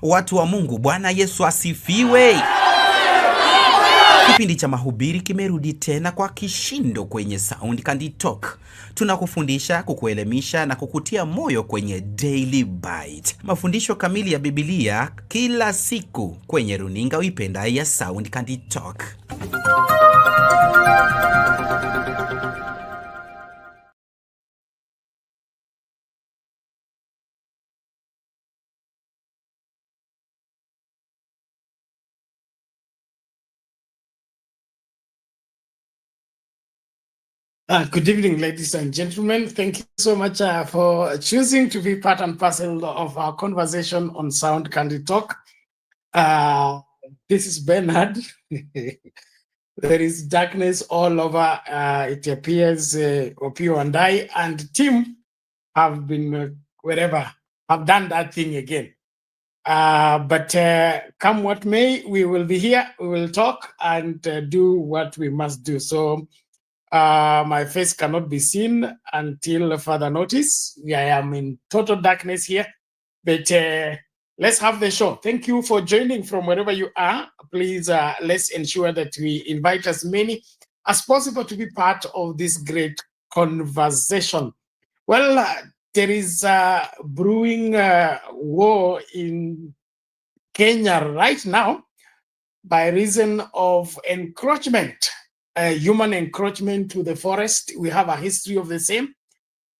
Watu wa Mungu, Bwana Yesu asifiwe. Kipindi cha mahubiri kimerudi tena kwa kishindo kwenye Sound Candy Talk. Tunakufundisha, kukuelimisha na kukutia moyo kwenye Daily Bite, mafundisho kamili ya Biblia kila siku kwenye runinga uipendayo ya Sound Candy Talk. Good evening, ladies and gentlemen. Thank you so much for choosing to be part and parcel of our conversation on Sound Candy Talk. This is Bernard. There is darkness all over. It appears Opio and I and Tim have been have done that thing again. But come what may, we will be here. We will talk and do what we must do. So my face cannot be seen until further notice. I am in total darkness here, but let's have the show. Thank you for joining from wherever you are. Please, let's ensure that we invite as many as possible to be part of this great conversation. Well, there is a brewing war in Kenya right now by reason of encroachment. Human encroachment to the forest. We have a history of the same.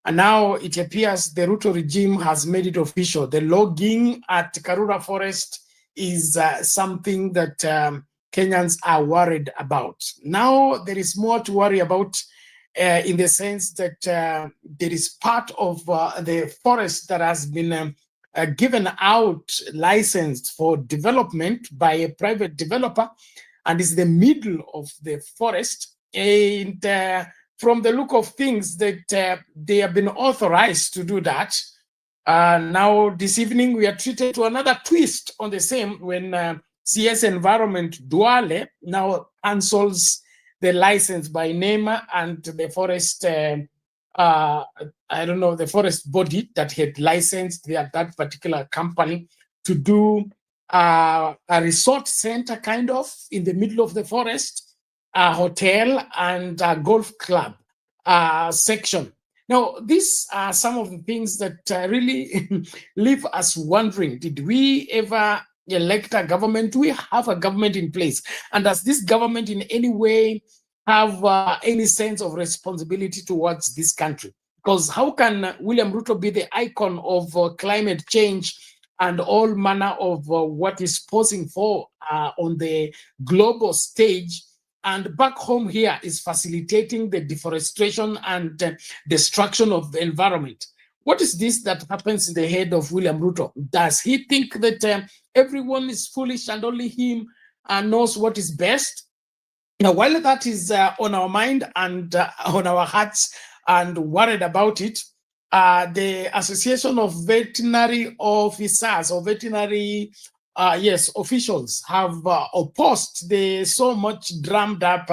And now it appears the Ruto regime has made it official. The logging at Karura forest is something that Kenyans are worried about. Now there is more to worry about in the sense that there is part of the forest that has been given out licensed for development by a private developer, and is the middle of the forest. And from the look of things, that they have been authorized to do that. Now, this evening, we are treated to another twist on the same when CS Environment Duale now cancels the license by name and the forest, the forest body that had licensed that particular company to do a resort center kind of in the middle of the forest, a hotel and a golf club section. Now, these are some of the things that really leave us wondering, did we ever elect a government? Do we have a government in place? And does this government in any way have any sense of responsibility towards this country? Because how can William Ruto be the icon of climate change and all manner of what is posing for on the global stage, and back home here is facilitating the deforestation and destruction of the environment? What is this that happens in the head of William Ruto? Does he think that everyone is foolish and only him knows what is best? Now, while that is on our mind and on our hearts and worried about it, the Association of Veterinary Officers or veterinary officials have opposed the so much drummed up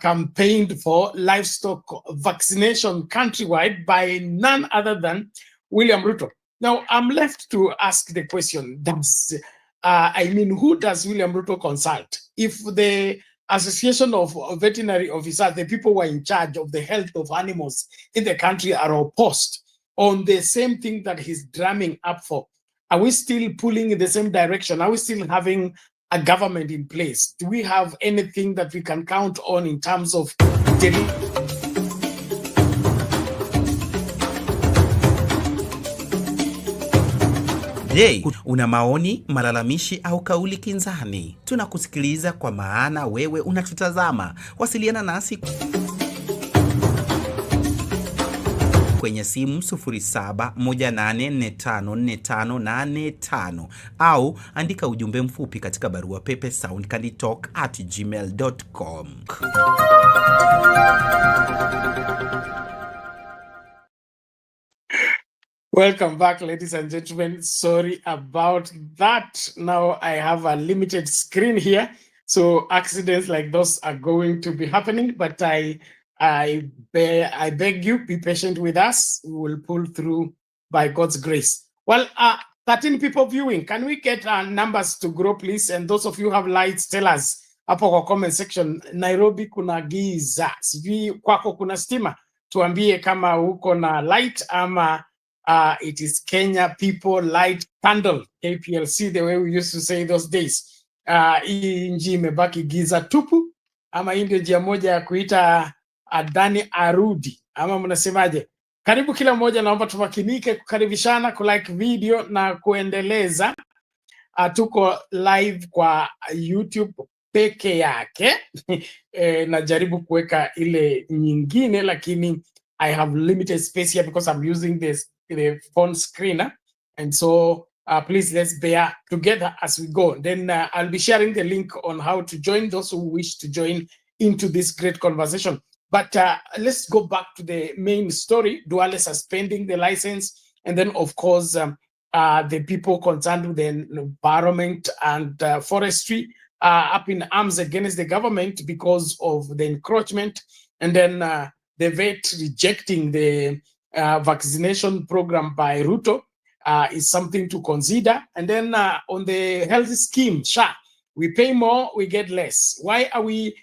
campaign for livestock vaccination countrywide by none other than William Ruto. Now, I'm left to ask the question, who does William Ruto consult? If the Association of Veterinary Officers, the people who are in charge of the health of animals in the country, are opposed on the same thing that he's drumming up for, are we still pulling in the same direction? Are we still having a government in place? Do we have anything that we can count on in terms of Je, una maoni, malalamishi au kauli kinzani? Tunakusikiliza kwa maana wewe unatutazama. Wasiliana nasi kwenye simu 0718454585 au andika ujumbe mfupi katika barua pepe soundcandytalk@gmail.com. Welcome back, ladies and gentlemen. Sorry about that. Now I have a limited screen here, so accidents like those are going to be happening, but I beg you, be patient with us. We will pull through by God's grace. Well, 13 people viewing. Can we get numbers to grow, please? And those of you who have lights, tell us hapo kwa comment section. Nairobi kuna giza, sijui kwako kuna stima. Tuambie kama uko na light ama it is Kenya People Light Candle, KPLC, the way we used to say those days. Hii nji imebaki giza tupu, ama hii ndio njia moja ya kuita Adani arudi, ama mnasemaje? Karibu kila mmoja, naomba tumakinike kukaribishana, kulike video na kuendeleza. Tuko live kwa YouTube peke yake. Najaribu kuweka ile nyingine, lakini I have limited space here because I'm using the phone screener. And so please, let's bear together as we go. Then I'll be sharing the link on how to join those who wish to join into this great conversation. But let's go back to the main story, Duale suspending the license. And then, of course, the people concerned with the environment and forestry up in arms against the government because of the encroachment. And then the vet rejecting the vaccination program by Ruto is something to consider. And then on the health scheme, SHA, we pay more, we get less. Why are we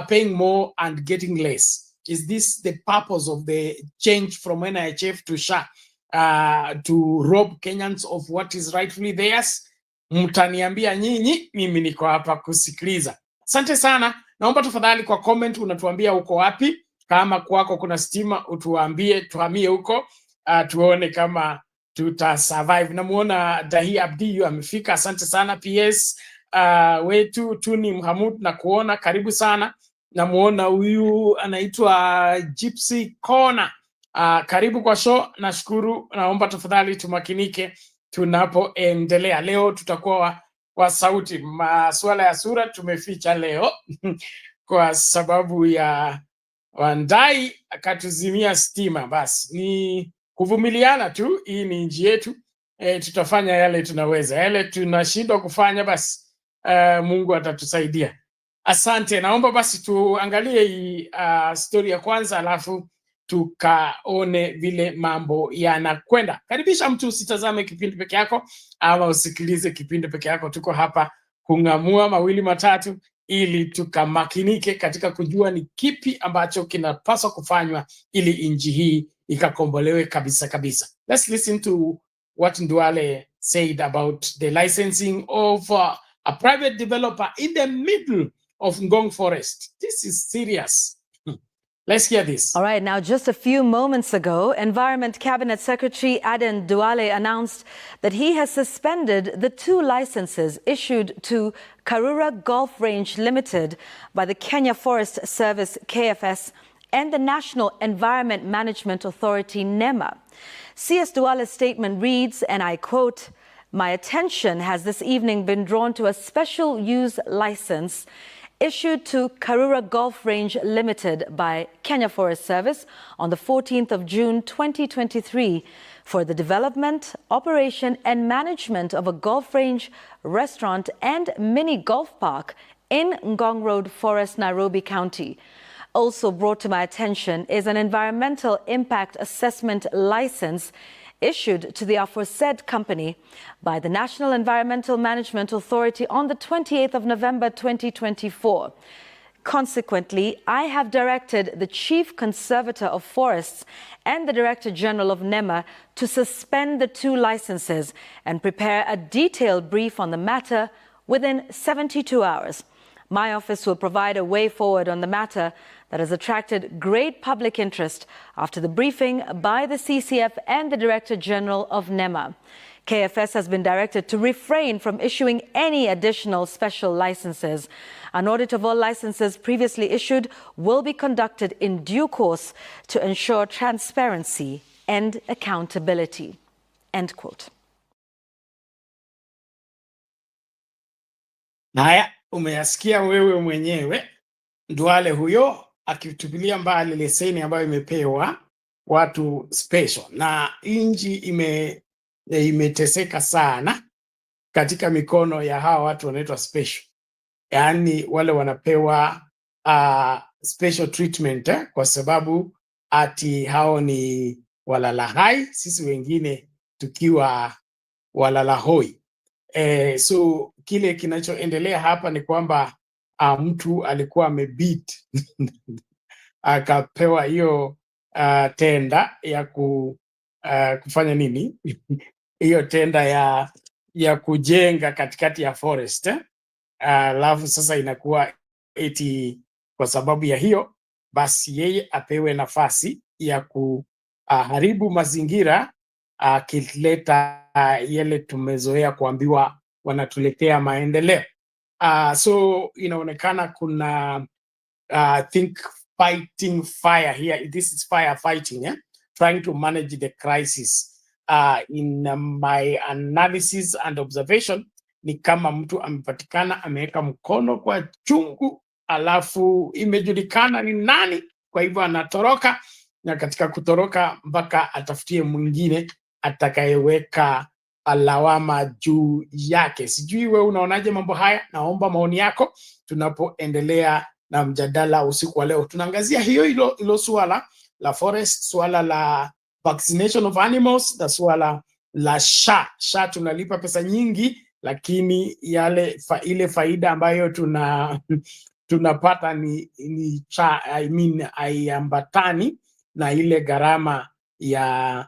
paying more and getting less? Is this the purpose of the change from NHF to SHA to rob Kenyans of what is rightfully theirs? Mtaniambia nyinyi, mimi niko hapa kusikiliza. Asante sana. Naomba tafadhali kwa comment unatuambia uko wapi. Kama kwako kuna stima utuambie, tuhamie huko, tuone kama tuta survive. Namuona Dahi Abdi yu amefika, asante sana. PS wetu Tuni Mhamud na kuona, karibu sana. Namuona huyu anaitwa Gypsy Corner, karibu kwa show, nashukuru. Naomba tafadhali tumakinike tunapoendelea. Leo tutakuwa wa sauti, masuala ya sura tumeficha leo kwa sababu ya Wandai akatuzimia stima. Basi ni kuvumiliana tu, hii ni nchi yetu. Tutafanya yale tunaweza, yale tunashindwa kufanya basi Mungu atatusaidia. Asante. Naomba basi tuangalie hii story ya kwanza, alafu tukaone vile mambo yanakwenda. Karibisha mtu, usitazame kipindi peke yako ama usikilize kipindi peke yako. Tuko hapa kung'amua mawili matatu ili tukamakinike katika kujua ni kipi ambacho kinapaswa kufanywa ili nchi hii ikakombolewe kabisa kabisa. Let's listen to what Duale said about the licensing of a private developer in the middle of Ngong forest. This is serious. Let's hear this. All right, now just a few moments ago, Environment Cabinet Secretary Aden Duale announced that he has suspended the 2 licenses issued to Karura Golf Range Limited by the Kenya Forest Service KFS and the National Environment Management Authority NEMA. CS Duale's statement reads, and I quote, "My attention has this evening been drawn to a special use license issued to Karura Golf Range Limited by Kenya Forest Service on the 14th of June 2023 for the development, operation and management of a golf range, restaurant and mini golf park in Ngong Road Forest, Nairobi County. Also brought to my attention is an environmental impact assessment license issued to the aforesaid company by the National Environmental Management Authority on the 28th of November 2024. Consequently, I have directed the Chief Conservator of Forests and the Director General of NEMA to suspend the 2 licenses and prepare a detailed brief on the matter within 72 hours. My office will provide a way forward on the matter that has attracted great public interest after the briefing by the CCF and the Director General of NEMA. KFS has been directed to refrain from issuing any additional special licenses. An audit of all licenses previously issued will be conducted in due course to ensure transparency and accountability." End quote. Haya, umeyasikia wewe mwenyewe, Duale huyo akitupilia mbali leseni ambayo imepewa watu special, na nchi imeteseka sana katika mikono ya hawa watu wanaitwa special. Yaani wale wanapewa special treatment kwa sababu ati hao ni walala hai, sisi wengine tukiwa walala hoi. So kile kinachoendelea hapa ni kwamba mtu alikuwa amebeat akapewa hiyo tenda ya kufanya nini hiyo tenda ya kujenga katikati ya forest alafu sasa inakuwa eti kwa sababu ya hiyo basi yeye apewe nafasi ya kuharibu mazingira akileta yale tumezoea kuambiwa wanatuletea maendeleo. So inaonekana kuna think fighting fire here. This is firefighting, yeah? Trying to manage the crisis. In my analysis and observation, ni kama mtu amepatikana ameweka mkono kwa chungu, alafu imejulikana ni nani, kwa hivyo anatoroka, na katika kutoroka mpaka atafutie mwingine atakayeweka lawama juu yake. Sijui wewe unaonaje mambo haya? Naomba maoni yako tunapoendelea na mjadala usiku wa leo. Tunaangazia hilo suala la forest, suala la vaccination of animals, na suala la SHA tunalipa pesa nyingi, lakini ile faida ambayo tunapata ni haiambatani na ile gharama ya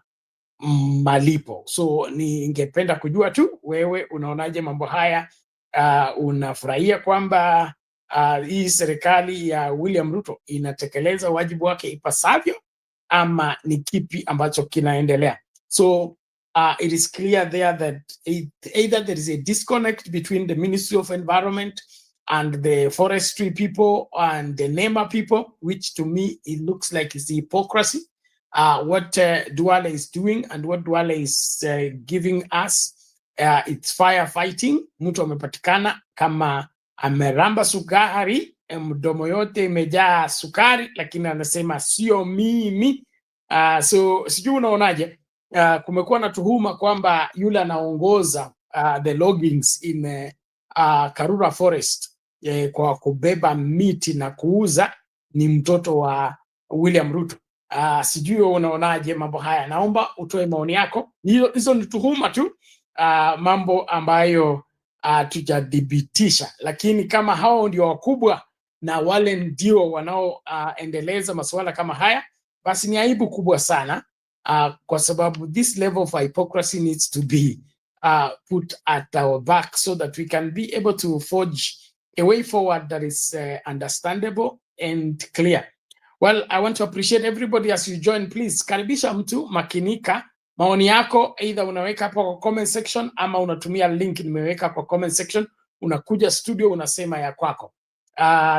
malipo. So ningependa kujua tu wewe unaonaje mambo haya? Unafurahia kwamba hii serikali ya William Ruto inatekeleza wajibu wake ipasavyo, ama ni kipi ambacho kinaendelea? So it is clear there that either there is a disconnect between the Ministry of Environment and the forestry people and the NEMA people, which to me it looks like it's hypocrisy. What Duale is doing and what Duale is giving us, it's firefighting. Mtu amepatikana kama ameramba sukari, mdomo yote imejaa sukari, lakini anasema sio mimi. So sijui unaonaje? Kumekuwa na tuhuma kwamba yule anaongoza the loggings in Karura forest kwa kubeba miti na kuuza ni mtoto wa William Ruto. Sijui unaonaje mambo haya? Naomba utoe maoni yako. Hizo ni tuhuma tu, mambo ambayo tujadhibitisha, lakini kama hao ndio wakubwa na wale ndio wanaoendeleza masuala kama haya, basi ni aibu kubwa sana, kwa sababu this level of hypocrisy needs to be put at our back so that we can be able to forge a way forward that is understandable and clear. Well, I want to appreciate everybody as you join. Please, karibisha mtu, makinika. Maoni yako either unaweka hapo kwa comment section ama unatumia link nimeweka kwa comment section. Unakuja studio unasema ya kwako.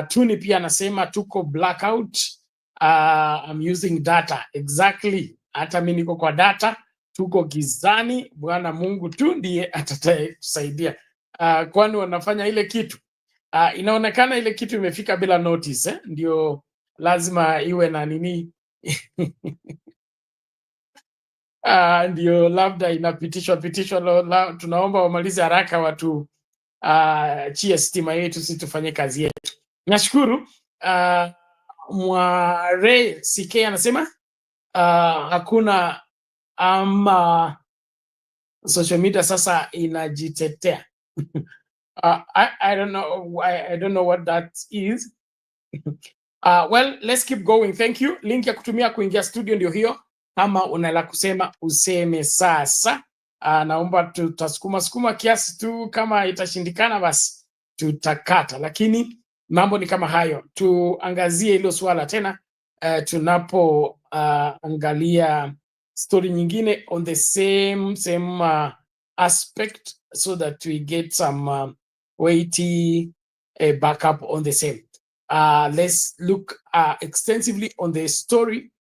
Tuni pia anasema tuko blackout. I'm using data. Exactly. Hata mimi niko kwa data. Tuko gizani. Bwana Mungu tu ndiye atatusaidia. Kwani wanafanya ile kitu. Inaonekana ile kitu imefika bila notice, ndio lazima iwe na nini. Ndio labda inapitishwa. Tunaomba wamalize haraka watu chia stima yetu, sisi tufanye kazi yetu. Nashukuru. Mware CK anasema hakuna ama social media sasa inajitetea. I don't know what that is. Well, let's keep going. Thank you. Link ya kutumia kuingia studio ndio hiyo. Kama unala kusema useme sasa. Naomba tutasukuma kiasi tu, kama itashindikana basi tutakata, lakini mambo ni kama hayo. Tuangazie hilo swala tena tunapo angalia story nyingine on the same aspect, so that we get some weighty backup on the same. Let's look extensively on the story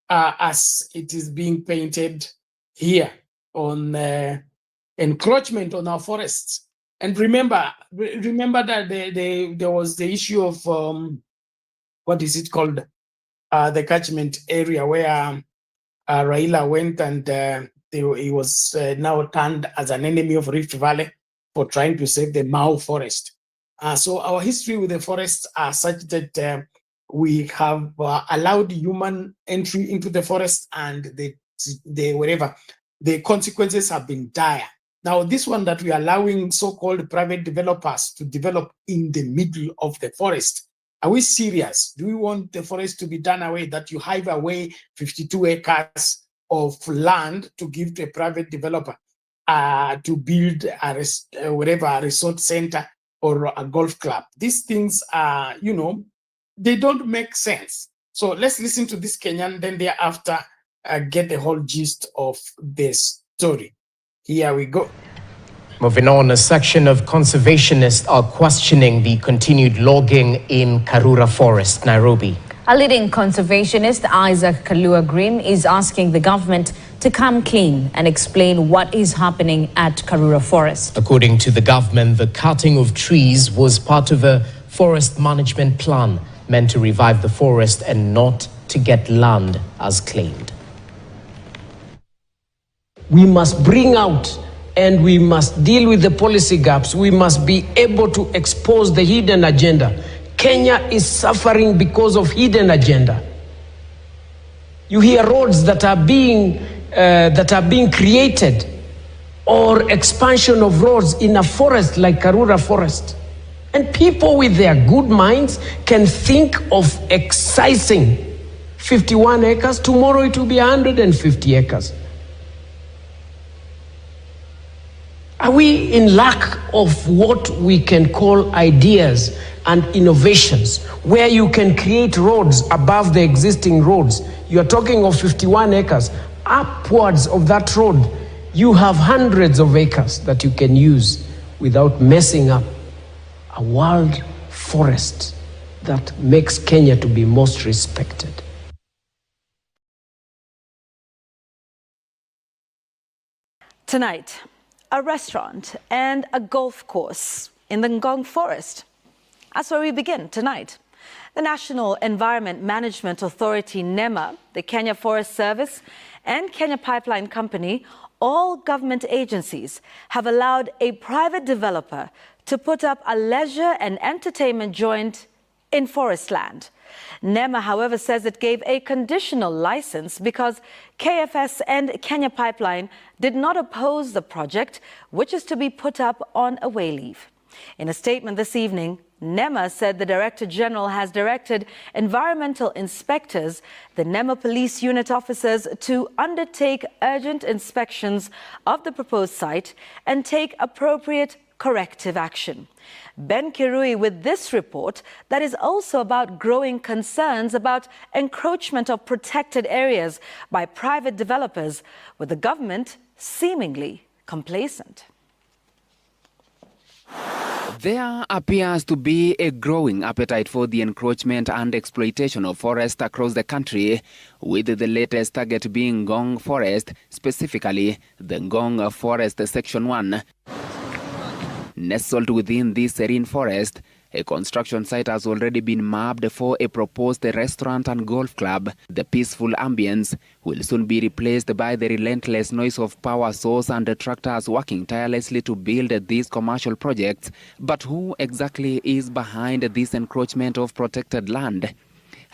as it is being painted here on encroachment on our forests. And remember that there was the issue of what is it called, the catchment area, where Raila went and he was now turned as an enemy of Rift Valley for trying to save the Mau forest. So our history with the forests are such that we have allowed human entry into the forest, and the consequences have been dire. Now, this one that we are allowing so-called private developers to develop in the middle of the forest, are we serious? Do we want the forest to be done away, that you hive away 52 acres of land to give to a private developer to build a resort center or a golf club? These things are, they don't make sense. So let's listen to this Kenyan, then thereafter get the whole gist of this story. Here we go. Moving on, a section of conservationists are questioning the continued logging in Karura Forest, Nairobi. A leading conservationist, Isaac Kalua Green, is asking the government to come clean and explain what is happening at Karura Forest. According to the government, the cutting of trees was part of a forest management plan meant to revive the forest and not to get land as claimed. We must bring out and we must deal with the policy gaps. We must be able to expose the hidden agenda. Kenya is suffering because of hidden agenda. You hear roads that are being created, or expansion of roads in a forest like Karura Forest. And people with their good minds can think of excising 51 acres. Tomorrow it will be 150 acres. Are we in lack of what we can call ideas and innovations, where you can create roads above the existing roads? You are talking of 51 acres. Upwards of that road, you have hundreds of acres that you can use without messing up a wild forest that makes Kenya to be most respected. Tonight, a restaurant and a golf course in the Ngong forest. That's where we begin tonight. The National Environment Management Authority, NEMA, the Kenya Forest Service, and Kenya Pipeline Company, all government agencies, have allowed a private developer to put up a leisure and entertainment joint in forest land. NEMA, however, says it gave a conditional license because KFS and Kenya Pipeline did not oppose the project, which is to be put up on away leave. In a statement this evening, NEMA said the Director General has directed environmental inspectors, the NEMA police unit officers, to undertake urgent inspections of the proposed site and take appropriate corrective action. Ben Kirui with this report that is also about growing concerns about encroachment of protected areas by private developers, with the government seemingly complacent. There appears to be a growing appetite for the encroachment and exploitation of forest across the country, with the latest target being Ngong Forest, specifically the Ngong Forest Section 1. Nestled within this serene forest, a construction site has already been mapped for a proposed restaurant and golf club. The peaceful ambience will soon be replaced by the relentless noise of power source and tractors working tirelessly to build these commercial projects. But who exactly is behind this encroachment of protected land?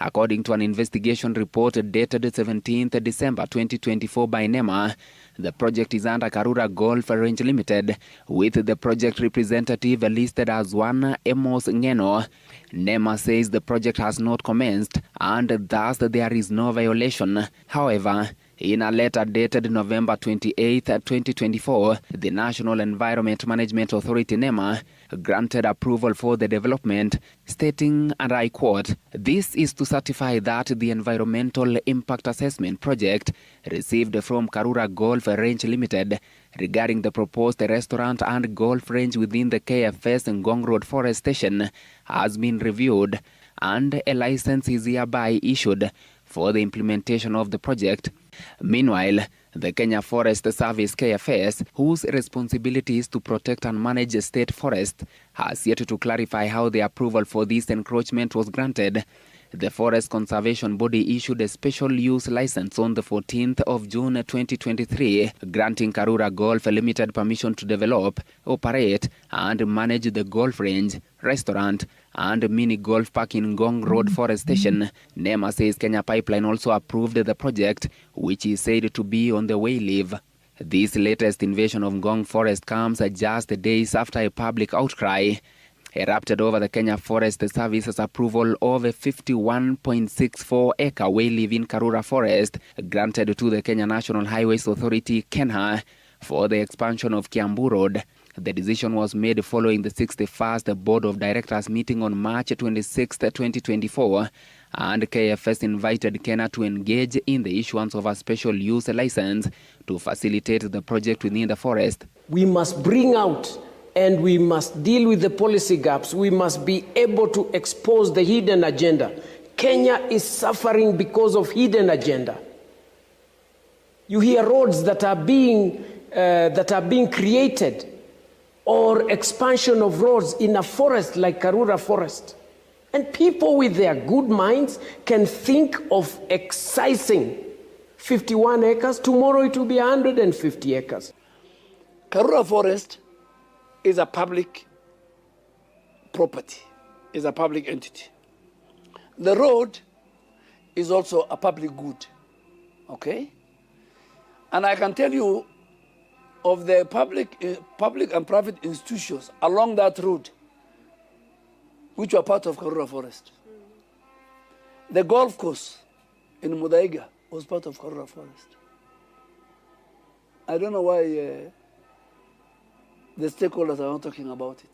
According to an investigation report dated 17th December 2024 by NEMA, the project is under Karura Golf Range Limited, with the project representative listed as one Amos Ngeno. NEMA says the project has not commenced and thus there is no violation. However, in a letter dated November 28, 2024, the National Environment Management Authority, NEMA, granted approval for the development, stating, and I quote, "This is to certify that the environmental impact assessment project received from Karura Golf Range Limited regarding the proposed restaurant and golf range within the KFS Ngong Road Forest Station has been reviewed, and a license is hereby issued for the implementation of the project." Meanwhile, the Kenya Forest Service KFS, whose responsibility is to protect and manage state forest, has yet to clarify how the approval for this encroachment was granted. The Forest Conservation Body issued a special use license on the 14th of June 2023, granting Karura Golf Limited permission to develop, operate, and manage the golf range, restaurant, and mini golf park in Ngong Road Forest Station. NEMA says Kenya Pipeline also approved the project, which is said to be on the way leave. This latest invasion of Ngong forest comes just days after a public outcry erupted over the Kenya Forest Service's approval of a 51.64-acre way-living Karura forest granted to the Kenya National Highways Authority, KENHA, for the expansion of Kiambu Road. The decision was made following the 61st Board of Directors meeting on March 26, 2024, and KFS invited Kenya to engage in the issuance of a special use license to facilitate the project within the forest. We must bring out and we must deal with the policy gaps. We must be able to expose the hidden agenda. Kenya is suffering because of hidden agenda. You hear roads that are being created, or expansion of roads in a forest like Karura forest. And people with their good minds can think of excising 51 acres. Tomorrow it will be 150 acres. Karura forest is a public property, is a public entity. The road is also a public good, okay? And I can tell you of the public and private institutions along that road, which were part of Karura forest. The golf course in Mudaiga was part of Karura forest. I don't know why the stakeholders are not talking about it.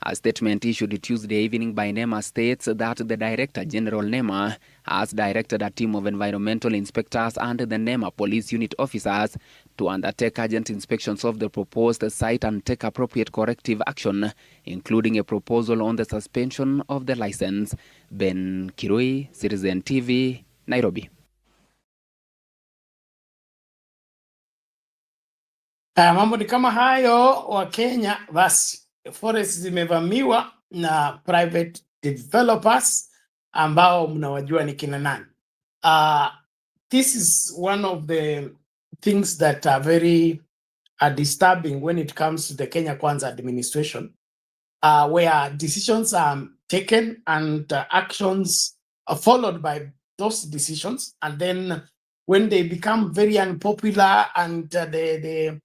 A statement issued Tuesday evening by NEMA states that the Director General NEMA has directed a team of environmental inspectors and the NEMA police unit officers to undertake urgent inspections of the proposed site and take appropriate corrective action, including a proposal on the suspension of the license. Ben Kirui, Citizen TV, Nairobi. Mambo ni kama hayo wa Kenya, basi forest zimevamiwa na private developers ambao mnawajua ni kina nani. This is one of the things that are very disturbing when it comes to the Kenya Kwanza administration, where decisions are taken and actions are followed by those decisions, and then when they become very unpopular and the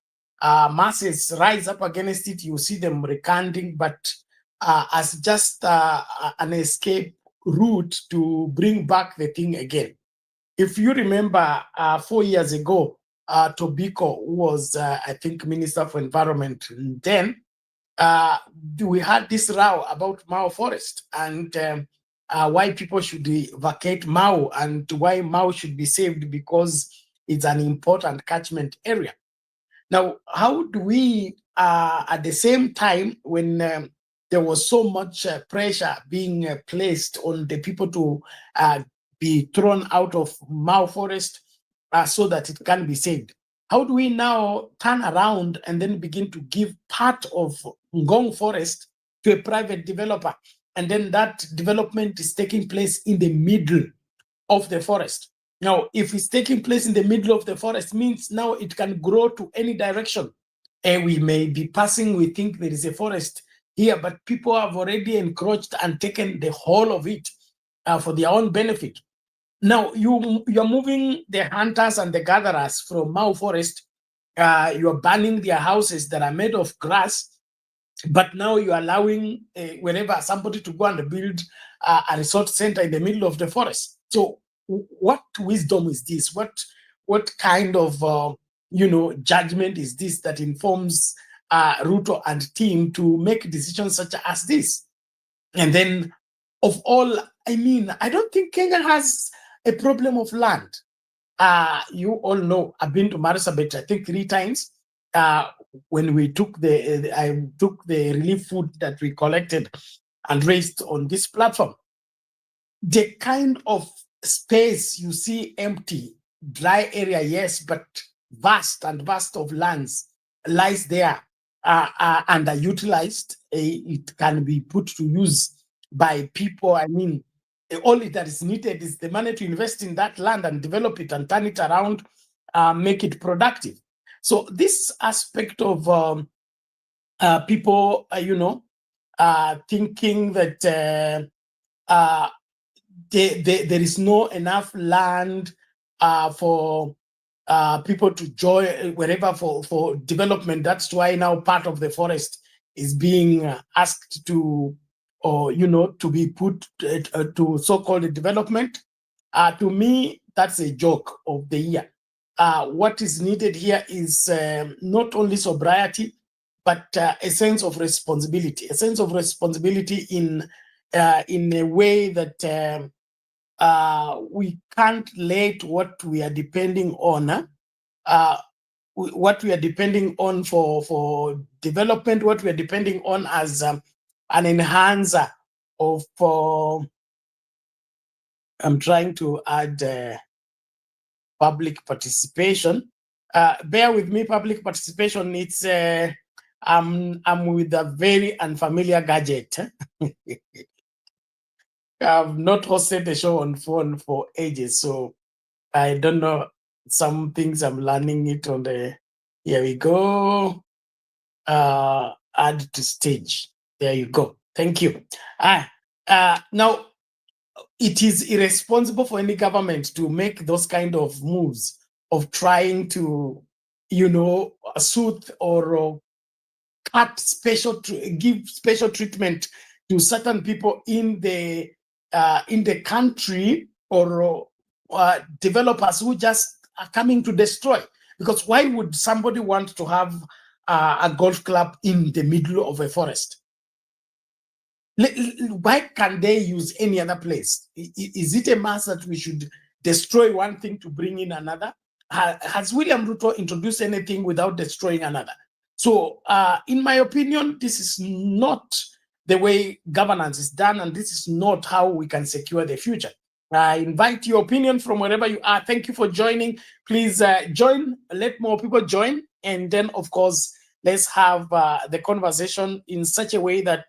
masses rise up against it, you see them recanting, but as just an escape route to bring back the thing again. If you remember, 4 years ago, Tobiko, who was, I think, Minister for Environment then, we had this row about Mao Forest and why people should vacate Mao and why Mao should be saved because it's an important catchment area. Now, how do we, at the same time, when there was so much pressure being placed on the people to be thrown out of Mao Forest so that it can be saved, how do we now turn around and then begin to give part of Ngong Forest to a private developer? And then that development is taking place in the middle of the forest. Now, if it's taking place in the middle of the forest, means now it can grow to any direction. And we may be passing, we think there is a forest here, but people have already encroached and taken the whole of it for their own benefit. Now, you're moving the hunters and the gatherers from Mao Forest. You're banning their houses that are made of grass, but now you're allowing wherever somebody to go and build a resort center in the middle of the forest. So what wisdom is this? What kind of judgment is this that informs Ruto and team to make decisions such as this? And then, of all, I mean, I don't think Kenya has a problem of land. You all know I've been to Marsabit, I think 3 times. When we took I took the relief food that we collected and raised on this platform. The kind of space you see empty, dry area, yes, but vast of lands lies there underutilized. It can be put to use by people. I mean, all that is needed is the money to invest in that land and develop it and turn it around, make it productive. So this aspect of people, thinking that there is no enough land for people to join wherever for development. That's why now part of the forest is being asked to, or to be put to so-called development. To me, that's a joke of the year. What is needed here is not only sobriety, but a sense of responsibility. A sense of responsibility in a way that we can't let what we are depending on, what we are depending on for development, what we are depending on as an enhancer of. I'm trying to add public participation. Bear with me, public participation. It's I'm with a very unfamiliar gadget. I've not hosted the show on phone for ages, so I don't know. Some things I'm learning it on the. Here we go. Add to stage. There you go. Thank you. Now, it is irresponsible for any government to make those kind of moves of trying to, soothe or cut give special treatment to certain people in the country, or developers who just are coming to destroy. Because why would somebody want to have a golf club in the middle of a forest? Why can't they use any other place? Is it a mass that we should destroy one thing to bring in another? Has William Ruto introduced anything without destroying another? So, in my opinion, this is not the way governance is done, and this is not how we can secure the future. I invite your opinion from wherever you are. Thank you for joining. Please join, let more people join, and then, of course, let's have the conversation in such a way that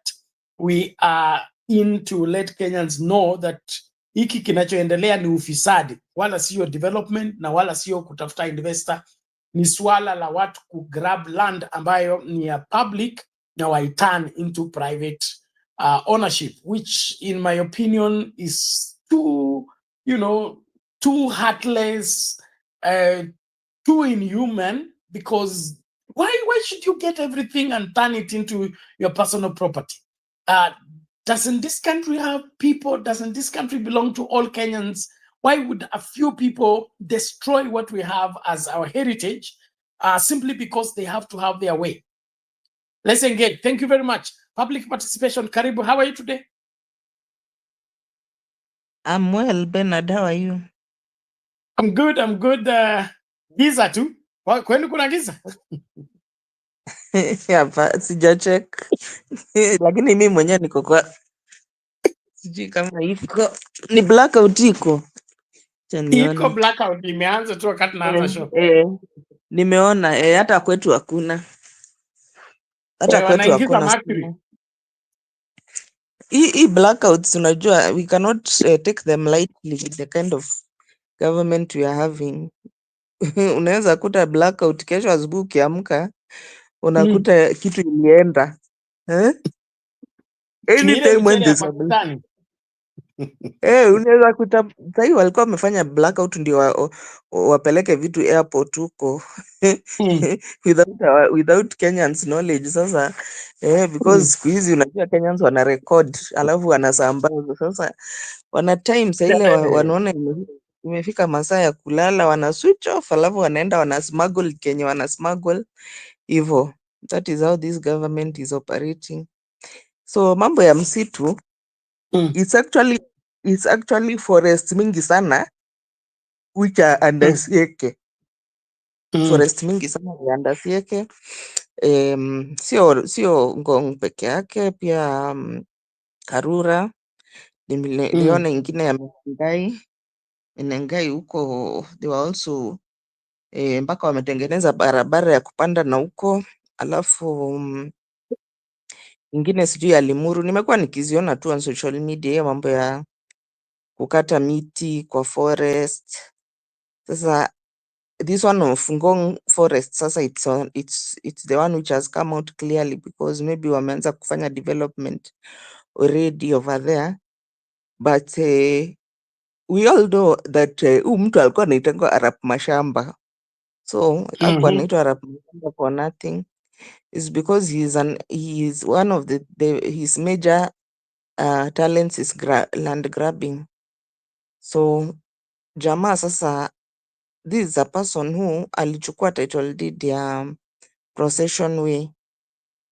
we are in to let Kenyans know that hiki kinachoendelea ni ufisadi, wala sio development na wala sio kutafuta investor. Ni swala la watu kugrab land ambayo ni ya public na waiturn into private ownership, which in my opinion is too heartless, too inhuman, because why should you get everything and turn it into your personal property? Doesn't this country have people? Doesn't this country belong to all Kenyans? Why would a few people destroy what we have as our heritage simply because they have to have their way? Let's engage. Thank you very much. Public participation. Karibu, how are you today? I'm well, Bernard. How are you? I'm good. Giza tu. Kwenu kuna giza? Hapa sijacheck. Lakini mimi mwenyewe niko kwa sijui kama iko ni blackout iko. Iko blackout imeanza tu wakati naanza show. Nimeona hata kwetu hakuna. Hata kwetu hakuna. Hii blackouts unajua we cannot take them lightly with the kind of government we are having. Unaweza kuta blackout kesho asubuhi ukiamka unakuta kitu ilienda. Anytime when there's a unaweza kuta sahii walikuwa wamefanya blackout ndio wapeleke vitu airport huko without Kenyans knowledge. Sasa because siku hizi unajua Kenyans wana record alafu wanasambaza. Sasa wana time saa ile wanaona imefika masaa ya kulala, wana switch off alafu wanaenda wana smuggle Kenya, wana smuggle hivyo. That is how this government is operating. So mambo ya msitu it's actually forest mingi sana which are under sieke. Forest mingi sana ya under sieke. Sio Ngong peke yake, pia Karura. Niliona ingine ya Menengai huko, they were also mpaka wametengeneza barabara ya kupanda na huko. Alafu ingine sijui ya Limuru, nimekuwa nikiziona tu on social media mambo ya kukata miti kwa forest. Sasa this one of Ngong forest sasa it's the one which has come out clearly because maybe wameanza kufanya development already over there, but we all know that mtu alikuwa anaitangwa Arap Mashamba So hakuwa anaitwa Arap Mukamba for nothing. Is because he is one of his major talents is land grabbing. So jamaa sasa, this is a person who alichukua title deed ya Procession Way,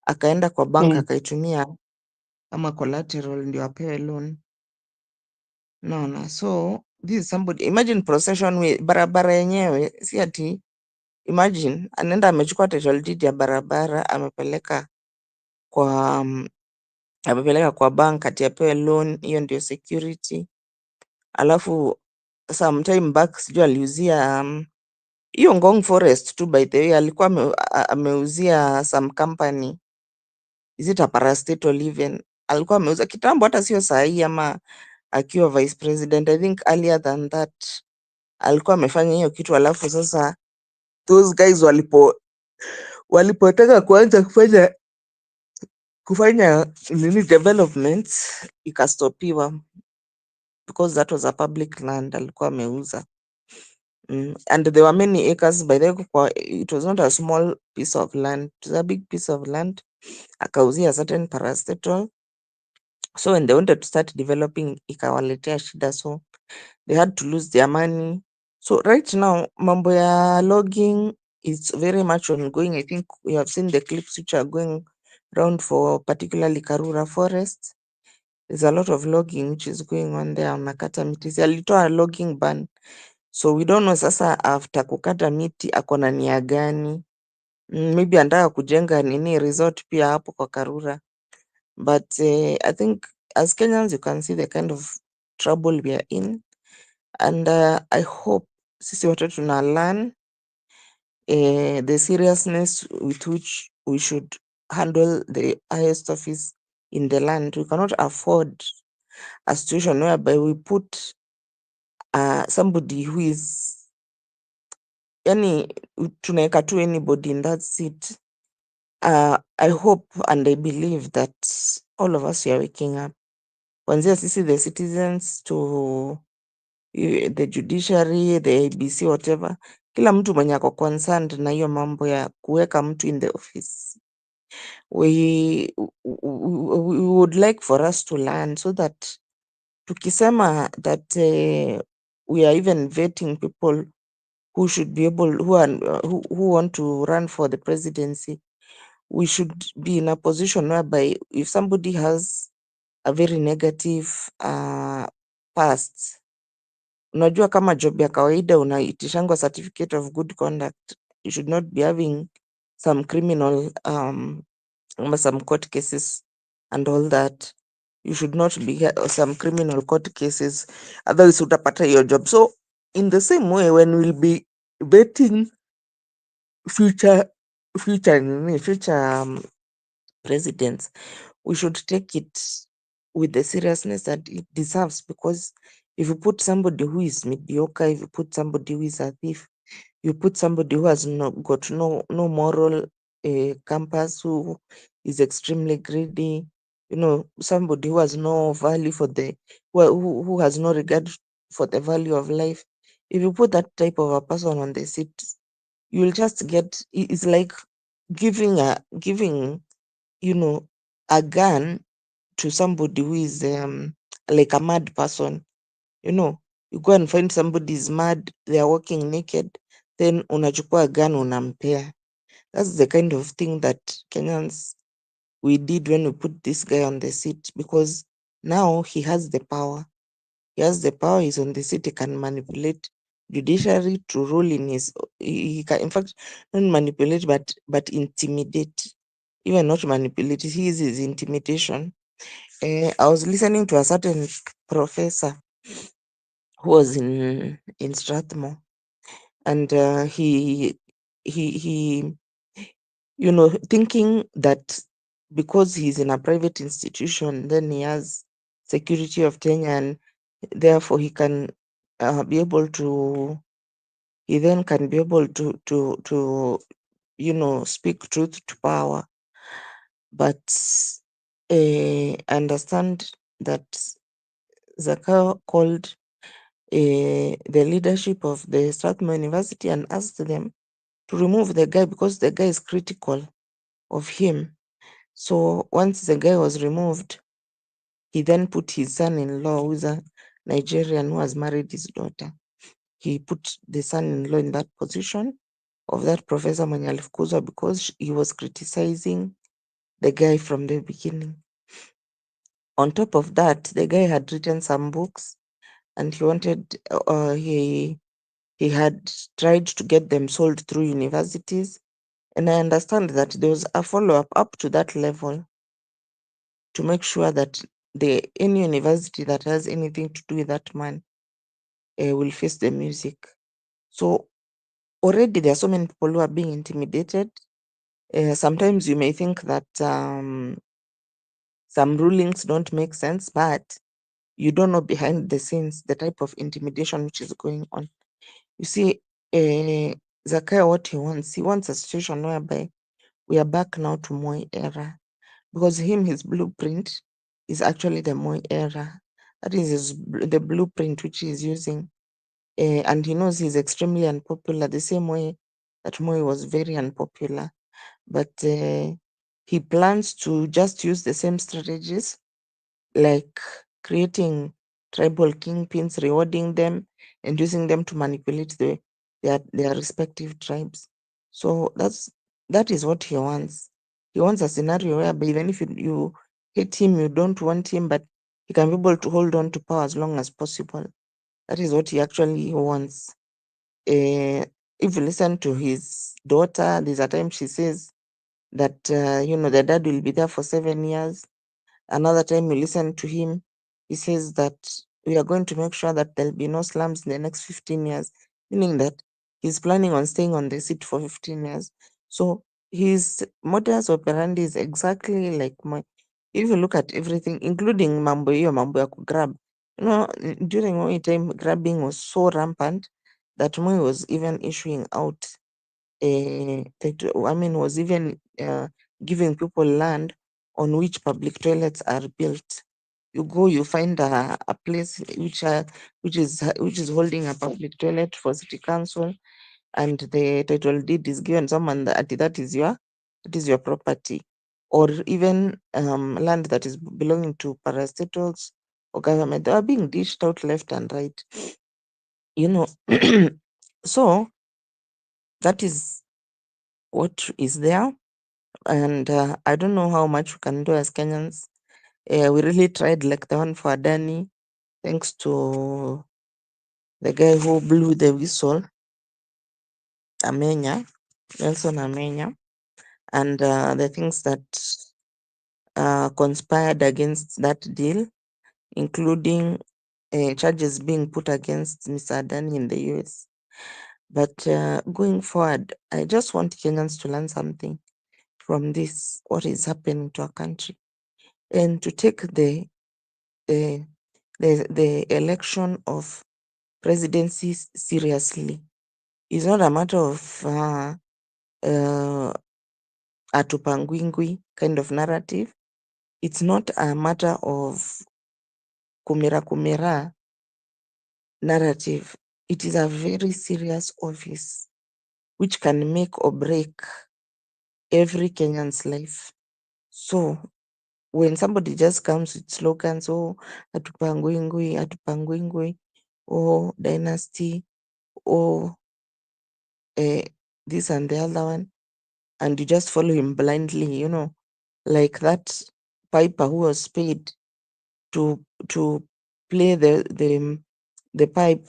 akaenda kwa bank akaitumia kama collateral ndio apewe loan. Naona, so this is somebody, imagine Procession Way, barabara yenyewe si ati, imagine anaenda amechukua title deed ya barabara amepeleka kwa bank ati apewe loan, hiyo ndio security. Alafu sometime back sijui aliuzia hiyo Ngong Forest tu, by the way, alikuwa ameuzia some company, is it a parastatal even, alikuwa ameuza kitambo, hata sio sahi ama akiwa vice president. I think earlier than that alikuwa amefanya hiyo kitu. Alafu sasa those guys walipotaka kuanza kufanya nini development, ikastopiwa because that was a public land alikuwa ameuza. And there were many acres by the way, it was not a small piece of land, it was a big piece of land. Akauzia certain parastatal, so when they wanted to start developing ikawaletea shida, so they had to lose their money. So right now mambo ya logging is very much ongoing. I think we have seen the clips which are going around for particularly Karura forest. There's a lot of logging which is going on there. Anakata miti, alitoa logging ban, so we don't know sasa after kukata miti akona nia gani. Maybe anataka kujenga nini resort pia hapo kwa Karura. But I think as Kenyans you can see the kind of trouble we are in, and I hope sisi wote tuna learn the seriousness with which we should handle the highest office in the land. We cannot afford a situation whereby we put somebody who is, yani tunaweka tu anybody in that seat. I hope and I believe that all of us are waking up, kuanzia sisi the citizens to the judiciary, the ABC, whatever. Kila mtu mwenye ako concerned na hiyo mambo ya kuweka mtu in the office. We would like for us to learn so that tukisema that we are even vetting people who should be able, who want to run for the presidency, we should be in a position whereby if somebody has a very negative past, unajua kama job ya kawaida unaitishangwa certificate of good conduct, you should not be having some criminal some court cases and all that. You should not be some criminal court cases, otherwise utapata your job. So in the same way, when we'll be vetting future presidents, we should take it with the seriousness that it deserves, because if you put somebody who is mediocre, if you put somebody who is a thief, you put somebody who has got no moral compass, who is extremely greedy, somebody who has no value for who has no regard for the value of life. If you put that type of a person on the seat, you will just get, it's like giving a gun to somebody who is like a mad person. You go and find somebody is mad, they are walking naked, then unachukua gun unampea. That's the kind of thing that Kenyans, we did when we put this guy on the seat, because now he has the power. He has the power, he's on the seat, he can manipulate judiciary to rule in his, he can, in fact, not manipulate, but intimidate. Even not manipulate, he is his intimidation. I was listening to a certain professor who was in Strathmore, and he thinking that because he's in a private institution, then he has security of Kenya, and therefore he can be able to, he then can be able to speak truth to power. But I understand that Zaka called the leadership of the Strathmore University and asked them to remove the guy because the guy is critical of him. So once the guy was removed, he then put his son-in-law, who's a Nigerian who has married his daughter. He put the son-in-law in that position of that Professor mwenye alifukuzwa because he was criticizing the guy from the beginning. On top of that, the guy had written some books and he wanted, he had tried to get them sold through universities. And I understand that there was a follow-up up to that level to make sure that any university that has anything to do with that man will face the music. So already there are so many people who are being intimidated. Sometimes you may think that some rulings don't make sense, but you don't know behind the scenes the type of intimidation which is going on. You see, Zakayo, what he wants a situation whereby we are back now to Moi era, because his blueprint is actually the Moi era. That is the blueprint which he is using. And he knows he's extremely unpopular, the same way that Moi was very unpopular. But he plans to just use the same strategies, like creating tribal kingpins, rewarding them, and using them to manipulate their respective tribes. So that is what he wants. He wants a scenario whereby even if you hate him, you don't want him, but he can be able to hold on to power as long as possible. That is what he actually wants. If you listen to his daughter, there's a time she says that, the dad will be there for 7 years. Another time you listen to him, he says that we are going to make sure that there'll be no slums in the next 15 years, meaning that he's planning on staying on the seat for 15 years. So his modus operandi is exactly like mine. If you look at everything, including mambo ya grab, during Moi time, grabbing was so rampant that Moi was even issuing out, was even giving people land on which public toilets are built. You go, you find a place which is holding a public toilet for city council, and the title deed is given someone that is your property, or even land that is belonging to parastatals or government. They are being dished out left and right. So that is what is there. And I don't know how much we can do as Kenyans. We really tried, like the one for Adani, thanks to the guy who blew the whistle, Nelson Amenya, and the things that conspired against that deal, including charges being put against Mr. Adani in the US. But going forward, I just want Kenyans to learn something from this, what is happening to our country, and to take the election of presidency seriously. It's not a matter of atupangwingwi kind of narrative. It's not a matter of kumera narrative. It is a very serious office which can make or break every Kenyan's life. So when somebody just comes with slogans, atupangwingwi, or dynasty, or this and the other one, and you just follow him blindly, like that piper who was paid to play the pipe,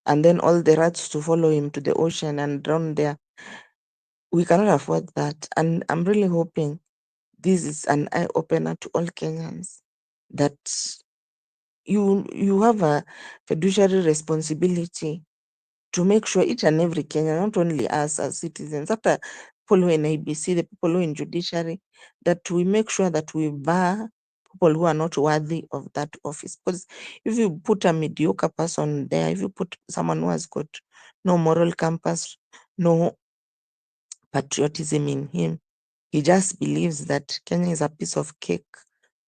and then all the rats to follow him to the ocean and drown there. We cannot afford that. And I'm really hoping this is an eye-opener to all Kenyans, that you have a fiduciary responsibility to make sure each and every Kenyan, not only us as citizens, after people who are in ABC, the people who are in judiciary, that we make sure that we bar people who are not worthy of that office. Because if you put a mediocre person there, if you put someone who has got no moral compass, no patriotism in him, he just believes that Kenya is a piece of cake,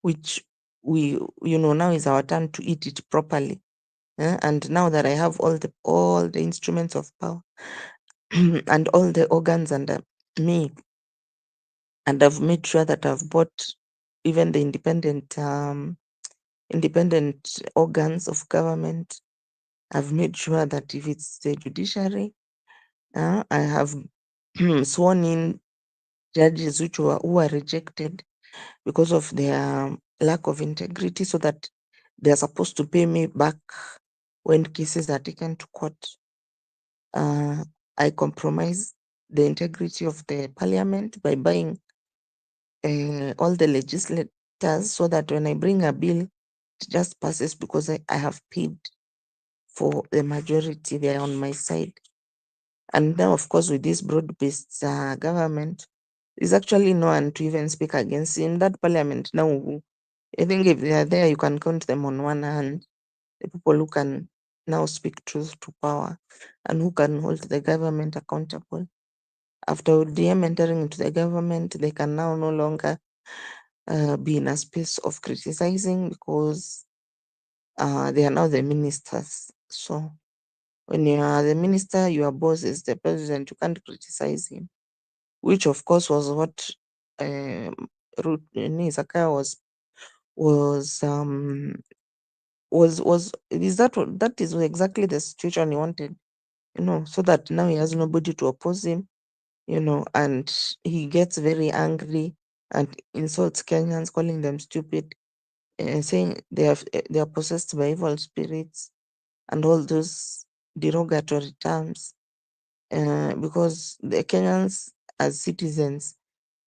which now is our turn to eat it properly. And now that I have all the instruments of power, and all the organs under me. And I've made sure that I've bought even the independent organs of government. I've made sure that if it's the judiciary, I have sworn in judges who are rejected because of their lack of integrity, so that they're supposed to pay me back when cases are taken to court. I compromise the integrity of the parliament by buying all the legislators, so that when I bring a bill, it just passes because I have paid for the majority. They are on my side. And now, of course, with this broad-based government, there's actually no one to even speak against him. That parliament now, I think if they are there, you can count them on one hand. The people who can now speak truth to power and who can hold the government accountable. After ODM entering into the government, they can now no longer be in a space of criticizing, because they are now the ministers. So when you are the minister, your boss is the president. You can't criticize him, which of course was what Zakayo that is exactly the situation he wanted, so that now he has nobody to oppose him, and he gets very angry and insults Kenyans, calling them stupid, saying they are possessed by evil spirits and all those derogatory terms, because the Kenyans as citizens,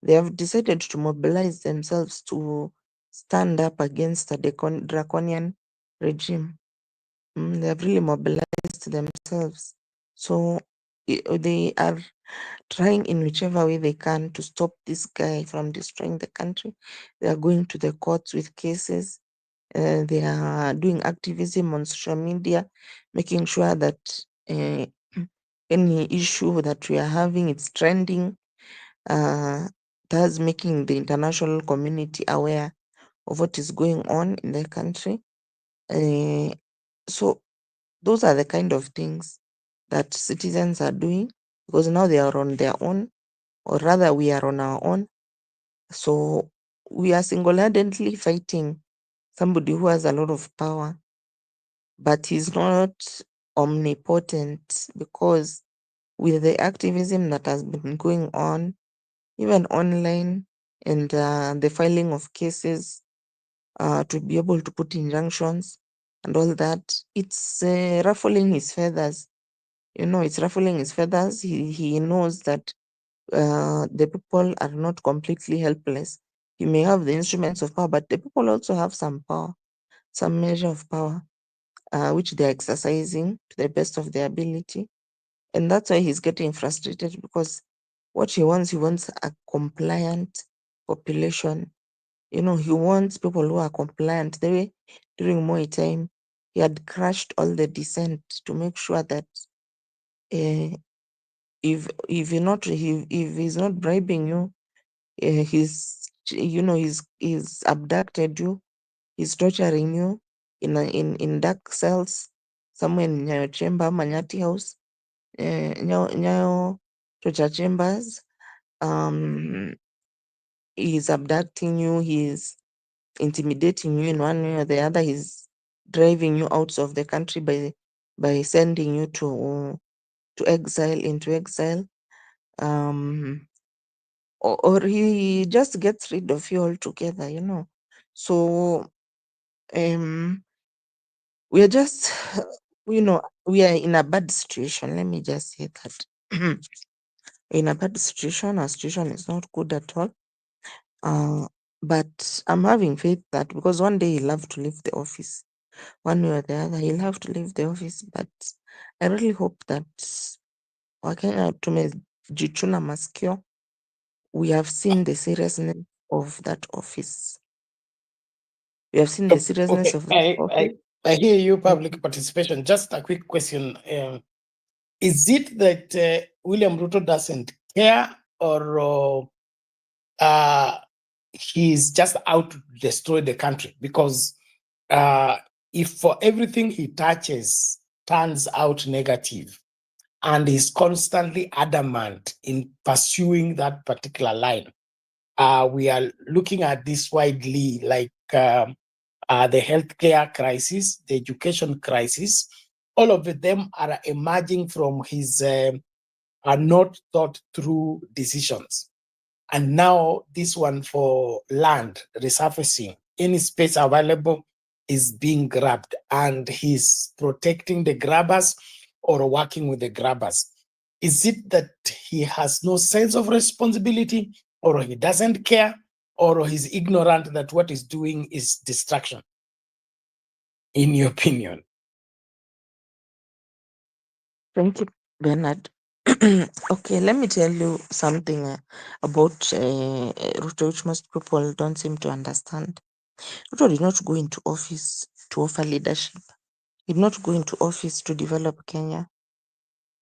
they have decided to mobilize themselves to stand up against a draconian regime. They have really mobilized themselves. So they are trying in whichever way they can to stop this guy from destroying the country. They are going to the courts with cases. They are doing activism on social media, making sure that any issue that we are having, it's trending, thus making the international community aware of what is going on in the country. So those are the kind of things that citizens are doing, because now they are on their own, or rather we are on our own. So we are single-handedly fighting somebody who has a lot of power, but he's not omnipotent, because with the activism that has been going on, even online, and the filing of cases to be able to put injunctions and all that, it's ruffling his feathers. It's ruffling his feathers. He knows that the people are not completely helpless. He may have the instruments of power, but the people also have some power, some measure of power, which they're exercising to the best of their ability. And that's why he's getting frustrated, because what he wants a compliant population. He wants people who are compliant. The way during Moi time, he had crushed all the dissent to make sure that if he's not bribing you, he's abducted you, he's torturing you in dark cells somewhere in Nyayo chamber, Manyati house, Nyayo torture chambers. He's abducting you, he's intimidating you in one way or the other, he's driving you out of the country by sending you into exile, or he just gets rid of you altogether. So we are just we are in a bad situation. Let me just say that. In a bad situation. Our situation is not good at all. But I'm having faith that, because one day he'll have to leave the office, one way or the other, he'll have to leave the office. But I really hope that Wakenya tumejichuna masikio. We have seen the seriousness of that office. We have seen the seriousness of that office. I hear you, public participation. Just a quick question. Is it that William Ruto doesn't care, or he's just out to destroy the country? Because if for everything he touches turns out negative, and he's constantly adamant in pursuing that particular line. We are looking at this widely, like the healthcare crisis, the education crisis. All of them are emerging from his are not thought through decisions. And now this one for land resurfacing, any space available is being grabbed, and he's protecting the grabbers or working with the grabbers. Is it that he has no sense of responsibility, or he doesn't care, or he's ignorant that what he's doing is distraction, in your opinion? Thank you, Bernard. Okay, let me tell you something about Ruto, which most people don't seem to understand. Ruto did not go into office to offer leadership. He did not go into office to develop Kenya.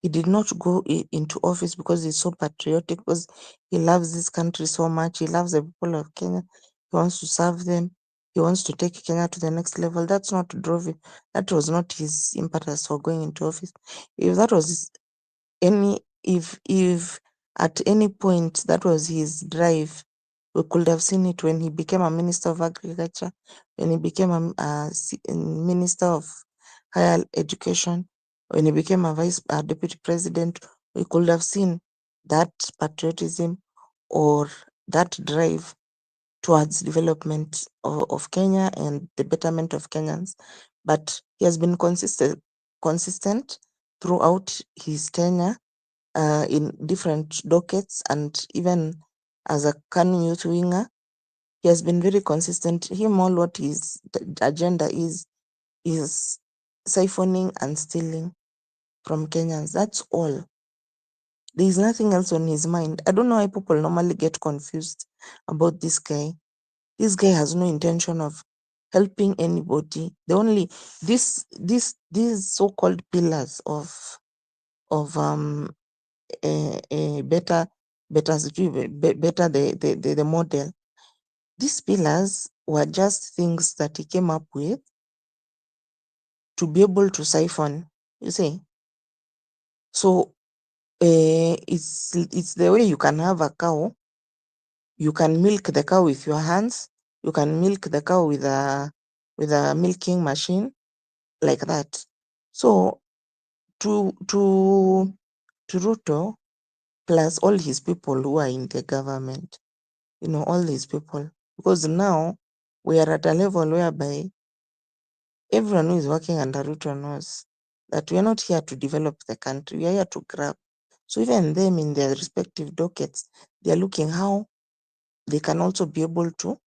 He did not go into office because he's so patriotic, because he loves this country so much. He loves the people of Kenya. He wants to serve them. He wants to take Kenya to the next level. That's not drove him. That was not his impetus for going into office. If that was if at any point that was his drive, we could have seen it when he became a minister of agriculture, when he became a minister of higher education, when he became a deputy president. We could have seen that patriotism or that drive towards development of Kenya and the betterment of Kenyans. But he has been consistent throughout his tenure in different dockets, and even as a KANU youth winger, he has been very consistent. Him, all what his agenda is siphoning and stealing from Kenyans. That's all. There is nothing else on his mind. I don't know why people normally get confused about this guy. This guy has no intention of helping anybody. The only these so-called pillars of better the model. These pillars were just things that he came up with to be able to siphon, you see. So it's the way you can have a cow. You can milk the cow with your hands. You can milk the cow with a milking machine, like that. So to Ruto, plus all his people who are in the government, all these people, because now we are at a level whereby everyone who is working under Ruto knows that we are not here to develop the country, we are here to grab. So even them in their respective dockets, they are looking how they can also be able to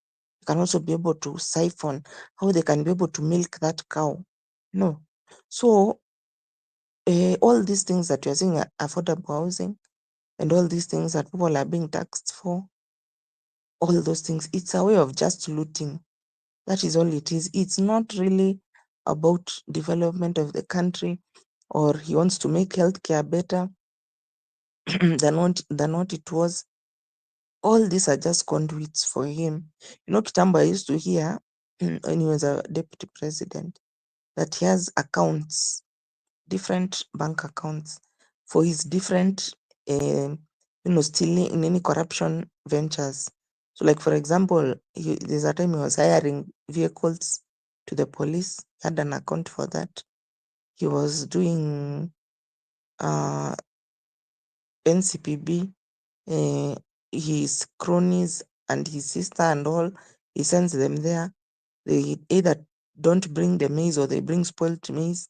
siphon, how they can be able to milk that cow. No. So all these things that you're seeing, affordable housing, and all these things that people are being taxed for, all those things, it's a way of just looting. That is all it is. It's not really about development of the country, or he wants to make healthcare better than what it was. All these are just conduits for him. Kitambo, I used to hear when he was a deputy president, that he has accounts, different bank accounts for his different stealing in any corruption ventures. So, like, for example, there's a time he was hiring vehicles to the police. He had an account for that. He was doing NCPB, his cronies and his sister and all, he sends them there. They either don't bring the maize or they bring spoiled maize,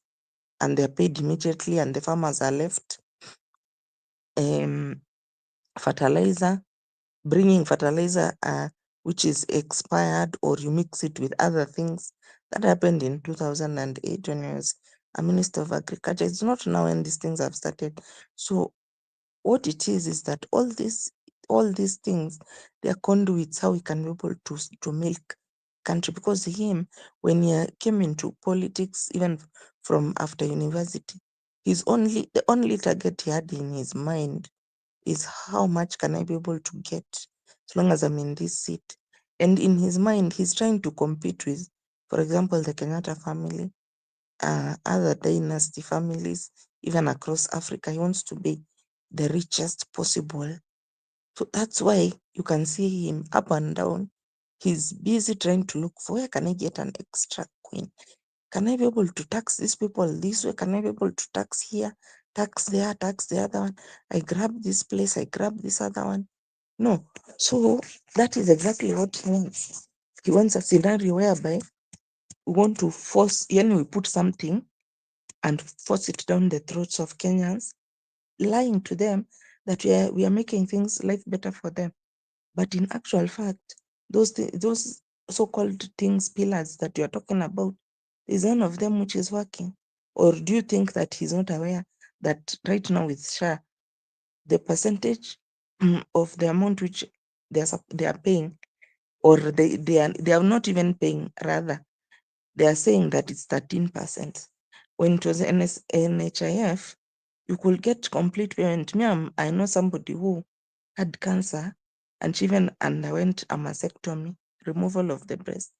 and they're paid immediately, and the farmers are left. Fertilizer, bringing fertilizer which is expired, or you mix it with other things. That happened in 2008 when I was a minister of agriculture. It's not now when these things have started. So what it is that all these things, they are conduits how we can be able to milk country. Because him, when he came into politics, even from after university, the only target he had in his mind is how much can I be able to get as long as I'm in this seat. And in his mind, he's trying to compete with, for example, the Kenyatta family, other dynasty families, even across Africa. He wants to be the richest possible. So that's why you can see him up and down. He's busy trying to look for, where can I get an extra coin? Can I be able to tax these people this way? Can I be able to tax here, tax there, tax the other one? I grab this place, I grab this other one. No. So that is exactly what he wants. He wants a scenario whereby we want to force, we put something and force it down the throats of Kenyans, lying to them that we are making things life better for them. But in actual fact, those so-called things, pillars that you're talking about, is none of them which is working. Or do you think that he's not aware that right now with SHA, the percentage of the amount which they are paying, or they are not even paying, rather, they are saying that it's 13%. When it was NHIF, you could get complete payment. I know somebody who had cancer and she even underwent a mastectomy, removal of the breast,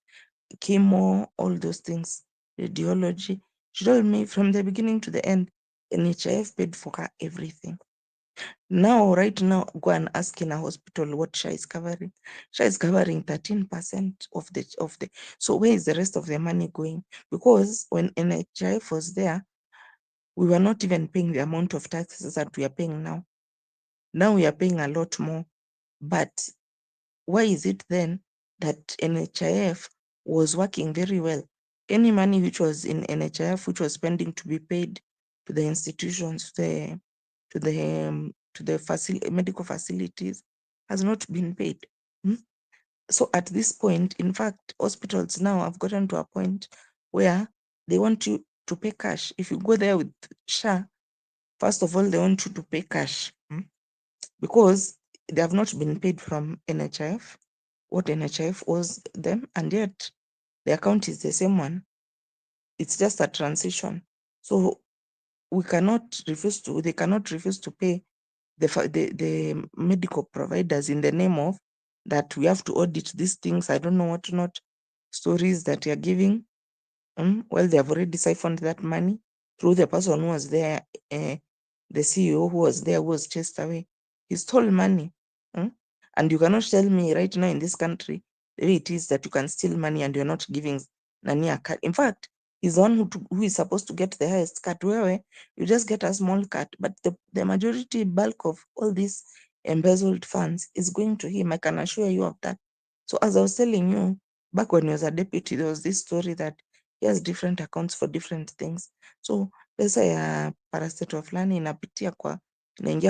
chemo, all those things, radiology. She told me from the beginning to the end, NHIF paid for her everything. Now, right now, go and ask in a hospital what SHA is covering. SHA is covering 13% of the. So where is the rest of the money going? Because when NHIF was there, we were not even paying the amount of taxes that we are paying now. Now we are paying a lot more. But why is it then that NHIF was working very well? Any money which was in NHIF, which was pending to be paid to the institutions, to the medical facilities, has not been paid. So at this point, in fact, hospitals now have gotten to a point where they want you to pay cash. If you go there with SHA, first of all, they want you to pay cash because they have not been paid from NHIF, what NHIF owes them, and yet the account is the same one. It's just a transition. So they cannot refuse to pay the medical providers in the name of that we have to audit these things. I don't know what not stories that you're giving. Well, they have already siphoned that money through the person who was there, the CEO who was there, who was chased away. He stole money. And you cannot tell me right now in this country the way it is that you can steal money and you're not giving Nani a cut. In fact, he's the one who is supposed to get the highest cut. Where you just get a small cut, but the majority bulk of all these embezzled funds is going to him. I can assure you of that. So as I was telling you, back when he was a deputy, there was this story that he has different accounts for different things. So pesa ya parastatal fulani inaingia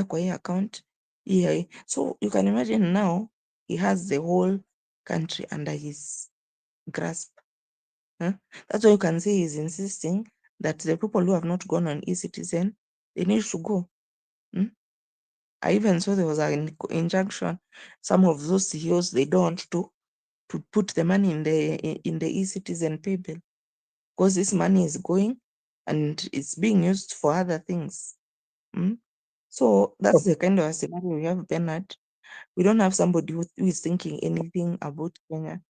kwa hii account. Yeah. So you can imagine now he has the whole country under his grasp. That's why you can see he's insisting that the people who have not gone on eCitizen, they need to go. I even saw there was an injunction. Some of those CEOs, they don't want to put the money in the eCitizen pay bill because this money is going and it's being used for other things. So that's the kind of scenario we have, Bernard. We don't have somebody who is thinking anything about Kenya.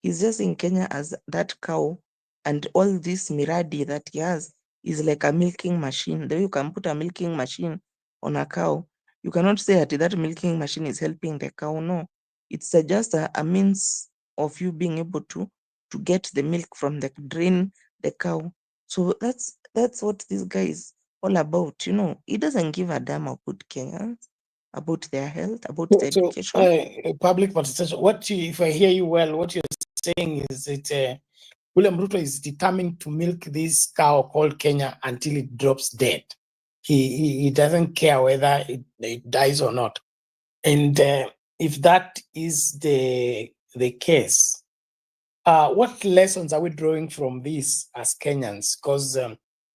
He's just in Kenya as that cow, and all this miradi that he has is like a milking machine. The way you can put a milking machine on a cow, you cannot say that milking machine is helping the cow. No, it's just a means of you being able to get the milk from the cow. So that's what this guy is all about. He doesn't give a damn about Kenyans, about their health, about the education. Public participation. If I hear you well, what you're saying is that William Ruto is determined to milk this cow called Kenya until it drops dead. He doesn't care whether it dies or not. And if that is the case, what lessons are we drawing from this as Kenyans? Because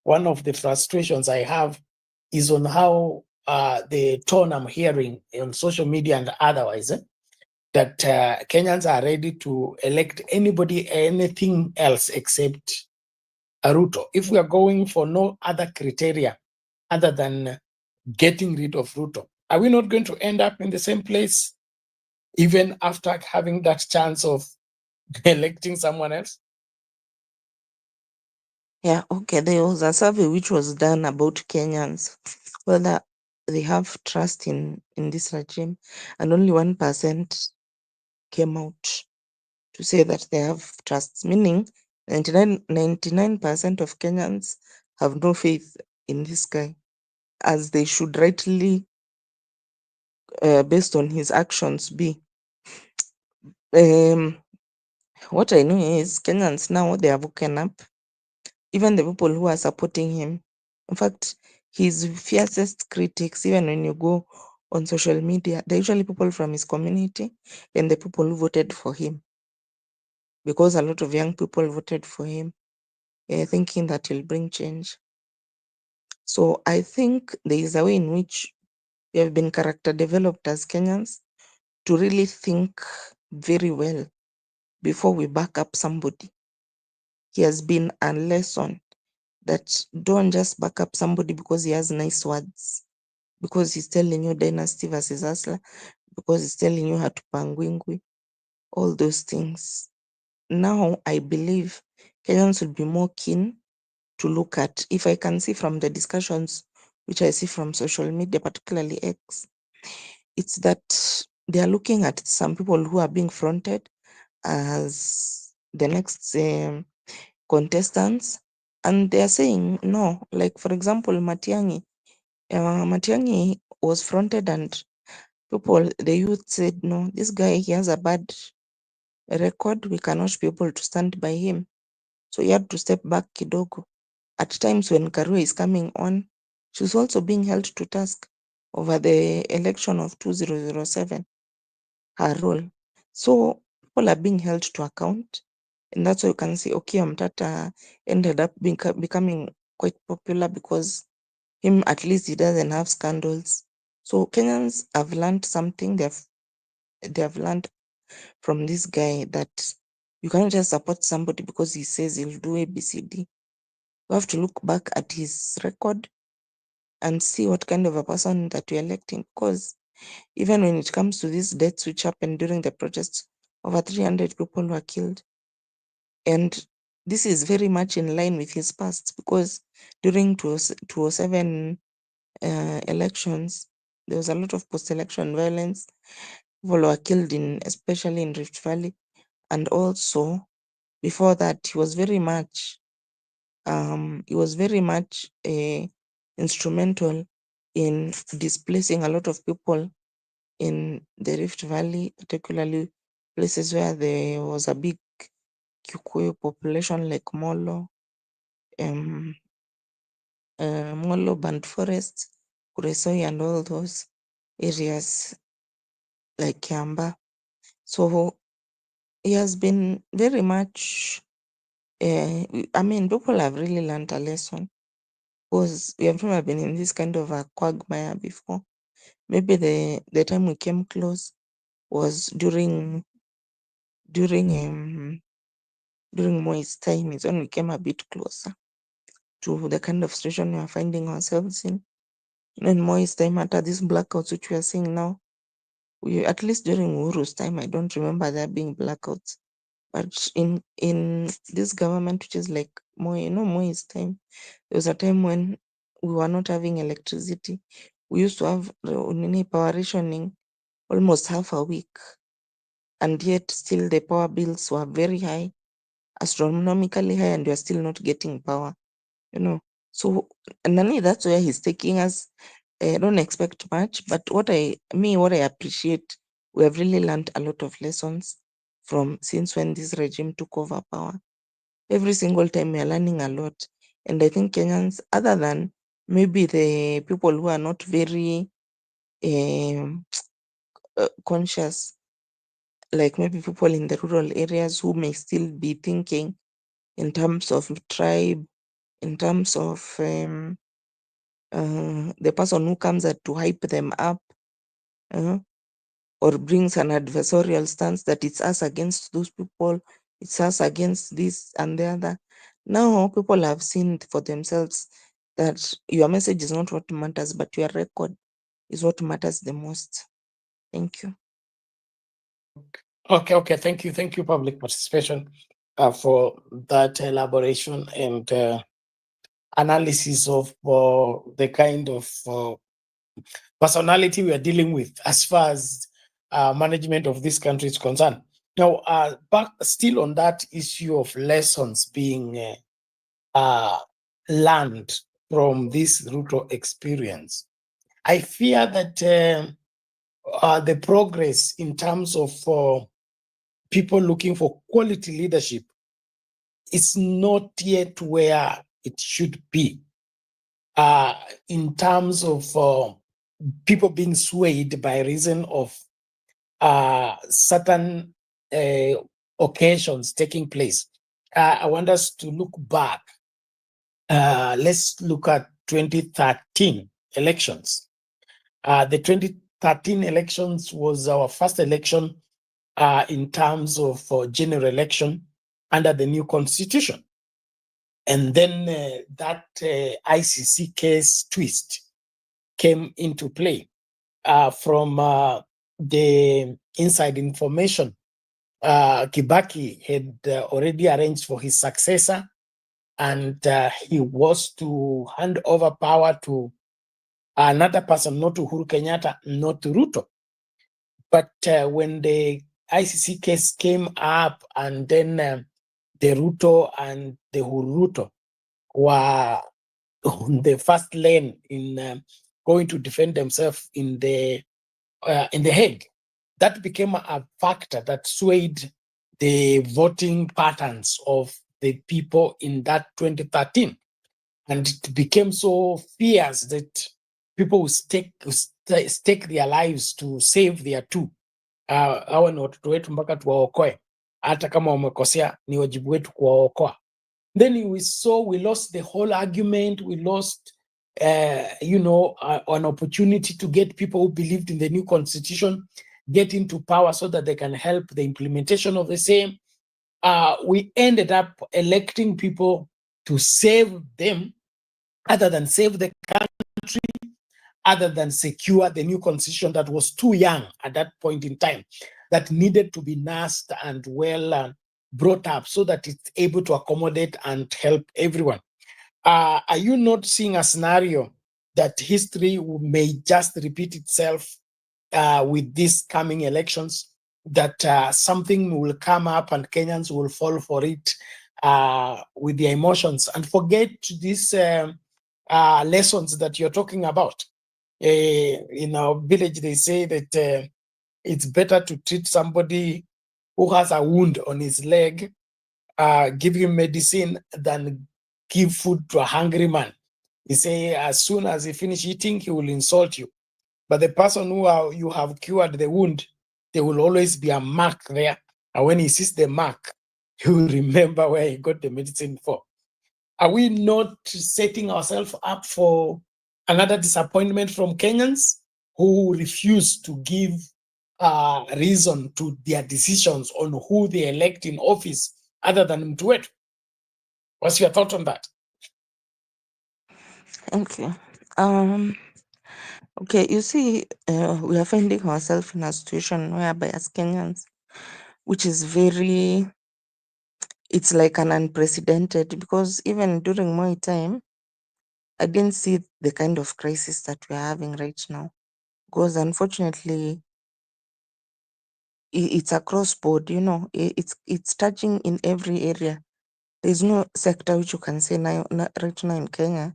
one of the frustrations I have is on how the tone I'm hearing on social media and otherwise, that Kenyans are ready to elect anything else except Ruto. If we are going for no other criteria other than getting rid of Ruto, are we not going to end up in the same place even after having that chance of electing someone else? Yeah, okay. There was a survey which was done about Kenyans, whether they have trust in this regime, and only 1% came out to say that they have trust, meaning 99% of Kenyans have no faith in this guy, as they should rightly, based on his actions, be. What I know is Kenyans now, they have woken up. Even the people who are supporting him. In fact, his fiercest critics, even when you go on social media, they're usually people from his community and the people who voted for him. Because a lot of young people voted for him, thinking that he'll bring change. So I think there is a way in which we have been character developed as Kenyans to really think very well before we back up somebody. He has been a lesson that don't just back up somebody because he has nice words, because he's telling you dynasty versus hustler, because he's telling you hatupangwingwi, all those things. Now I believe Kenyans will be more keen to look at, if I can see from the discussions which I see from social media, particularly X, it's that they are looking at some people who are being fronted as the next contestants, and they are saying no. Like, for example, Matiang'i. Matiang'i was fronted, and people, the youth said, no, this guy, he has a bad record. We cannot be able to stand by him. So he had to step back kidogo. At times when Karura is coming on, she's also being held to task over the election of 2007, her role. So people are being held to account. And that's why you can see Okiya Mtata ended up becoming quite popular, because him, at least he doesn't have scandals. So Kenyans have learned something. They have learned from this guy that you cannot just support somebody because he says he'll do ABCD. You have to look back at his record and see what kind of a person that you're electing. Because even when it comes to these deaths which happened during the protests, over 300 people were killed. And this is very much in line with his past, because during 2007 elections, there was a lot of post-election violence. People were killed especially in Rift Valley. And also, before that, he was very much instrumental in displacing a lot of people in the Rift Valley, particularly places where there was a big Kikuyu population, like Molo, Band Forest, Kuresoi, and all those areas like Kiamba. So he has been very much, people have really learned a lesson, because we have never been in this kind of a quagmire before. Maybe the time we came close was during Moi's time, is when we came a bit closer to the kind of situation we are finding ourselves in. In Moi's time, after these blackouts which we are seeing now, at least during Uhuru's time, I don't remember there being blackouts. But in this government, which is like Moi's time, there was a time when we were not having electricity. We used to have power rationing almost half a week, and yet still the power bills were very high, astronomically high, and we are still not getting power. So Nani, that's where he's taking us. I don't expect much, but what I appreciate, we have really learned a lot of lessons from since when this regime took over power. Every single time we are learning a lot. And I think Kenyans, other than maybe the people who are not very conscious, like maybe people in the rural areas who may still be thinking in terms of tribe, in terms of the person who comes to hype them up, or brings an adversarial stance that it's us against those people, it's us against this and the other. Now people have seen for themselves that your message is not what matters, but your record is what matters the most. Thank you. Okay. Thank you, public participation, for that elaboration. And analysis of the kind of personality we are dealing with as far as management of this country is concerned. Now, back still on that issue of lessons being learned from this Ruto experience, I fear that the progress in terms of people looking for quality leadership is not yet where it should be. In terms of people being swayed by reason of certain occasions taking place. I want us to look back. Let's look at 2013 elections. The 2013 elections was our first election in terms of general election under the new constitution. And then that ICC case twist came into play from the inside information. Kibaki had already arranged for his successor, and he was to hand over power to another person, not to Uhuru Kenyatta, not to Ruto. But when the ICC case came up, and then the Ruto and the Ruto were on the first lane in going to defend themselves in the Hague, that became a factor that swayed the voting patterns of the people in that 2013. And it became so fierce that people would stake their lives to save their two. Hawa ni watoto wetu mpaka tuwaokoe, hata kama wamekosea ni wajibu wetu kuwaokoa. Then we saw we lost the whole argument. We lost an opportunity to get people who believed in the new constitution get into power so that they can help the implementation of the same. We ended up electing people to save them, other than save the country, other than secure the new constitution that was too young at that point in time, that needed to be nursed and well brought up so that it's able to accommodate and help everyone. Are you not seeing a scenario that history may just repeat itself with these coming elections, that something will come up and Kenyans will fall for it with their emotions and forget these lessons that you're talking about? In our village, they say that it's better to treat somebody who has a wound on his leg, give him medicine, than give food to a hungry man. He say as soon as he finish eating, he will insult you. But the person who you have cured the wound, there will always be a mark there. And when he sees the mark, he will remember where he got the medicine for. Are we not setting ourselves up for another disappointment from Kenyans who refuse to give reason to their decisions on who they elect in office other than Mtuwetu? What's your thought on that? Okay. Okay, you see, we are finding ourselves in a situation whereby as Kenyans, which is it's like an unprecedented, because even during my time, I didn't see the kind of crisis that we are having right now. Because unfortunately, it's across board, it's touching in every area. There's no sector which you can say now, right now in Kenya,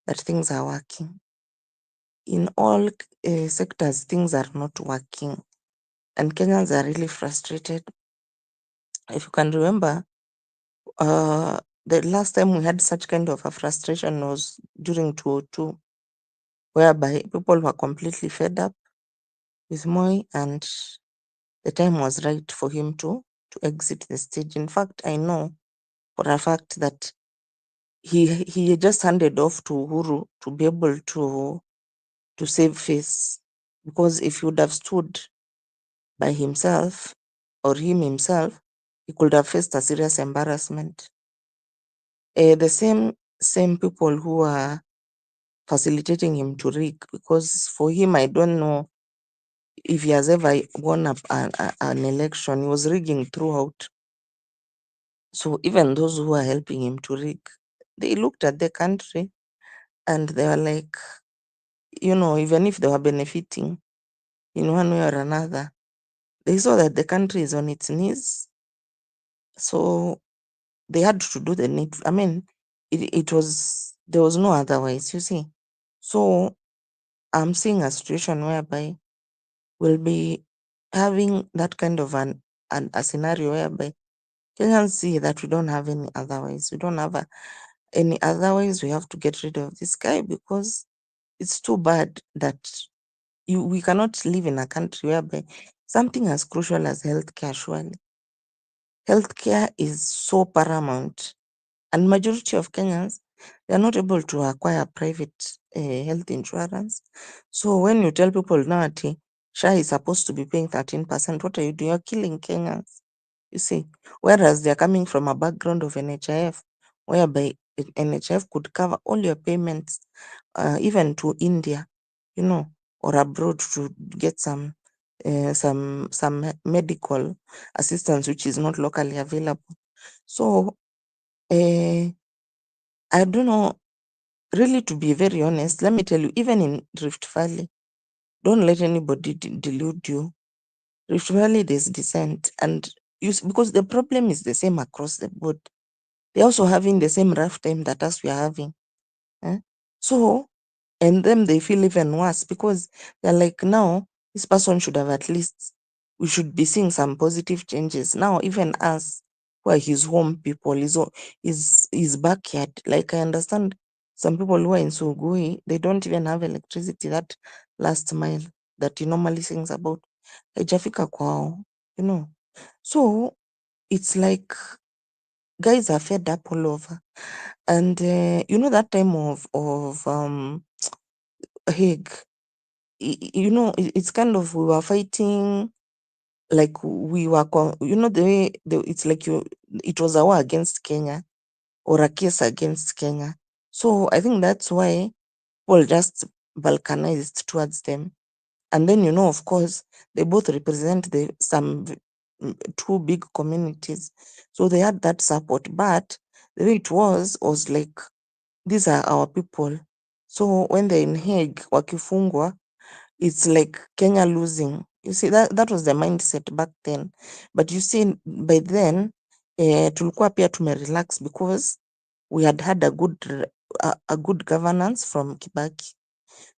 that things are working. In all sectors, things are not working. And Kenyans are really frustrated. If you can remember, the last time we had such kind of a frustration was during 2002, whereby people were completely fed up with Moi, and the time was right for him to exit the stage. In fact, I know for a fact that he just handed off to Uhuru to be able to save face, because if he would have stood by himself or him himself, he could have faced a serious embarrassment. The same people who are facilitating him to rig, because for him, I don't know if he has ever won up an election. He was rigging throughout. So even those who are helping him to rig, they looked at the country and they were like, even if they were benefiting in one way or another, they saw that the country is on its knees. So they had to do the need. I mean, there was no otherwise, you see. So I'm seeing a situation whereby we'll be having that kind of a scenario whereby Kenyans see that we don't have any otherwise. We don't have any otherwise. We have to get rid of this guy because it's too bad that we cannot live in a country whereby something as crucial as healthcare, surely. Healthcare is so paramount, and majority of Kenyans, they are not able to acquire private health insurance. So when you tell people now that SHA is supposed to be paying 13%, what are you doing? You're killing Kenyans, you see. Whereas they're coming from a background of NHIF, whereby NHIF could cover all your payments, even to India, or abroad to get some medical assistance which is not locally available. So I don't know, really, to be very honest, let me tell you, even in Rift Valley, don't let anybody delude you. Rift Valley, there's dissent, and because the problem is the same across the board. They're also having the same rough time that us we are having. So, and then they feel even worse because they're like, now this person should have we should be seeing some positive changes. Now, even us, who are his home people, his backyard, like I understand some people who are in Sugui, they don't even have electricity, that last mile that he normally sings about. Haijafika kwao, So it's like guys are fed up all over. And that time of Hague, it's kind of, we were fighting, like we were, the way it's like it was a war against Kenya or a case against Kenya. So I think that's why people just balkanized towards them. And then, of course, they both represent two big communities. So they had that support. But the way it was like, these are our people. So when they're in Hague, wakifungwa, it's like Kenya losing. You see, that was the mindset back then. But you see, by then, tulikuwa pia relax because we had a good governance from Kibaki.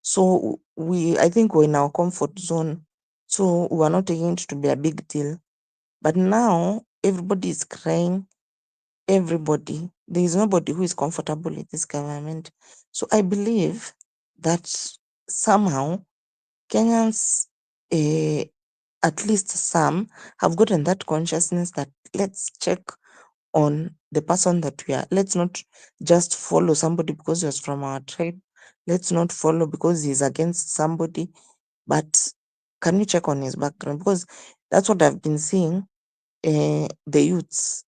So I think we're in our comfort zone. So we are not taking it to be a big deal. But now everybody is crying. Everybody. There is nobody who is comfortable with this government. So I believe that somehow Kenyans, at least some, have gotten that consciousness that let's check on the person that we are. Let's not just follow somebody because he was from our tribe. Let's not follow because he's against somebody. But can we check on his background? Because that's what I've been seeing, the youths.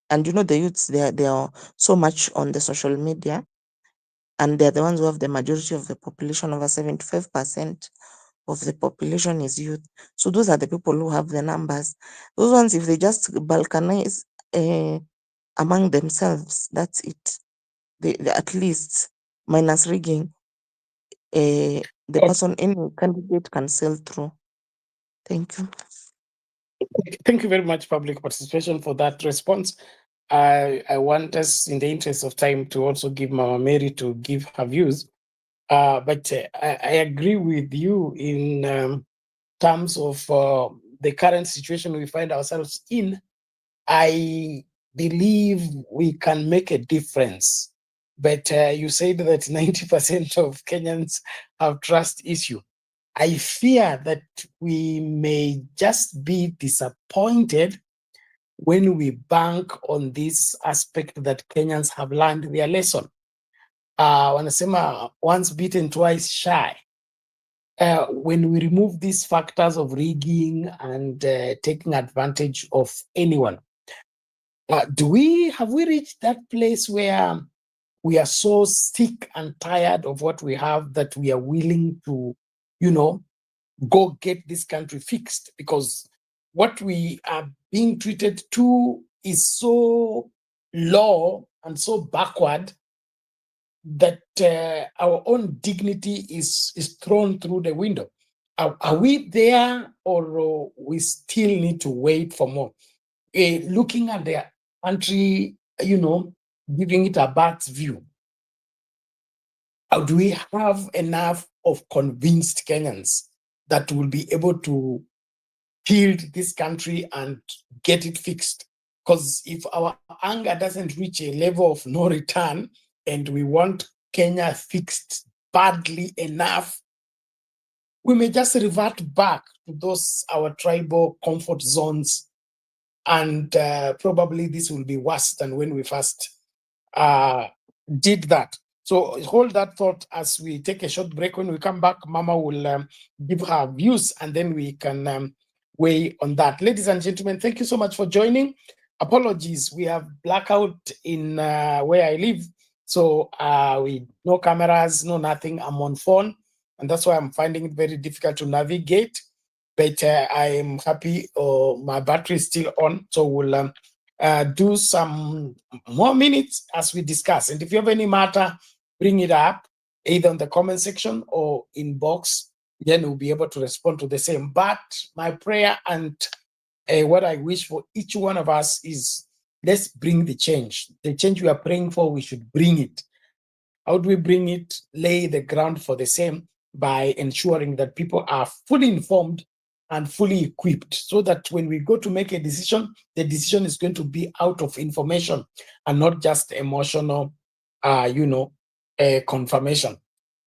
And the youths, they are so much on the social media, and they're the ones who have the majority of the population. Over 75% of the population is youth. So those are the people who have the numbers. Those ones, if they just balkanize among themselves, that's it. They at least, minus rigging, the person, any candidate can sell through. Thank you. Thank you very much, public participation, for that response. I want us, in the interest of time, to also give Mama Mary to give her views. But I agree with you in terms of the current situation we find ourselves in. I believe we can make a difference. But you said that 90% of Kenyans have trust issue. I fear that we may just be disappointed when we bank on this aspect that Kenyans have learned their lesson. Wanasema once beaten, twice shy. When we remove these factors of rigging and taking advantage of anyone, have we reached that place where we are so sick and tired of what we have that we are willing to, go get this country fixed? Because what we are being treated to is so low and so backward that our own dignity is thrown through the window. Are we there, or we still need to wait for more? Looking at the country, giving it a bird's view, do we have enough of convinced Kenyans that will be able to build this country and get it fixed? Because if our anger doesn't reach a level of no return and we want Kenya fixed badly enough, we may just revert back to those our tribal comfort zones, and probably this will be worse than when we first did that. So hold that thought as we take a short break. When we come back, Mama will give her views, and then we can weigh on that. Ladies and gentlemen, thank you so much for joining. Apologies, we have blackout in where I live. So we no cameras, no nothing. I'm on phone, and that's why I'm finding it very difficult to navigate. But I am happy my battery is still on. So we'll do some more minutes as we discuss. And if you have any matter, bring it up either in the comment section or inbox. Then we'll be able to respond to the same. But my prayer and what I wish for each one of us is, let's bring the change. The change we are praying for, we should bring it. How do we bring it? Lay the ground for the same by ensuring that people are fully informed and fully equipped, so that when we go to make a decision, the decision is going to be out of information and not just emotional, confirmation.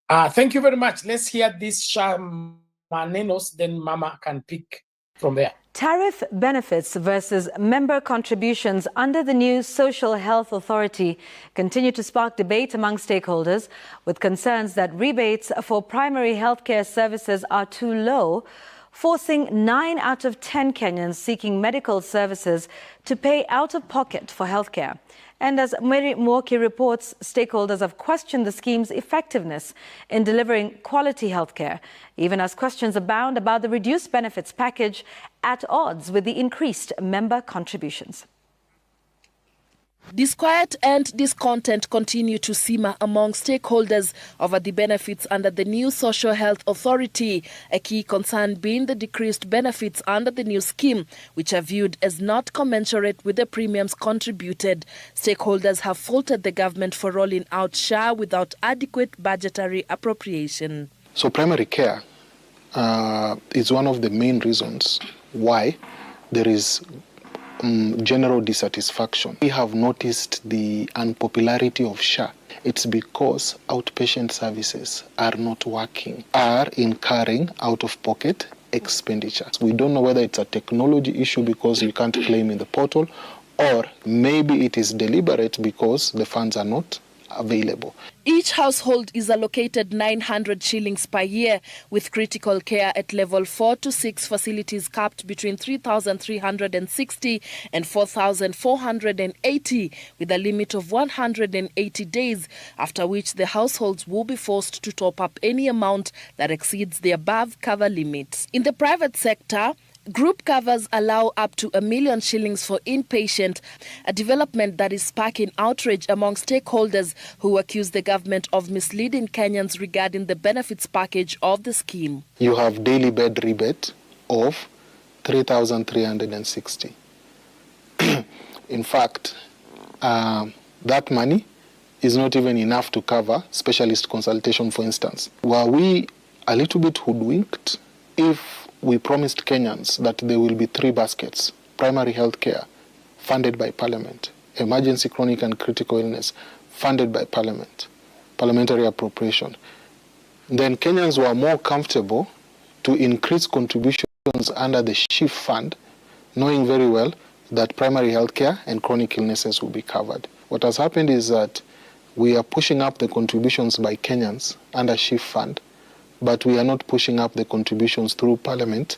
Thank you very much. Let's hear this Shamanenos, then Mama can pick from there. Tariff benefits versus member contributions under the new Social Health Authority continue to spark debate among stakeholders, with concerns that rebates for primary healthcare services are too low, forcing 9 out of 10 Kenyans seeking medical services to pay out of pocket for healthcare. And as Mary Mwoki reports, stakeholders have questioned the scheme's effectiveness in delivering quality healthcare, even as questions abound about the reduced benefits package at odds with the increased member contributions. Disquiet and discontent continue to simmer among stakeholders over the benefits under the new Social Health Authority, a key concern being the decreased benefits under the new scheme, which are viewed as not commensurate with the premiums contributed. Stakeholders have faulted the government for rolling out SHA without adequate budgetary appropriation. So primary care is one of the main reasons why there is general dissatisfaction. We have noticed the unpopularity of SHA. It's because outpatient services are not working, are incurring out-of-pocket expenditures. We don't know whether it's a technology issue because you can't claim in the portal, or maybe it is deliberate because the funds are not available. Each household is allocated 900 shillings per year, with critical care at level 4 to 6 facilities capped between 3,360 and 4,480, with a limit of 180 days, after which the households will be forced to top up any amount that exceeds the above cover limits. In the private sector, group covers allow up to 1 million shillings for inpatient, a development that is sparking outrage among stakeholders who accuse the government of misleading Kenyans regarding the benefits package of the scheme. You have daily bed rebate of 3,360. In fact, that money is not even enough to cover specialist consultation, for instance. Were we a little bit hoodwinked if we promised Kenyans that there will be 3 baskets: primary health care, funded by Parliament; emergency, chronic and critical illness, funded by Parliament, parliamentary appropriation? Then Kenyans were more comfortable to increase contributions under the SHIF fund, knowing very well that primary health care and chronic illnesses will be covered. What has happened is that we are pushing up the contributions by Kenyans under SHIF fund, but we are not pushing up the contributions through Parliament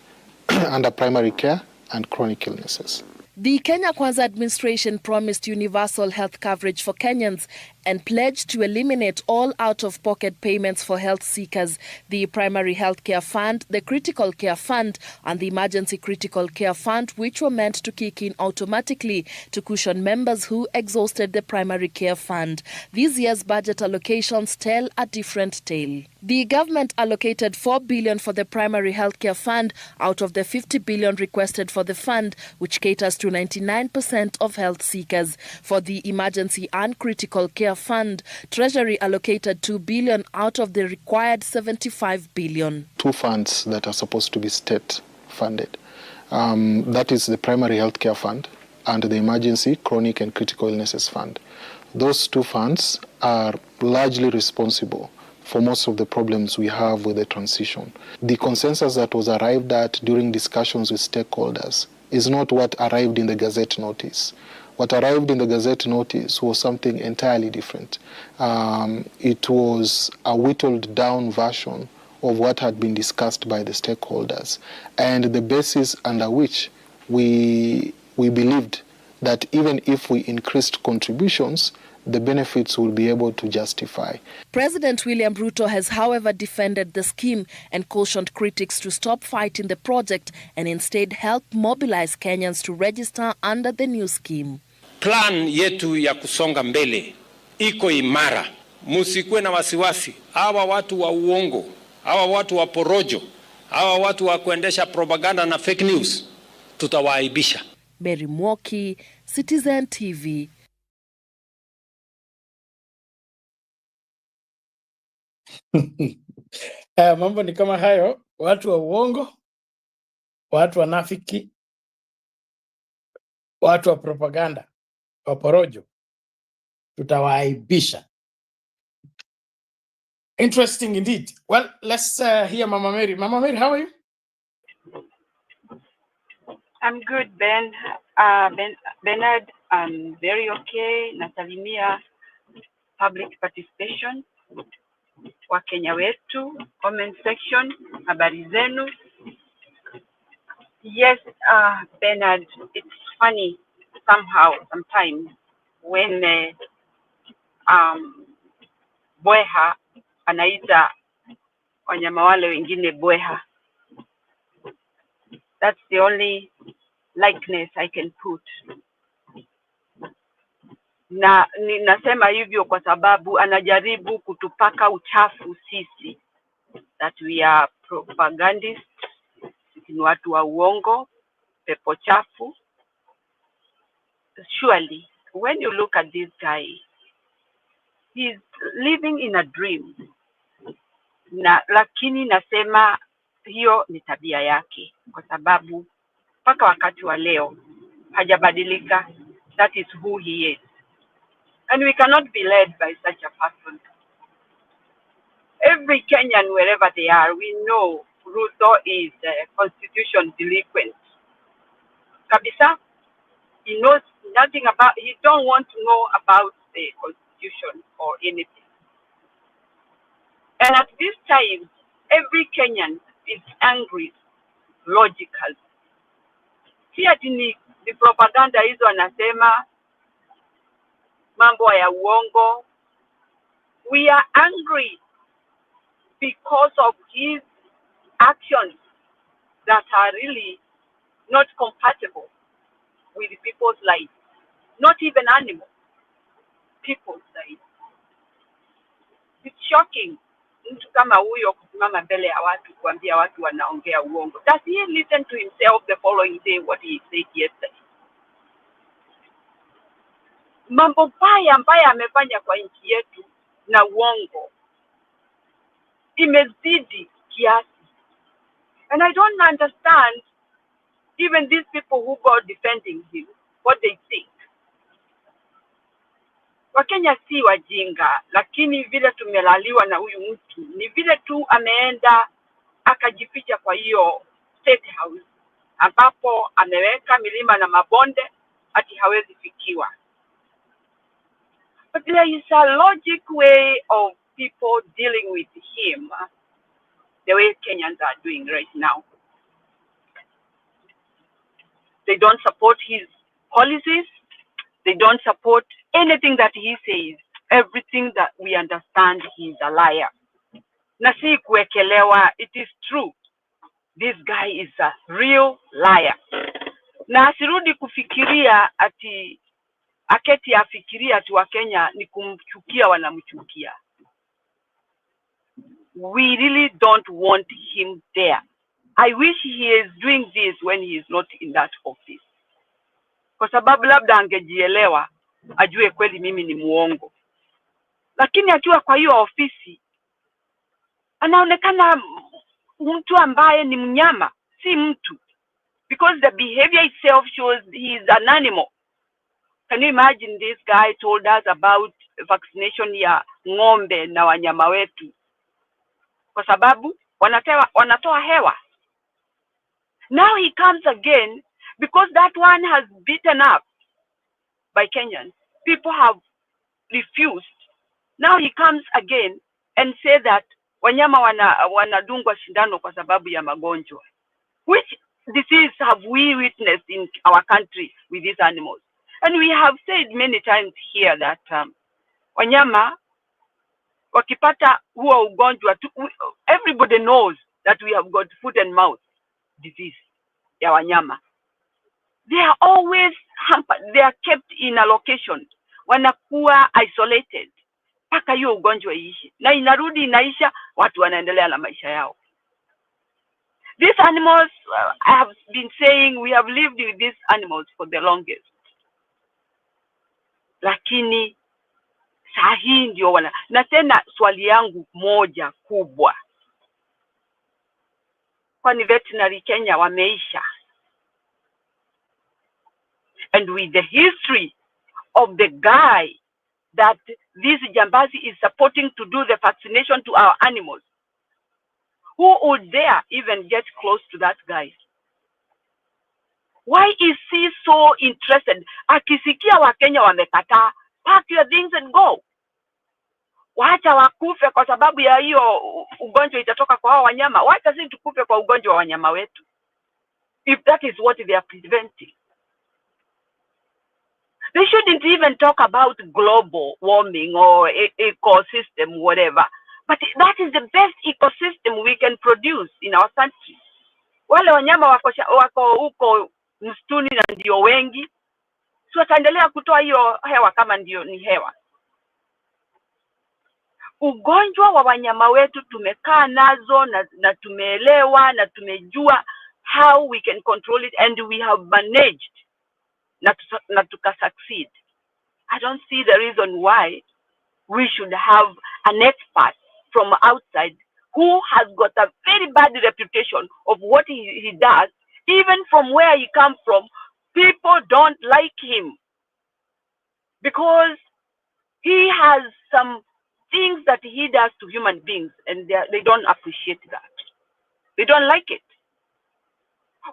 under primary care and chronic illnesses. The Kenya Kwanza administration promised universal health coverage for Kenyans and pledged to eliminate all out-of-pocket payments for health seekers. The Primary Health Care Fund, the Critical Care Fund, and the Emergency Critical Care Fund, which were meant to kick in automatically to cushion members who exhausted the Primary Care Fund. This year's budget allocations tell a different tale. The government allocated 4 billion for the Primary Healthcare Fund out of the 50 billion requested for the fund, which caters to 99% of health seekers. For the Emergency and Critical Care Fund, Treasury allocated 2 billion out of the required 75 billion. Two funds that are supposed to be state funded. That is the Primary Healthcare Fund and the Emergency, Chronic and Critical Illnesses Fund. Those two funds are largely responsible for most of the problems we have with the transition. The consensus that was arrived at during discussions with stakeholders is not what arrived in the Gazette notice. What arrived in the Gazette notice was something entirely different. It was a whittled down version of what had been discussed by the stakeholders, and the basis under which we believed that even if we increased contributions, the benefits will be able to justify. President William Ruto has, however, defended the scheme and cautioned critics to stop fighting the project and instead help mobilize Kenyans to register under the new scheme. Plan yetu ya kusonga mbele iko imara. Musikuwe na wasiwasi. Hawa watu wa uongo, hawa watu wa porojo, hawa watu wa kuendesha propaganda na fake news, tutawaaibisha. Mary Mwoki, Citizen TV. Mambo ni kama hayo, watu wa uongo, watu wanafiki, watu wa propaganda, wa porojo, tutawaaibisha. Interesting indeed. Well, let's hear Mama Mary. Mama Mary, how are you? I'm good, Ben. Bernard, I'm very okay. Nasalimia public participation. Wa Kenya wetu, comment section, habari zenu. Yes, Bernard, it's funny somehow, sometimes, when bweha anaita wanyama wale wengine bweha. That's the only likeness I can put. Na ninasema hivyo kwa sababu anajaribu kutupaka uchafu sisi, that we are propagandists, ni watu wa uongo, pepo chafu. Surely, when you look at this guy, he's living in a dream. Lakini nasema hiyo ni tabia yake, kwa sababu mpaka wakati wa leo hajabadilika. That is who he is. And we cannot be led by such a person. Every Kenyan, wherever they are, we know Ruto is a constitution delinquent. Kabisa, he knows nothing about, he don't want to know about the constitution or anything. And at this time, every Kenyan is angry, logical. Si ati ni propaganda hizo anasema, mambo ya uongo. We are angry because of his actions that are really not compatible with people's lives. Not even animals, people's lives. It's shocking. Mtu kama huyo kusimama mbele ya watu kuambia watu wanaongea uongo. Does he listen to himself the following day what he said yesterday? Mambo mbaya ambayo amefanya kwa nchi yetu na uongo imezidi kiasi. And I don't understand even these people who go defending him, what they think. Wakenya si wajinga, lakini vile tumelaliwa na huyu mtu, ni vile tu ameenda akajificha kwa hiyo state house, ambapo ameweka milima na mabonde ati hawezi fikiwa. But there is a logic way of people dealing with him, the way Kenyans are doing right now. They don't support his policies. They don't support anything that he says. Everything that we understand, he's a liar. Na si kuekelewa, it is true. This guy is a real liar. Na asirudi kufikiria ati aketi afikiria ati wa Kenya ni kumchukia wanamchukia. We really don't want him there. I wish he is doing this when he is not in that office. Kwa sababu labda angejielewa, ajue kweli mimi ni muongo. Lakini akiwa kwa hiyo ofisi, anaonekana mtu ambaye ni mnyama, si mtu. Because the behavior itself shows he is an animal. Can you imagine this guy told us about vaccination ya ng'ombe na wanyama wetu? Kwa sababu wanatoa hewa. Now he comes again because that one has beaten up by Kenyans. People have refused. Now he comes again and say that wanyama wanadungwa shindano kwa sababu ya magonjwa. Which disease have we witnessed in our country with these animals? And we have said many times here that wanyama wakipata huo ugonjwa, everybody knows that we have got foot and mouth disease ya wanyama. They are always hampered. They are kept in a location. Wanakuwa isolated. Paka hiyo ugonjwa iishi. Na inarudi inaisha, watu wanaendelea na maisha yao. These animals, I have been saying, we have lived with these animals for the longest. Lakini sahi ndio na tena swali yangu moja kubwa. Kwani veterinary Kenya wameisha? And with the history of the guy that this Jambazi is supporting to do the vaccination to our animals, who would dare even get close to that guy? Why is he so interested? Akisikia Wakenya wamekataa, pack your things and go. Wacha wakufe kwa sababu ya hiyo ugonjwa itatoka kwa hao wanyama. Wacha sisi tukufe kwa ugonjwa wa wanyama wetu. If that is what they are preventing. They shouldn't even talk about global warming or ecosystem, whatever. But that is the best ecosystem we can produce in our country. Wale wanyama wako huko msituni na ndio wengi. So wataendelea kutoa hiyo hewa kama ndio ni hewa. Ugonjwa wa wanyama wetu tumekaa nazo na tumeelewa na tumejua how we can control it, and we have managed na tuka succeed. I don't see the reason why we should have an expert from outside who has got a very bad reputation of what he does. Even from where he comes from, people don't like him because he has some things that he does to human beings, and they don't appreciate that. They don't like it.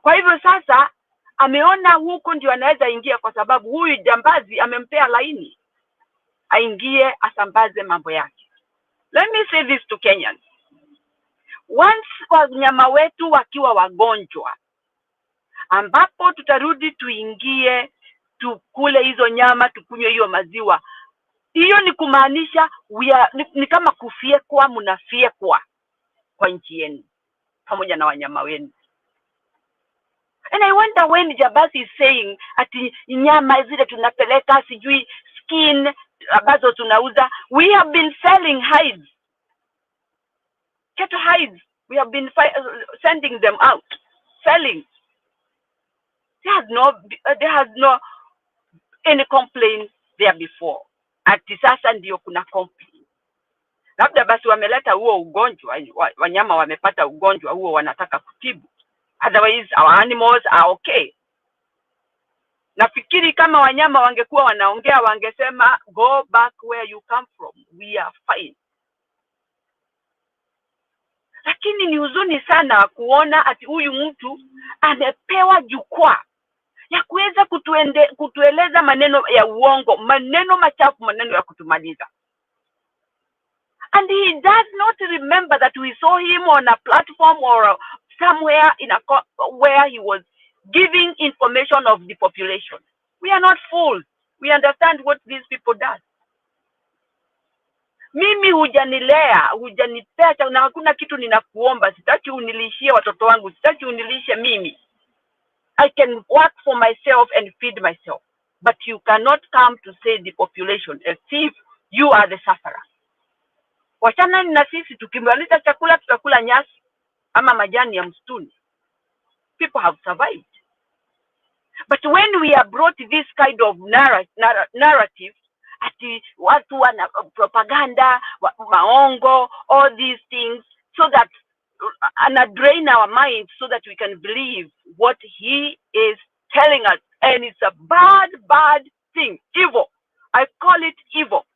Kwa hivyo sasa ameona huko ndio anaweza ingia, kwa sababu huyu Jambazi amempea laini aingie asambaze mambo yake. Let me say this to Kenyans. Once wanyama wetu wakiwa wagonjwa, ambapo tutarudi tuingie tukule hizo nyama, tukunywe hiyo maziwa, hiyo ni kumaanisha ni kama kufiekwa, mnafiekwa kwa nchi yenu pamoja na wanyama wenu. And I wonder when Jambazi is saying ati nyama zile tunapeleka sijui skin ambazo tunauza. We have been selling hides, cattle hides. We have been sending them out, selling. There has no any complaint there before. Ati sasa ndio kuna complaint. Labda basi wameleta huo ugonjwa, wanyama wamepata ugonjwa huo wanataka kutibu. Otherwise our animals are okay. Nafikiri kama wanyama wangekuwa wanaongea wangesema go back where you come from, we are fine. Lakini ni huzuni sana kuona ati huyu mtu amepewa jukwaa ya kuweza kutueleza maneno ya uongo, maneno machafu, maneno ya kutumaliza. And he does not remember that we saw him on a platform or somewhere where he was giving information of the population. We are not fools. We understand what these people does. Mimi hujanilea, hujanipea na hakuna kitu ninakuomba. Sitaki unilishie watoto wangu, sitaki unilishe mimi. I can work for myself and feed myself. But you cannot come to say the population as if you are the sufferer. Wachana na sisi, tukimaliza chakula tutakula nyasi ama majani ya msituni. People have survived. But when we are brought this kind of narrative, ati watu wana propaganda, maongo, all these things, so that and drain our minds so that we can believe what he is telling us. And it's a bad thing. Evil. I call it evil.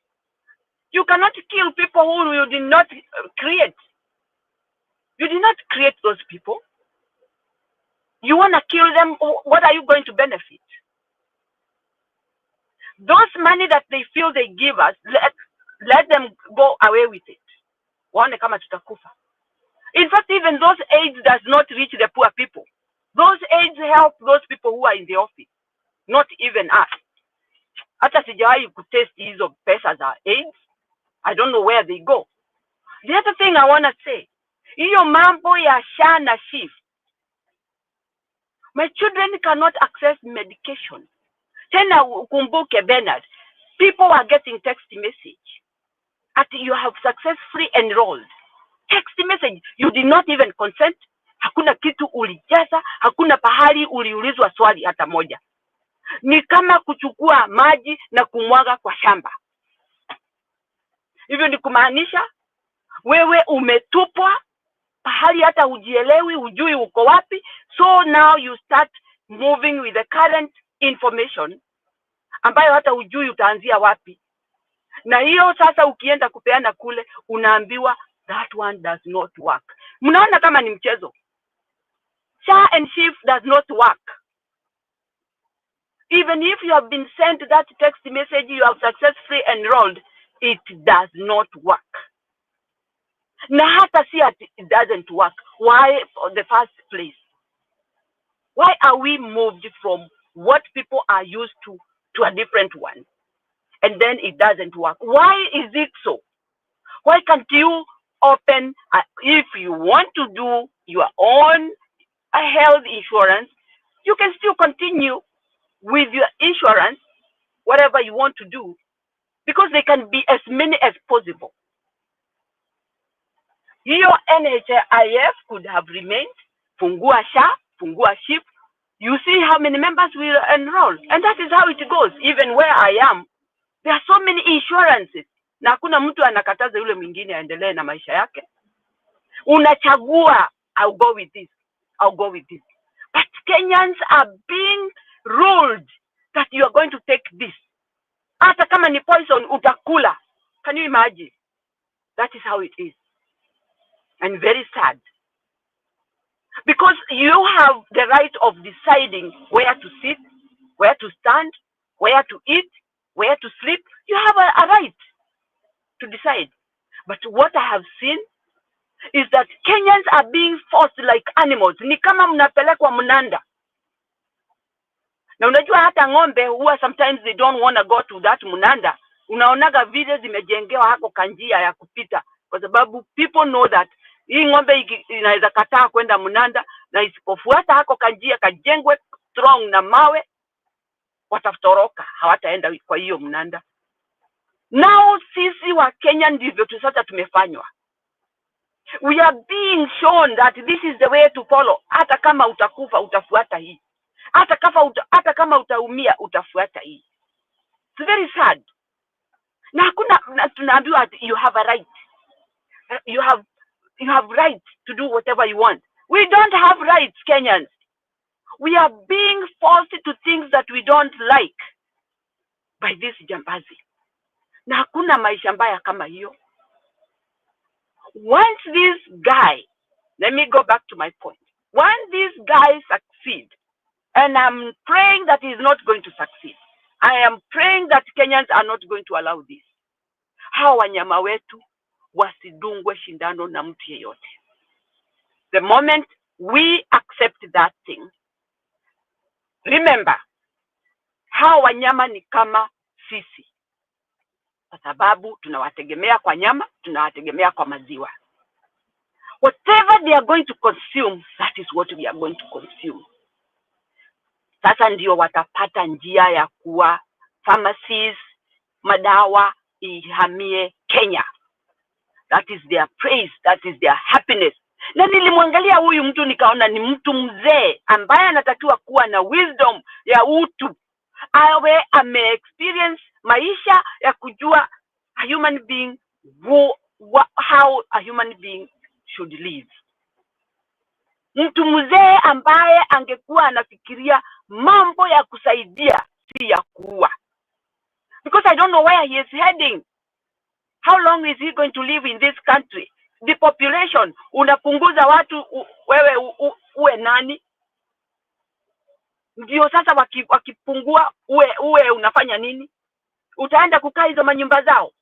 You cannot kill people who you did not create. You did not create those people. You want to kill them, what are you going to benefit? Those money that they feel they give us, let them go away with it. Waone kama tutakufa. In fact, even those aids does not reach the poor people. Those aids help those people who are in the office, not even us. Hata sijawahi kutest hizo pesa za aids. I don't know where they go. The other thing I want to say, hiyo mambo ya SHA na SHIF. My children cannot access medication. Tena ukumbuke, Bernard, people are getting text message that you have successfully enrolled. Text message, you did not even consent. Hakuna kitu ulijaza, hakuna pahali uliulizwa swali hata moja. Ni kama kuchukua maji na kumwaga kwa shamba. Hivyo ni kumaanisha wewe umetupwa pahali hata hujielewi, hujui uko wapi. So now you start moving with the current information ambayo hata hujui utaanzia wapi. Na hiyo sasa ukienda kupeana kule unaambiwa that one does not work. Mnaona kama ni mchezo. SHA and SHIF does not work. Even if you have been sent that text message, you have successfully enrolled, it does not work. Na hata si it doesn't work. Why in the first place? Why are we moved from what people are used to a different one? And then it doesn't work. Why is it so? Why can't you open, if you want to do your own health insurance, you can still continue with your insurance, whatever you want to do, because they can be as many as possible. Your NHIF could have remained, fungua SHA, fungua SHIF. You see how many members will enroll. And that is how it goes. Even where I am, there are so many insurances. Na hakuna mtu anakataza yule mwingine aendelee na maisha yake. Unachagua, I'll go with this. I'll go with this. But Kenyans are being ruled that you are going to take this. Hata kama ni poison utakula. Can you imagine? That is how it is. And very sad. Because you have the right of deciding where to sit, where to stand, where to eat, where to sleep. You have a right to decide. But what I have seen is that Kenyans are being forced like animals. Ni kama mnapelekwa mnanda. Na unajua hata ng'ombe huwa sometimes they don't want to go to that mnanda. Unaonaga vile zimejengewa hako kanjia ya kupita. Kwa sababu people know that hii ng'ombe inaweza kataa kwenda mnanda, na isipofuata hako kanjia kajengwe strong na mawe, watatoroka, hawataenda kwa hiyo mnanda. Now sisi wa Kenya ndivyo sasa tumefanywa. We are being shown that this is the way to follow. Hata kama utakufa utafuata hii. Hata kama utaumia utafuata hii. It's very sad. Na hakuna tunaambiwa you have a right. You have right to do whatever you want. We don't have rights, Kenyans. We are being forced to things that we don't like by this jambazi. Na hakuna maisha mbaya kama hiyo. Once this guy, let me go back to my point. Once this guy succeed, and I'm praying that he's not going to succeed. I am praying that Kenyans are not going to allow this. Hawa wanyama wetu wasidungwe shindano na mtu yeyote. The moment we accept that thing, remember, Hao wanyama ni kama sisi, kwa sababu tunawategemea kwa nyama, tunawategemea kwa maziwa. Whatever they are going to consume, that is what we are going to consume. Sasa ndio watapata njia ya kuwa pharmacies, madawa ihamie Kenya. That is their praise, that is their happiness. Na nilimwangalia huyu mtu nikaona ni mtu mzee ambaye anatakiwa kuwa na wisdom ya utu. Awe ame-experience maisha ya kujua a human being, how a human being should live. Mtu mzee ambaye angekuwa anafikiria mambo ya kusaidia, si ya kuua. Because I don't know where he is heading. How long is he going to live in this country? The population, unapunguza watu, wewe uwe nani? Ndio sasa wakipungua uwe unafanya nini? Utaenda kukaa hizo manyumba zao?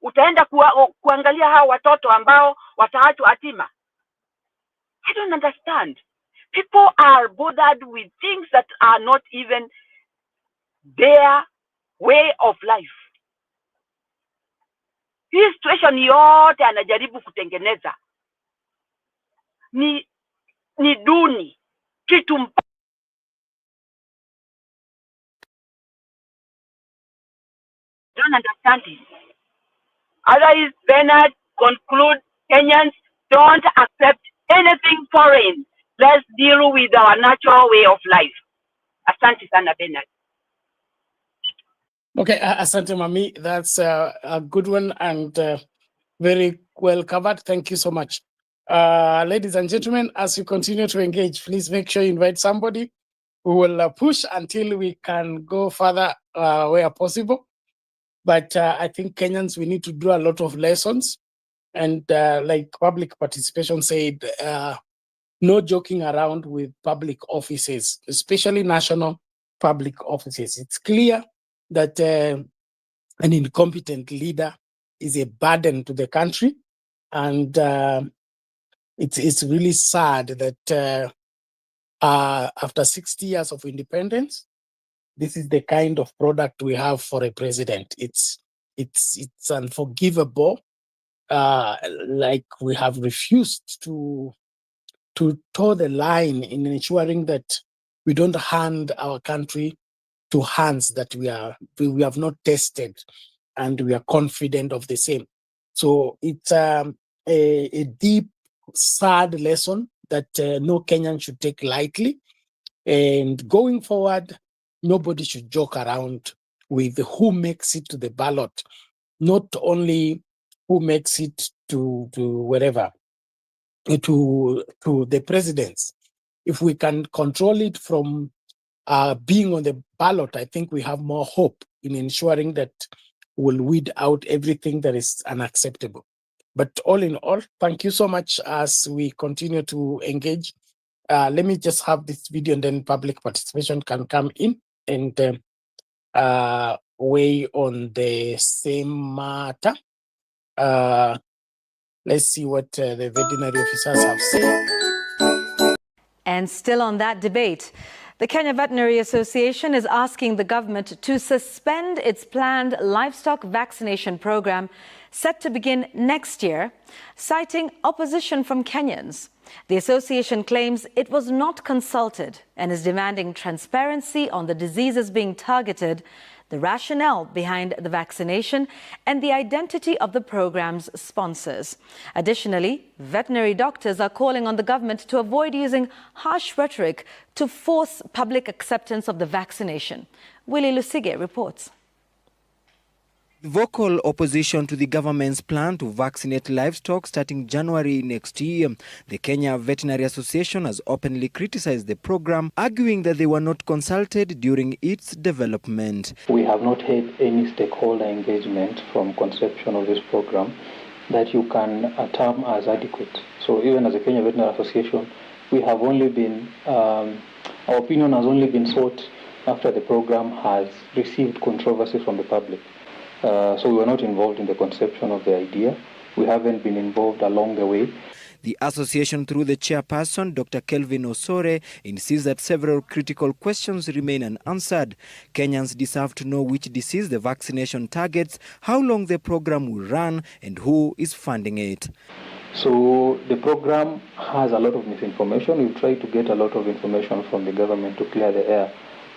Utaenda kuangalia hao watoto ambao wataachwa yatima? I don't understand. People are bothered with things that are not even their way of life. Hii situation yote anajaribu kutengeneza ni duni kitu. Don't understand it. Otherwise, Bernard conclude, Kenyans don't accept anything foreign. Let's deal with our natural way of life. Asante sana, Bernard. Okay, asante Mami. That's a good one and very well covered. Thank you so much. Ladies and gentlemen, as you continue to engage, please make sure you invite somebody who will push until we can go further where possible. But I think Kenyans, we need to do a lot of lessons. And like public participation said, no joking around with public offices, especially national public offices. It's clear that an incompetent leader is a burden to the country. And it's really sad that after 60 years of independence, this is the kind of product we have for a president. It's unforgivable. Like we have refused to toe the line in ensuring that we don't hand our country to hands that we have not tested and we are confident of the same. So it's a deep, sad lesson that no Kenyan should take lightly. And going forward, nobody should joke around with who makes it to the ballot, not only who makes it to wherever, to the presidents. If we can control it from being on the ballot, I think we have more hope in ensuring that we'll weed out everything that is unacceptable. But all in all, thank you so much as we continue to engage. Let me just have this video and then public participation can come in and weigh on the same matter. Let's see what the veterinary officers have said. And still on that debate, the Kenya Veterinary Association is asking the government to suspend its planned livestock vaccination program set to begin next year, citing opposition from Kenyans. The association claims it was not consulted and is demanding transparency on the diseases being targeted, the rationale behind the vaccination, and the identity of the program's sponsors. Additionally, veterinary doctors are calling on the government to avoid using harsh rhetoric to force public acceptance of the vaccination. Willie Lusige reports. Vocal opposition to the government's plan to vaccinate livestock starting January next year. The Kenya Veterinary Association has openly criticized the program, arguing that they were not consulted during its development. We have not had any stakeholder engagement from conception of this program that you can term as adequate. So even as a Kenya Veterinary Association, we have only been, our opinion has only been sought after the program has received controversy from the public. So we were not involved in the conception of the idea. We haven't been involved along the way. The association, through the chairperson, Dr. Kelvin Osore, insists that several critical questions remain unanswered. Kenyans deserve to know which disease the vaccination targets, how long the program will run, and who is funding it. So the program has a lot of misinformation. We've tried to get a lot of information from the government to clear the air.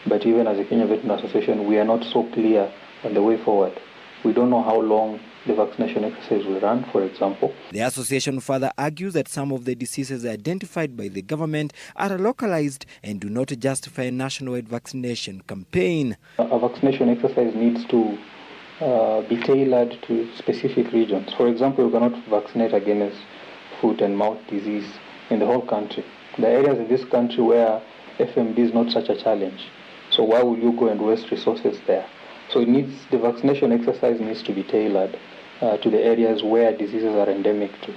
But even as a Kenya Veterinary Association, we are not so clear on the way forward. We don't know how long the vaccination exercise will run, for example. The association further argues that some of the diseases identified by the government are localized and do not justify a nationwide vaccination campaign. A vaccination exercise needs to be tailored to specific regions. For example, you cannot vaccinate against foot and mouth disease in the whole country. There are areas in this country where FMD is not such a challenge. So why would you go and waste resources there? So the vaccination exercise needs to be tailored to the areas where diseases are endemic to.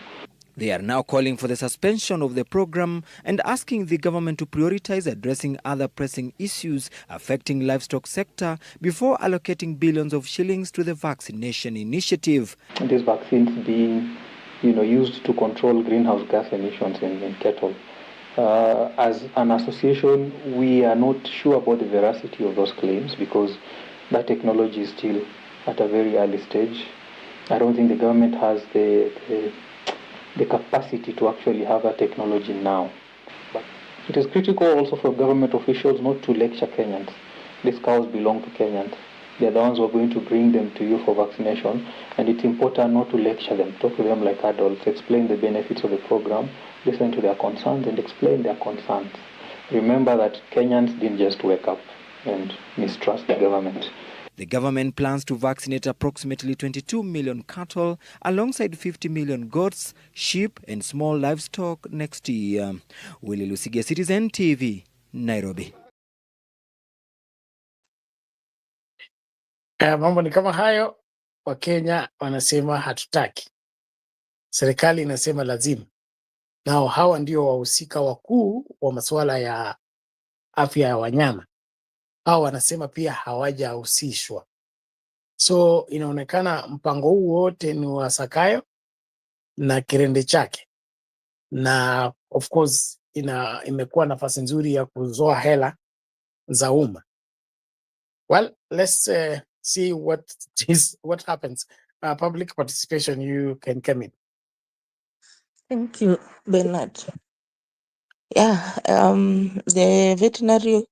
They are now calling for the suspension of the program and asking the government to prioritize addressing other pressing issues affecting livestock sector before allocating billions of shillings to the vaccination initiative. These vaccines being used to control greenhouse gas emissions in cattle. As an association, we are not sure about the veracity of those claims because that technology is still at a very early stage. I don't think the government has the capacity to actually have a technology now. But it is critical also for government officials not to lecture Kenyans. These cows belong to Kenyans. They are the ones who are going to bring them to you for vaccination, and it's important not to lecture them. Talk to them like adults, explain the benefits of the program, listen to their concerns and explain their concerns. Remember that Kenyans didn't just wake up and mistrust the government. The government plans to vaccinate approximately 22 million cattle alongside 50 million goats, sheep and small livestock next year. Willy Lusige, Citizen TV, Nairobi. Mambo ni kama hayo. Wakenya wanasema hatutaki, serikali inasema lazima. Nao hawa ndio wahusika wakuu wa masuala ya afya ya wanyama. Hawa wanasema pia hawajahusishwa. So inaonekana mpango huu wote ni wa Sakayo na kirende chake, na of course imekuwa nafasi nzuri ya kuzoa hela za umma. Well, let's see what happens. Public participation, you can come in. Thank you, Bernard. Yeah, the veterinary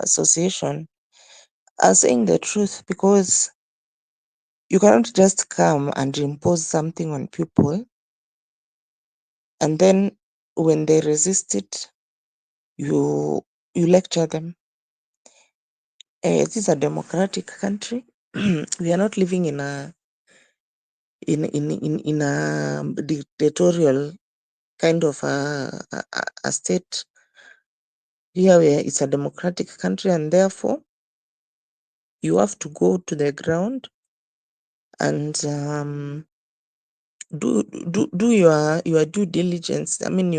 association are saying the truth, because you cannot just come and impose something on people and then when they resist it, you lecture them. This is a democratic country. We are not living in a dictatorial kind of a state. Here it's a democratic country, and therefore you have to go to the ground and do your due diligence. I mean,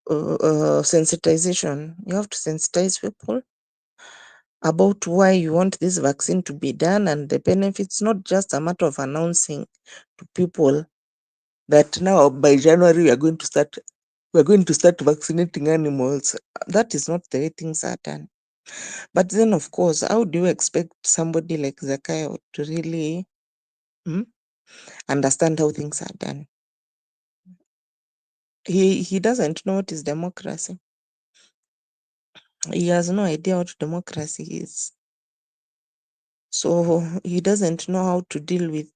sensitization. You have to sensitize people about why you want this vaccine to be done and the benefits. Not just a matter of announcing to people that now by January we are going to start vaccinating animals. That is not the way things are done. But then, of course, how do you expect somebody like Zakayo to really understand how things are done? He doesn't know what is democracy. He has no idea what democracy is. So he doesn't know how to deal with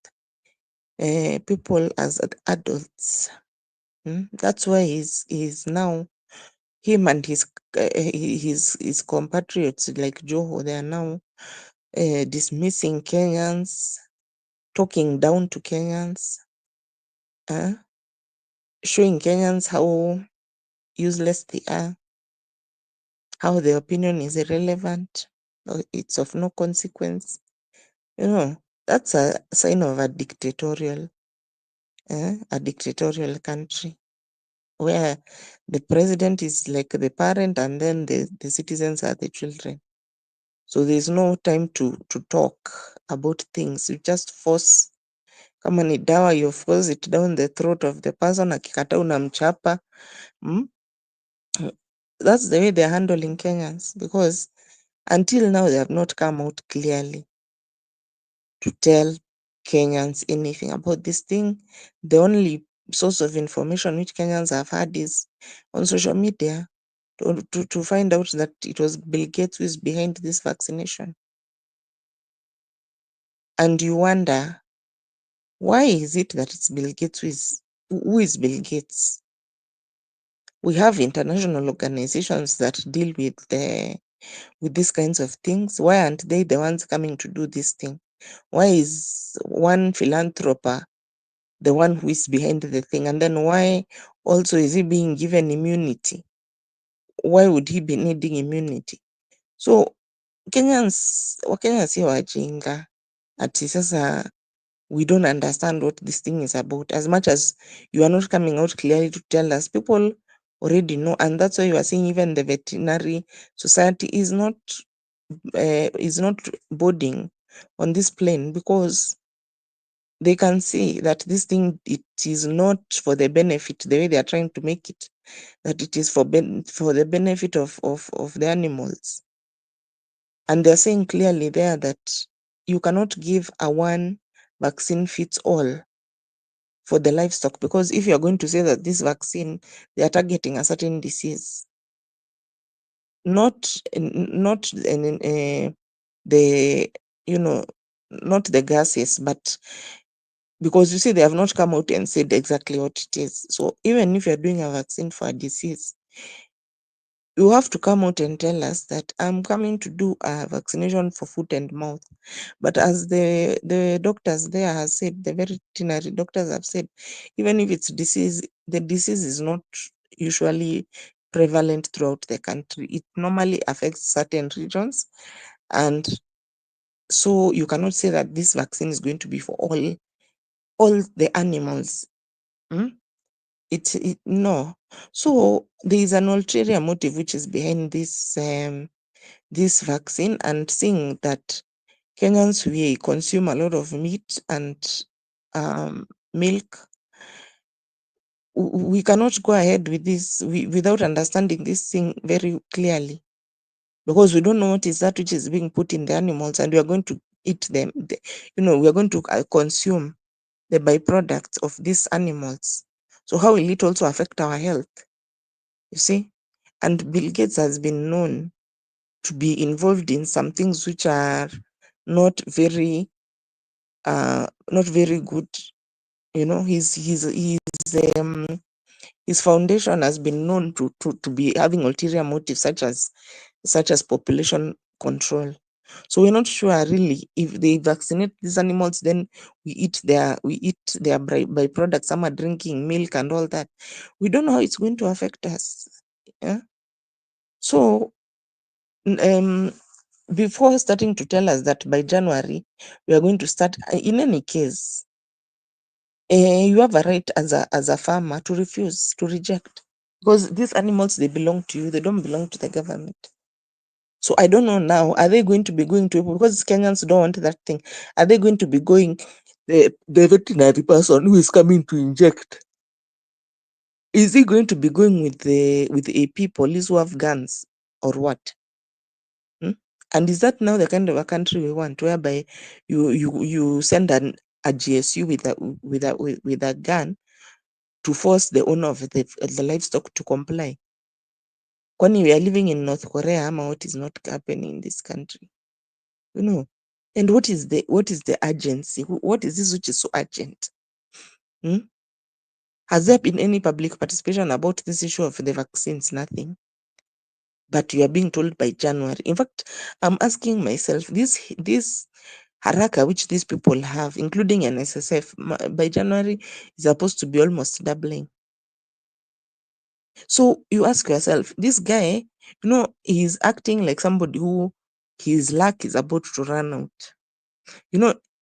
people as adults. That's why he's now, him and his compatriots like Joho, they are now dismissing Kenyans, talking down to Kenyans, showing Kenyans how useless they are, how their opinion is irrelevant, it's of no consequence. That's a sign of a dictatorial country, where the president is like the parent and then the citizens are the children. So there's no time to talk about things. You just force Kama ni dawa, you force it down the throat of the person, akikataa unamchapa. That's the way they're handling Kenyans, because until now they have not come out clearly to tell Kenyans anything about this thing. The only source of information which Kenyans have had is on social media to find out that it was Bill Gates who is behind this vaccination. And you wonder, why is it that it's Bill Gates who is Bill Gates? We have international organizations that deal with these kinds of things. Why aren't they the ones coming to do this thing? Why is one philanthropist the one who is behind the thing? And then why also is he being given immunity? Why would he be needing immunity? So Wakenya sio wajinga ati sasa we don't understand what this thing is about. As much as you are not coming out clearly to tell us, people already know, and that's why you are seeing even the veterinary society is not boarding on this plane, because they can see that this thing, it is not for the benefit the way they are trying to make it, that it is for the benefit of the animals. And they're saying clearly there that you cannot give a one vaccine fits all for the livestock, because if you are going to say that this vaccine, they are targeting a certain disease, not the not the gases, but because you see they have not come out and said exactly what it is. So even if you're doing a vaccine for a disease, you have to come out and tell us that I'm coming to do a vaccination for foot and mouth. But as the doctors there have said, the veterinary doctors have said, even if it's disease, the disease is not usually prevalent throughout the country. It normally affects certain regions. And so you cannot say that this vaccine is going to be for all the animals. No. So there is an ulterior motive which is behind this this vaccine, and seeing that Kenyans, we consume a lot of meat and milk, we cannot go ahead with this without understanding this thing very clearly, because we don't know what is that which is being put in the animals, and we are going to eat them. We are going to consume the byproducts of these animals. So how will it also affect our health? You see? And Bill Gates has been known to be involved in some things which are not very good. His foundation has been known to be having ulterior motives such as population control. So we're not sure really if they vaccinate these animals, then we eat their byproducts. Some are drinking milk and all that. We don't know how it's going to affect us. Yeah. So before starting to tell us that by January we are going to start, in any case, you have a right as a farmer to refuse, to reject, because these animals, they belong to you, they don't belong to the government. So I don't know now, are they going to be going to, because Kenyans don't want that thing, are they going to be going, the veterinary person who is coming to inject, is he going to be going with the AP police who have guns, or what? And is that now the kind of a country we want, whereby you send a GSU with a gun to force the owner of the livestock to comply? Kwani we are living in North Korea, ama what is not happening in this country? And what is the urgency? What is this which is so urgent? Has there been any public participation about this issue of the vaccines? Nothing. But you are being told by January. In fact, I'm asking myself, this haraka which these people have, including NSSF, by January is supposed to be almost doubling. So you ask yourself, this guy, he's acting like somebody who his luck is about to run out.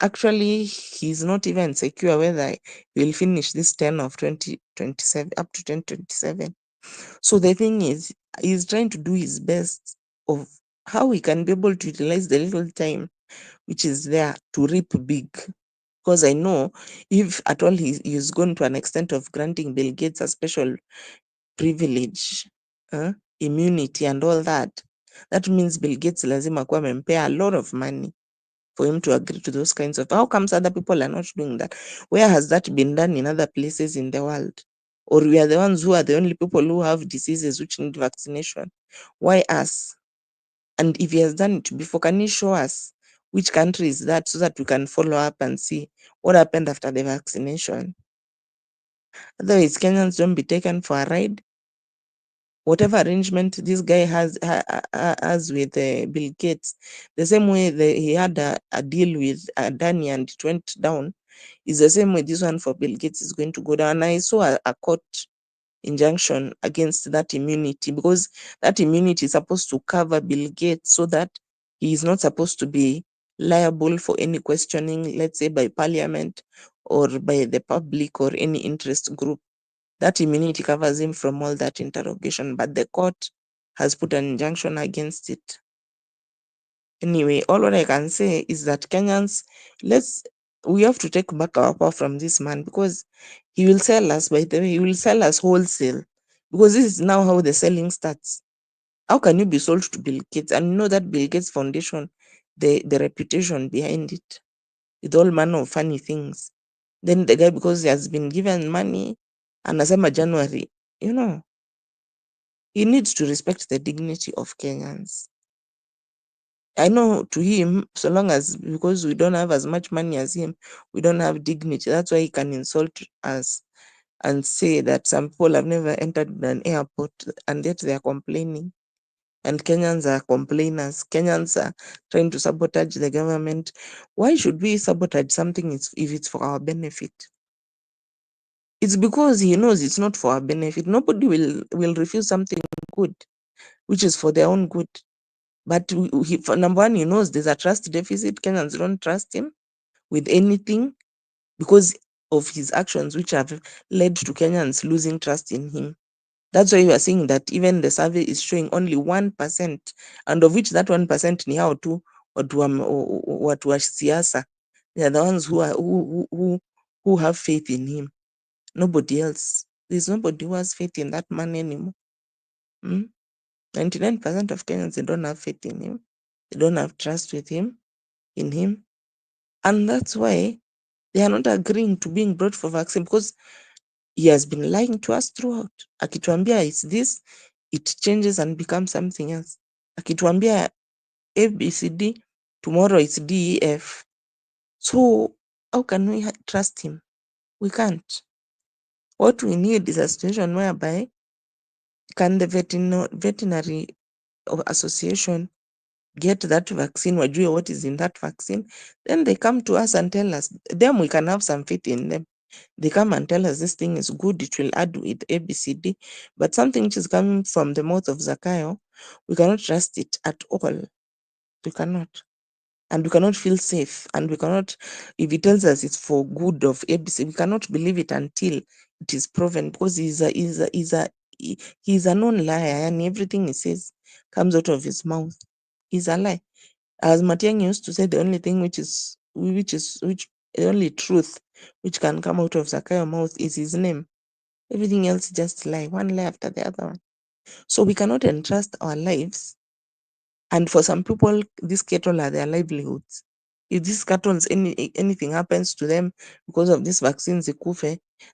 Actually, he's not even secure whether he will finish this term of 2027 up to 2027. So the thing is, he's trying to do his best of how he can be able to utilize the little time which is there to reap big. Because I know if at all he's gone to an extent of granting Bill Gates a special privilege, immunity and all that, that means Bill Gates lazima kuwa amempea a lot of money for him to agree to those kinds of. How comes other people are not doing that? Where has that been done in other places in the world? Or we are the ones who are the only people who have diseases which need vaccination? Why us? And if he has done it before, can he show us which country is that, so that we can follow up and see what happened after the vaccination? Otherwise, Kenyans don't be taken for a ride. Whatever arrangement this guy has with Bill Gates, the same way he had a deal with Adani and it went down, is the same way this one for Bill Gates is going to go down. And I saw a court injunction against that immunity, because that immunity is supposed to cover Bill Gates so that he is not supposed to be liable for any questioning, let's say by parliament or by the public or any interest group. That immunity covers him from all that interrogation, but the court has put an injunction against it. Anyway, all what I can say is that Kenyans, we have to take back our power from this man, because he will sell us, by the way, he will sell us wholesale, because this is now how the selling starts. How can you be sold to Bill Gates? And you know that Bill Gates Foundation, the reputation behind it, with all manner of funny things. Then the guy, because he has been given money, and Asema January, he needs to respect the dignity of Kenyans. I know to him, so long as, because we don't have as much money as him, we don't have dignity. That's why he can insult us and say that some people have never entered an airport, and yet they are complaining. And Kenyans are complainers. Kenyans are trying to sabotage the government. Why should we sabotage something if it's for our benefit? It's because he knows it's not for our benefit. Nobody will refuse something good, which is for their own good. But for number one, he knows there's a trust deficit. Kenyans don't trust him with anything because of his actions, which have led to Kenyans losing trust in him. That's why you are seeing that even the survey is showing only 1%, and of which that 1% ni hao tu watu wa siasa. They are the ones who have faith in him. Nobody else. There's nobody who has faith in that man anymore. 99% of Kenyans, they don't have faith in him. They don't have trust in him. And that's why they are not agreeing to being brought for vaccine, because he has been lying to us throughout. Akituambia it's this, it changes and becomes something else. Akituambia ABCD, tomorrow it's DEF. So how can we trust him? We can't. What we need is a situation whereby can the veterinary association get that vaccine, wajue what is in that vaccine, then they come to us and tell us. Then we can have some faith in them. They come and tell us this thing is good, it will add with ABCD. But something which is coming from the mouth of Zakayo, we cannot trust it at all. We cannot. And we cannot feel safe. And we cannot, if he tells us it's for good of ABC, we cannot believe it until it is proven, because he's a known liar, and everything he says comes out of his mouth. He's a lie. As Matiang'i used to say, the only thing the only truth which can come out of Zakayo's mouth is his name. Everything else is just lie, one lie after the other one. So we cannot entrust our lives. And for some people, these cattle are their livelihoods. If these cattle, anything happens to them because of these vaccines,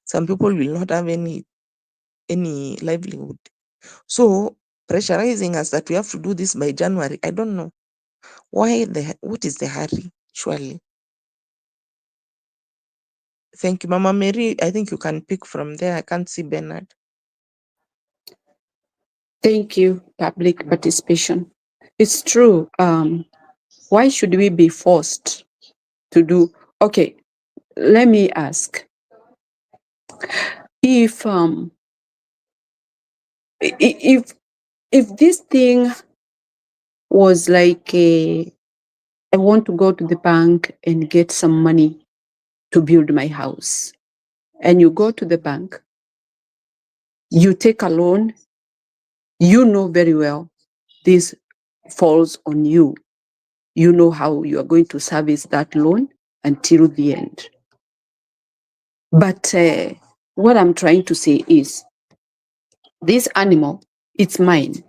some people will not have any livelihood. So pressurizing us that we have to do this by January, I don't know. What is the hurry, surely? Thank you, Mama Mary. I think you can pick from there. I can't see Bernard. Thank you, public participation. It's true. Why should we be forced to do? Okay, let me ask. If this thing was like I want to go to the bank and get some money to build my house, and you go to the bank, you take a loan, you know very well this falls on you. You know how you are going to service that loan until the end. But what I'm trying to say is, this animal, it's mine.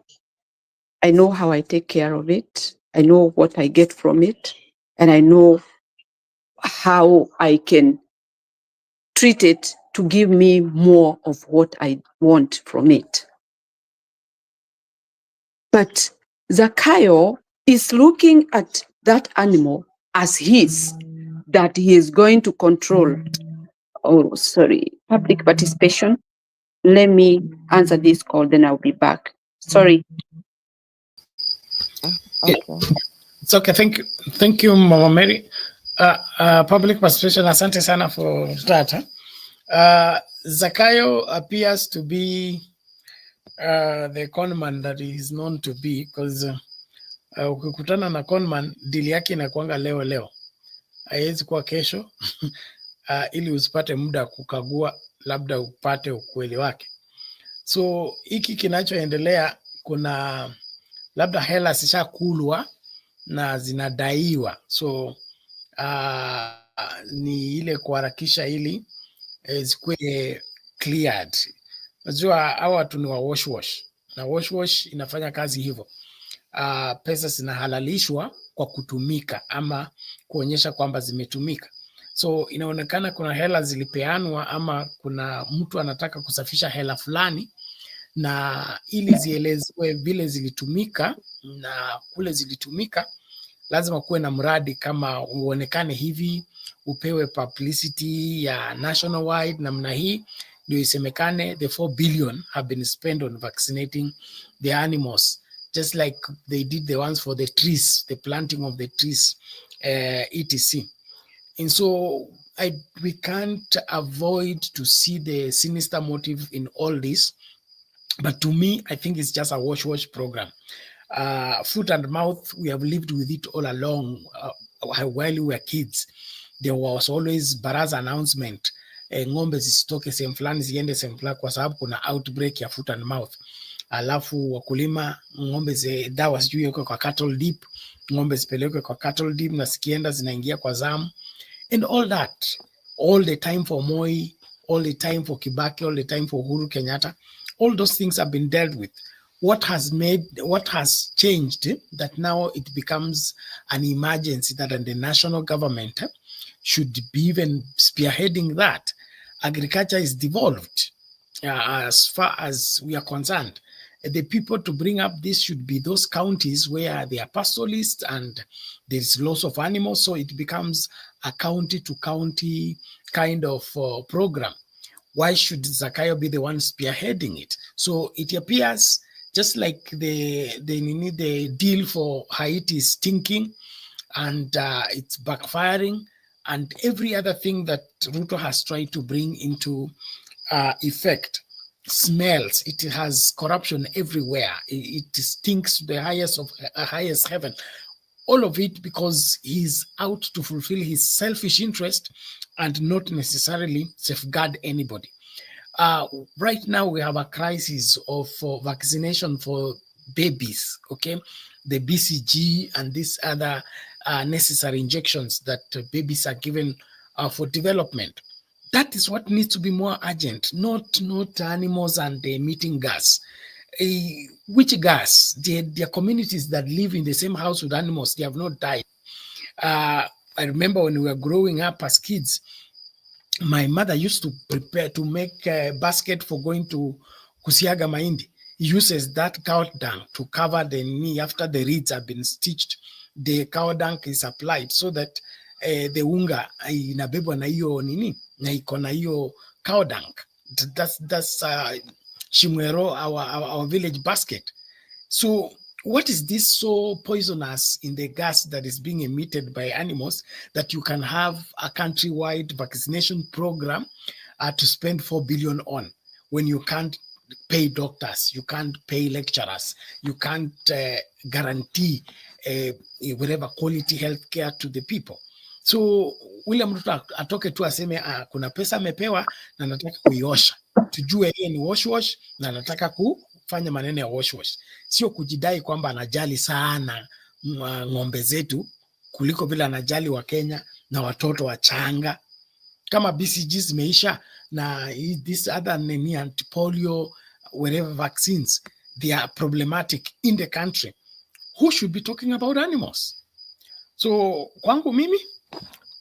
I know how I take care of it. I know what I get from it. And I know how I can treat it to give me more of what I want from it. But Zakayo is looking at that animal as his, that he is going to control. Oh, sorry, public participation. Let me answer this call, then I'll be back. Sorry. Okay. It's okay. Thank you, Mama Mary. Public participation, asante sana for that. Zakayo appears to be the conman that he is known to be, because ukikutana na conman, dili yake inakuanga leo. Haiwezi kuwa kesho ili usipate muda kukagua, labda upate ukweli wake. So hiki kinachoendelea, kuna labda hela zishakulwa na zinadaiwa. So ni ile kuharakisha ili zikuwe cleared. Unajua hawa watu ni wa wash na wash inafanya kazi hivyo. Pesa zinahalalishwa kwa kutumika ama kuonyesha kwamba zimetumika. So inaonekana kuna hela zilipeanwa ama kuna mtu anataka kusafisha hela fulani, na ili zielezwe vile zilitumika na kule zilitumika, lazima kuwe na mradi kama uonekane hivi, upewe publicity ya national wide namna hii, ndio isemekane the 4 billion have been spent on vaccinating the animals, just like they did the ones for the trees, the planting of the trees, etc. And so we can't avoid to see the sinister motive in all this. But to me, I think it's just a wash program. Foot and mouth, we have lived with it all along. While we were kids, there was always baraza announcement, ng'ombe zisitoke sehemu fulani ziende sehemu fulani kwa sababu kuna outbreak ya foot and mouth. Alafu wakulima, ng'ombe dawa sijui yuko kwa cattle dip, ng'ombe zipelekwe kwa cattle dip na sikienda zinaingia kwa zamu. And all that, all the time for Moi, all the time for Kibaki, all the time for Uhuru Kenyatta, all those things have been dealt with. What has changed that now it becomes an emergency that the national government should be even spearheading that. Agriculture is devolved as far as we are concerned. The people to bring up this should be those counties where they are pastoralists and there's loss of animals, so it becomes a county to county kind of program. Why should Zakayo be the one spearheading it? So it appears just like the deal for Haiti is stinking and it's backfiring, and every other thing that Ruto has tried to bring into effect smells. It has corruption everywhere. It stinks to the highest heaven. All of it because he's out to fulfill his selfish interest and not necessarily safeguard anybody. Right now we have a crisis of vaccination for babies, okay? The BCG and these other necessary injections that babies are given for development. That is what needs to be more urgent, not animals and emitting gas. Which gas? There are communities that live in the same house with animals, they have not died. I remember when we were growing up as kids, my mother used to prepare to make a basket for going to kusiaga mahindi. Uses that cow dung to cover the knee after the reeds have been stitched. The cow dung is applied so that the unga inabebwa na hiyo nini na iko na hiyo cow dung. That's Shimwero, our village basket. So what is this so poisonous in the gas that is being emitted by animals that you can have a countrywide vaccination program to spend 4 billion on when you can't pay doctors, you can't pay lecturers, you can't guarantee whatever quality health care to the people? So William Ruto atoke tu aseme kuna pesa amepewa na nataka kuiosha. Tujue yeye ni wash na nataka kufanya maneno ya wash. Sio kujidai kwamba anajali sana ng'ombe zetu kuliko vile anajali wa Kenya na watoto wachanga. kama BCG zimeisha na this other name anti-polio, whatever vaccines, they are problematic in the country. Who should be talking about animals? So kwangu mimi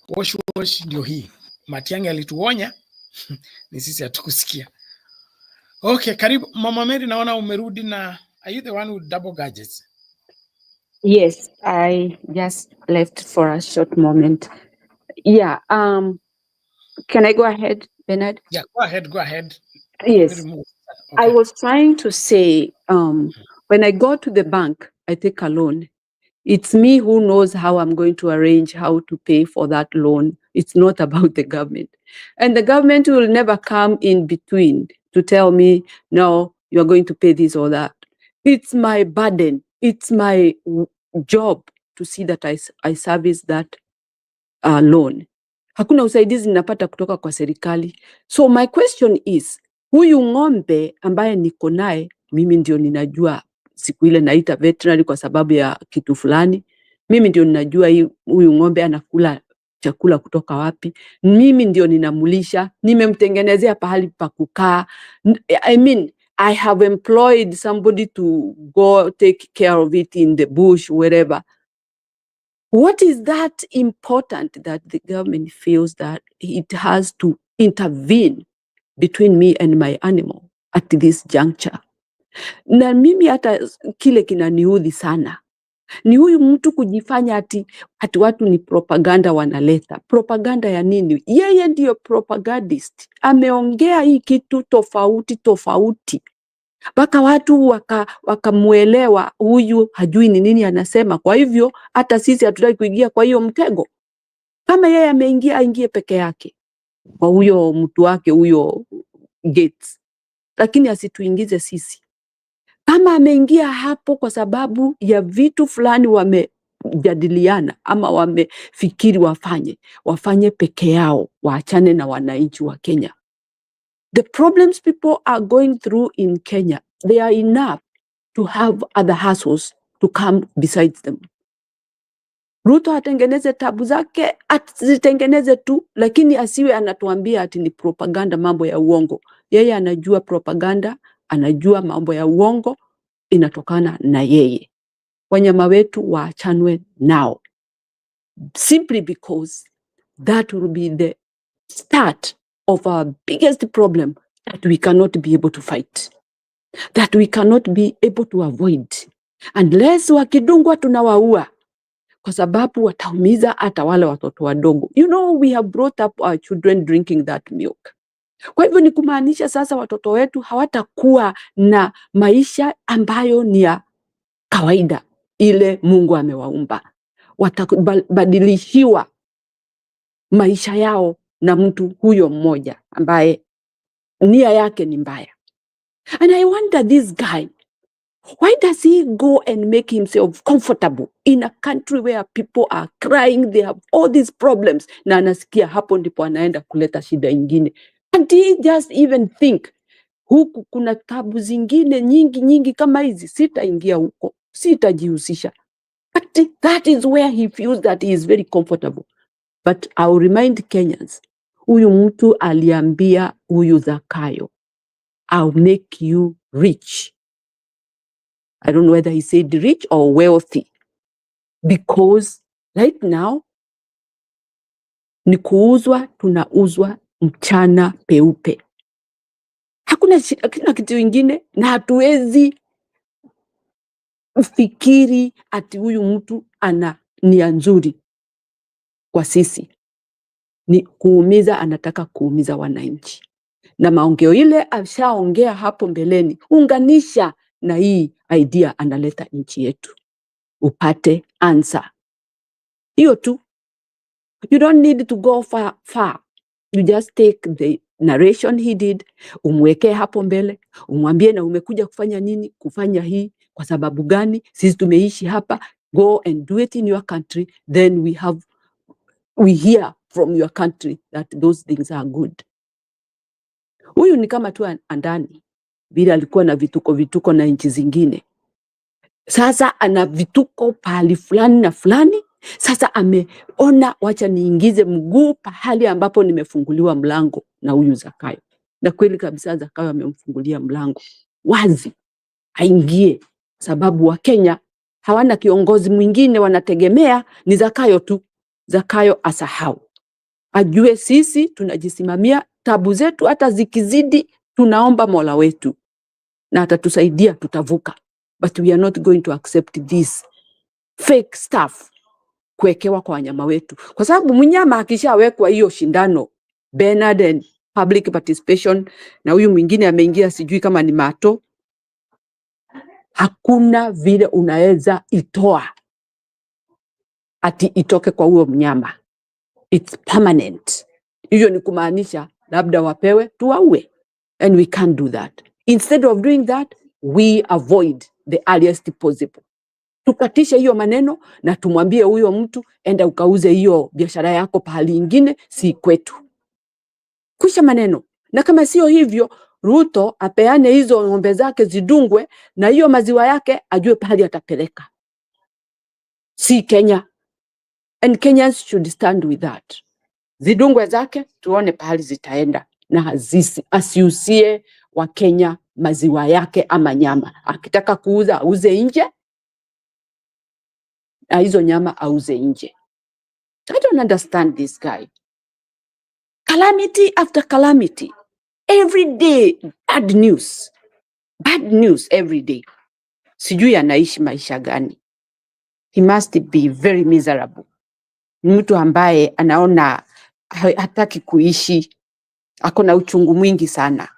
wash ndio hii. Matiang'i alituonya ni sisi hatukusikia. Okay, karibu Mama Mary, naona umerudi na are you the one with double gadgets? Yes, I just left for a short moment. Yeah, can I go ahead, Bernard? Yeah, go ahead. Yes. Okay. I was trying to say, when I go to the bank, I take a loan. It's me who knows how I'm going to arrange how to pay for that loan. It's not about the government. And the government will never come in between to tell me, no, you're going to pay this or that. It's my burden. It's my job to see that I service that loan. Hakuna usaidizi ninapata kutoka kwa serikali. So my question is, huyu ng'ombe ambaye niko naye, mimi ndio ninajua siku ile naita veterinary kwa sababu ya kitu fulani. Mimi ndio ninajua huyu ng'ombe anakula chakula kutoka wapi. Mimi ndio ninamulisha, nimemtengenezea pahali pa kukaa. I mean, I have employed somebody to go take care of it in the bush, wherever. What is that important that the government feels that it has to intervene between me and my animal at this juncture? Na mimi hata kile kinaniudhi sana ni huyu mtu kujifanya ati watu ni propaganda wanaleta. Propaganda ya nini? Yeye ndiyo propagandist. Ameongea hii kitu tofauti. Mpaka watu wakamuelewa huyu hajui ni nini anasema. Kwa hivyo hata sisi hatutaki kuingia kwa hiyo mtego. Kama yeye ameingia, aingie peke yake kwa huyo mtu wake huyo Gates, lakini asituingize sisi. Kama ameingia hapo kwa sababu ya vitu fulani wamejadiliana ama wamefikiri wafanye peke yao, waachane na wananchi wa Kenya. The problems people are going through in Kenya, they are enough to have other hustles to come besides them. Ruto atengeneze tabu zake, azitengeneze tu, lakini asiwe anatuambia ati ni propaganda, mambo ya uongo. Yeye anajua propaganda, anajua mambo ya uongo, inatokana na yeye. Wanyama wetu waachanwe now. Simply because that will be the start of our biggest problem that we cannot be able to fight, that we cannot be able to avoid. Unless wakidungwa tunawaua, kwa sababu wataumiza hata wale watoto wadogo. You know, we have brought up our children drinking that milk. Kwa hivyo ni kumaanisha sasa watoto wetu hawatakuwa na maisha ambayo ni ya kawaida ile Mungu amewaumba. Watabadilishiwa maisha yao na mtu huyo mmoja ambaye nia yake ni mbaya. And I wonder, this guy, why does he go and make himself comfortable in a country where people are crying, they have all these problems, na anasikia hapo ndipo anaenda kuleta shida ingine. And he just even think, huku kuna tabu zingine nyingi kama hizi, sitaingia huko, sitajihusisha. But that is where he feels that he is very comfortable. But I'll remind Kenyans, huyu mtu aliambia huyu Zakayo, I'll make you rich. I don't know whether he said rich or wealthy. Because right now, ni kuuzwa, tunauzwa mchana peupe. Hakuna kitu ingine, na hatuwezi ufikiri ati huyu mtu ana nia nzuri kwa sisi. Ni kuumiza, anataka kuumiza wananchi. Na maongeo ile ashaongea hapo mbeleni, unganisha na hii idea analeta nchi yetu, upate answer. Hiyo tu. You don't need to go far. You just take the narration he did, umweke hapo mbele, umwambie na umekuja kufanya nini, kufanya hii, kwa sababu gani, sisi tumeishi hapa, go and do it in your country, then we hear from your country that those things are good. Huyu ni kama tu andani, vile alikuwa na vituko na nchi zingine. Sasa ana vituko pahali fulani na fulani, Sasa ameona wacha niingize mguu pahali ambapo nimefunguliwa mlango na huyu Zakayo. Na kweli kabisa Zakayo amemfungulia mlango wazi aingie, sababu wa Kenya hawana kiongozi mwingine, wanategemea ni Zakayo tu. Zakayo asahau, ajue sisi tunajisimamia, tabu zetu hata zikizidi tunaomba Mola wetu na atatusaidia, tutavuka. But we are not going to accept this fake stuff kuwekewa kwa wanyama wetu, kwa sababu mnyama akishawekwa hiyo shindano Bernard and public participation, na huyu mwingine ameingia sijui kama ni Mato, hakuna vile unaweza itoa ati itoke kwa huyo mnyama. It's permanent. Hiyo ni kumaanisha labda wapewe tuwaue, and we can't do that. Instead of doing that, we avoid the earliest possible. Tukatishe hiyo maneno na tumwambie huyo mtu enda ukauze hiyo biashara yako pahali ingine, si kwetu. Kusha maneno. Na kama sio hivyo, Ruto apeane hizo ng'ombe zake zidungwe na hiyo maziwa yake ajue pahali atapeleka. Si Kenya. And Kenyans should stand with that. Zidungwe zake tuone pahali zitaenda, na asiusie wa Kenya maziwa yake ama nyama. Akitaka kuuza auze nje, na hizo nyama auze nje. I don't understand this guy. Calamity after calamity. Every day bad news. Bad news every day. Sijui anaishi maisha gani. He must be very miserable. Mtu ambaye anaona hataki kuishi, akona uchungu mwingi sana.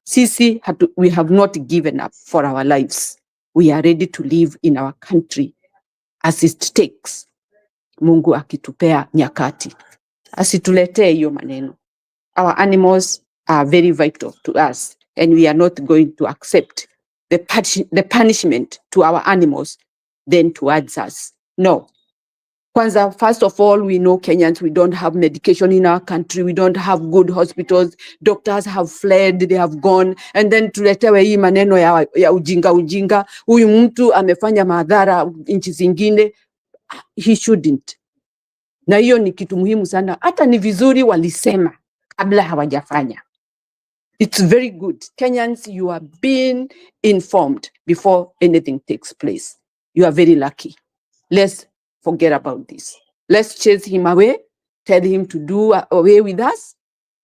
Sisi we have not given up for our lives. We are ready to live in our country as it takes. Mungu akitupea nyakati. Asituletee hiyo maneno. Our animals are very vital to us, and we are not going to accept the punishment to our animals than towards us. No. Kwanza, first of all, we know Kenyans, we don't have medication in our country. We don't have good hospitals. Doctors have fled, they have gone. And then tuletewe hii maneno ya ujinga. Huyu mtu amefanya madhara nchi zingine. He shouldn't. Na hiyo ni kitu muhimu sana. Hata ni vizuri walisema kabla hawajafanya. It's very good. Kenyans, you are being informed before anything takes place. You are very lucky. Let's forget about this. Let's chase him away. Tell him to do away with us.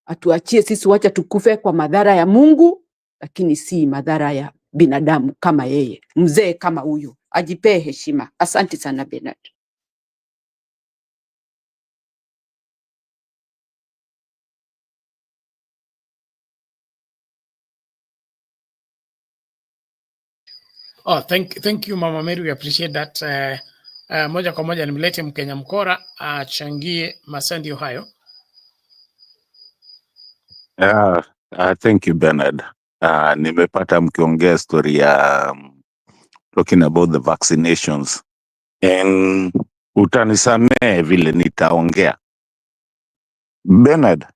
Atuachie sisi, wacha tukufe kwa madhara ya Mungu, lakini si madhara ya binadamu kama yeye. Mzee kama huyu ajipee heshima. Asante sana Bernard. Oh, thank you Mama Mary, we appreciate that. Moja kwa moja nimlete Mkenya Mkora achangie masaa ndio hayo. Thank you Bernard. Nimepata mkiongea story ya talking about the vaccinations, and utanisamee vile nitaongea. Bernard,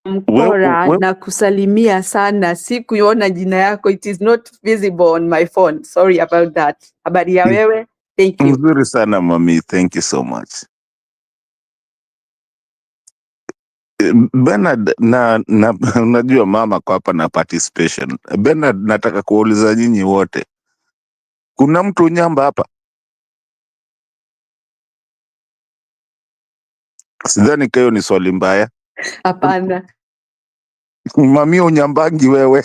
Mkora, na kusalimia sana. Sikuona jina yako. It is not visible on my phone. Sorry about that. Habari ya wewe? Thank you. Mzuri sana mami, thank you so much. Bernard, unajua mama kwa hapa na participation. Bernard, nataka kuuliza nyinyi wote, kuna mtu unyamba hapa? Sidhani kayo ni swali mbaya. Hapana. Mami unyambangi wewe.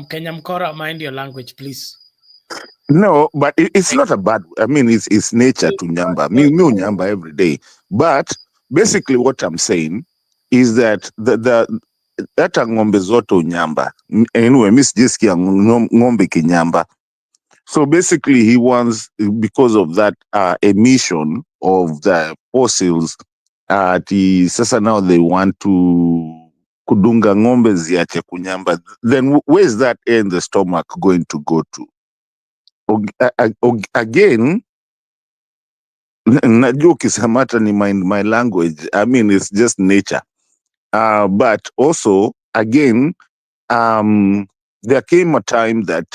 Kenya Mkora, mind your language please. No, but it's not a bad, I mean, it's nature to nyamba. Me unyamba every day. But basically what I'm saying is that hata ng'ombe zote unyamba. Anyway, mi sijisikia ng'ombe kinyamba. So basically he wants, because of that emission of the fossils, sasa now they want to kudunga ng'ombe ziache kunyamba. Then where's that air in the stomach going to go to? Again, najua ukisamata ni mind my language. I mean, it's just nature. But also, again, there came a time that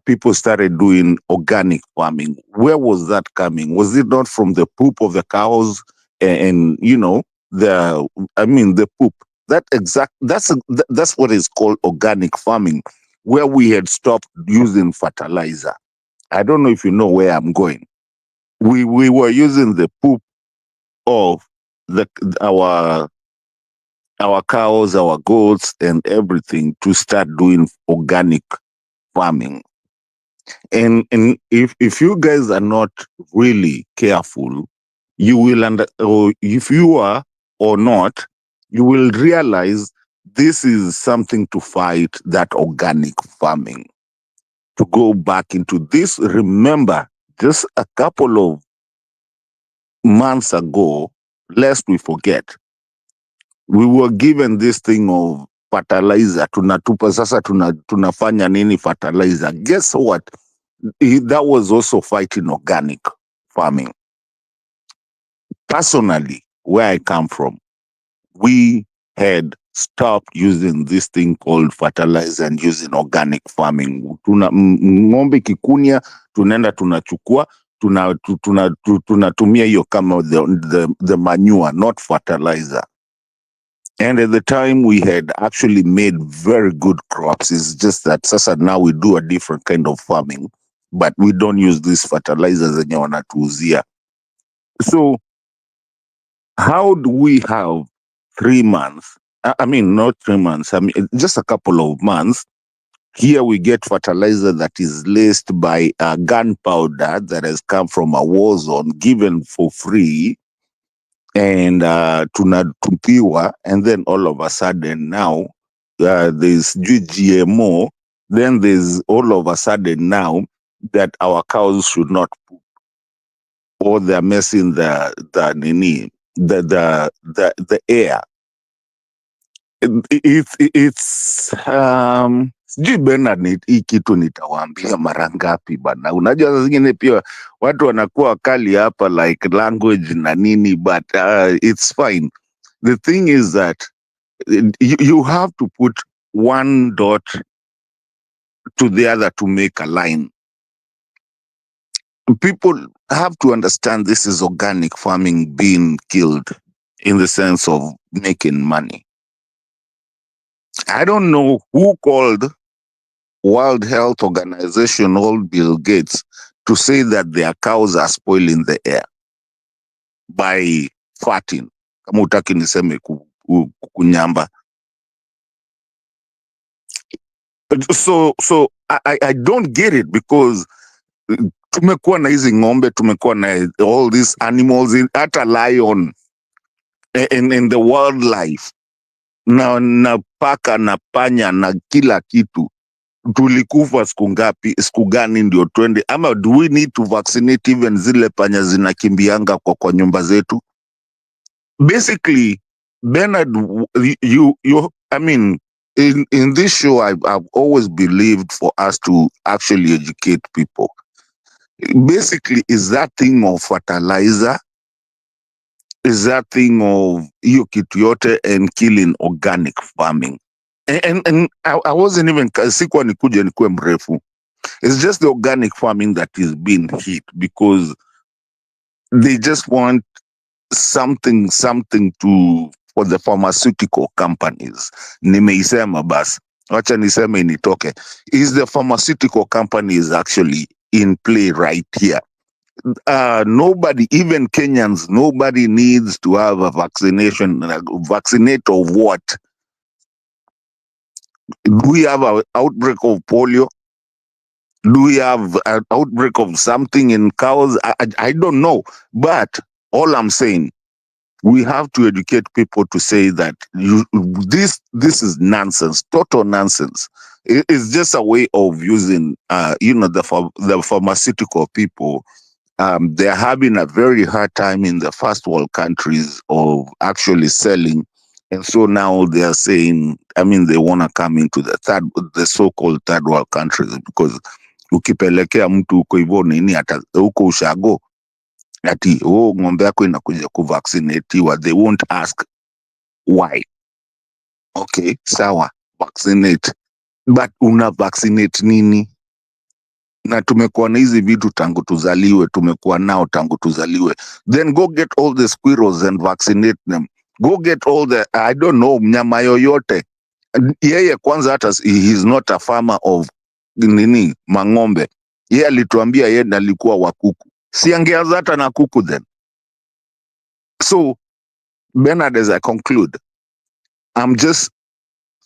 people started doing organic farming. Where was that coming? Was it not from the poop of the cows and you know, the poop? That's what is called organic farming, where we had stopped using fertilizer. I don't know if you know where I'm going. We were using the poop of our cows, our goats, and everything to start doing organic farming. And if you guys are not really careful, you will or if you are or not, you will realize this is something to fight that organic farming. To go back into this, remember, just a couple of months ago, lest we forget, we were given this thing of fertilizer. Tunatupa sasa tunafanya nini fertilizer? Guess what? That was also fighting organic farming. Personally, where I come from, we had stopped using this thing called fertilizer and using organic farming. Ng'ombe kikunya, tunaenda tunachukua, tunatumia hiyo kama the manure, not fertilizer. And at the time we had actually made very good crops. It's just that sasa now we do a different kind of farming, but we don't use these fertilizers zenye wanatuuzia. So how do we have 3 months? I mean, not 3 months. I mean, just a couple of months. Here we get fertilizer that is laced by gunpowder that has come from a war zone, given for free, and tunatupiwa, and then all of a sudden now there's GMO. Then there's all of a sudden now that our cows should not poop, or they're messing the air. It's sijui Bernard, hii kitu nitawaambia mara ngapi bana. Unajua saa zingine pia watu wanakuwa wakali hapa like language na nini, but it's fine. The thing is that you have to put one dot to the other to make a line. People have to understand this is organic farming being killed in the sense of making money. I don't know who called World Health Organization, old Bill Gates, to say that their cows are spoiling the air by farting. Kama utaki niseme kunyamba. So I don't get it, because tumekuwa na hizi ng'ombe, tumekuwa na all these animals, hata lion in the wildlife, na paka na panya na kila kitu. Tulikufa siku gani ndio twende? Ama do we need to vaccinate even zile panya zinakimbianga kwa nyumba zetu? Basically, Bernard, I mean, in this show, I've always believed for us to actually educate people. Basically, is that thing of fertilizer, is that thing of hiyo kitu yote and killing organic farming. And I wasn't even, sikuwa nikuje nikuwe mrefu. It's just the organic farming that is being hit, because they just want something for the pharmaceutical companies. Nimeisema bas, wacha niseme initoke. Is the pharmaceutical companies actually in play right here? Nobody, even Kenyans, nobody needs to have a vaccination. Vaccinate of what? Do we have an outbreak of polio? Do we have an outbreak of something in cows? I don't know. But all I'm saying, we have to educate people to say that this is nonsense, total nonsense. It's just a way of using, the pharmaceutical people. They're having a very hard time in the first world countries of actually selling. And so now they are saying, I mean, they want to come into the so-called third world countries, because ukipelekea mtu uko hivyo nini, hata uko ushago, ati ng'ombe yako inakuja kuvaccinatiwa, they won't ask why. Okay, sawa, vaccinate. But una vaccinate nini? na tumekuwa na hizi vitu tangu tuzaliwe, tumekuwa nao tangu tuzaliwe. Then go get all the squirrels and vaccinate them. Go get all the, I don't know, mnyama yoyote. Yeye kwanza hata he's not a farmer of nini mang'ombe. Yeye alituambia yeye alikuwa wa kuku. Si angeanza hata na kuku then. So Bernard, as I conclude, I'm just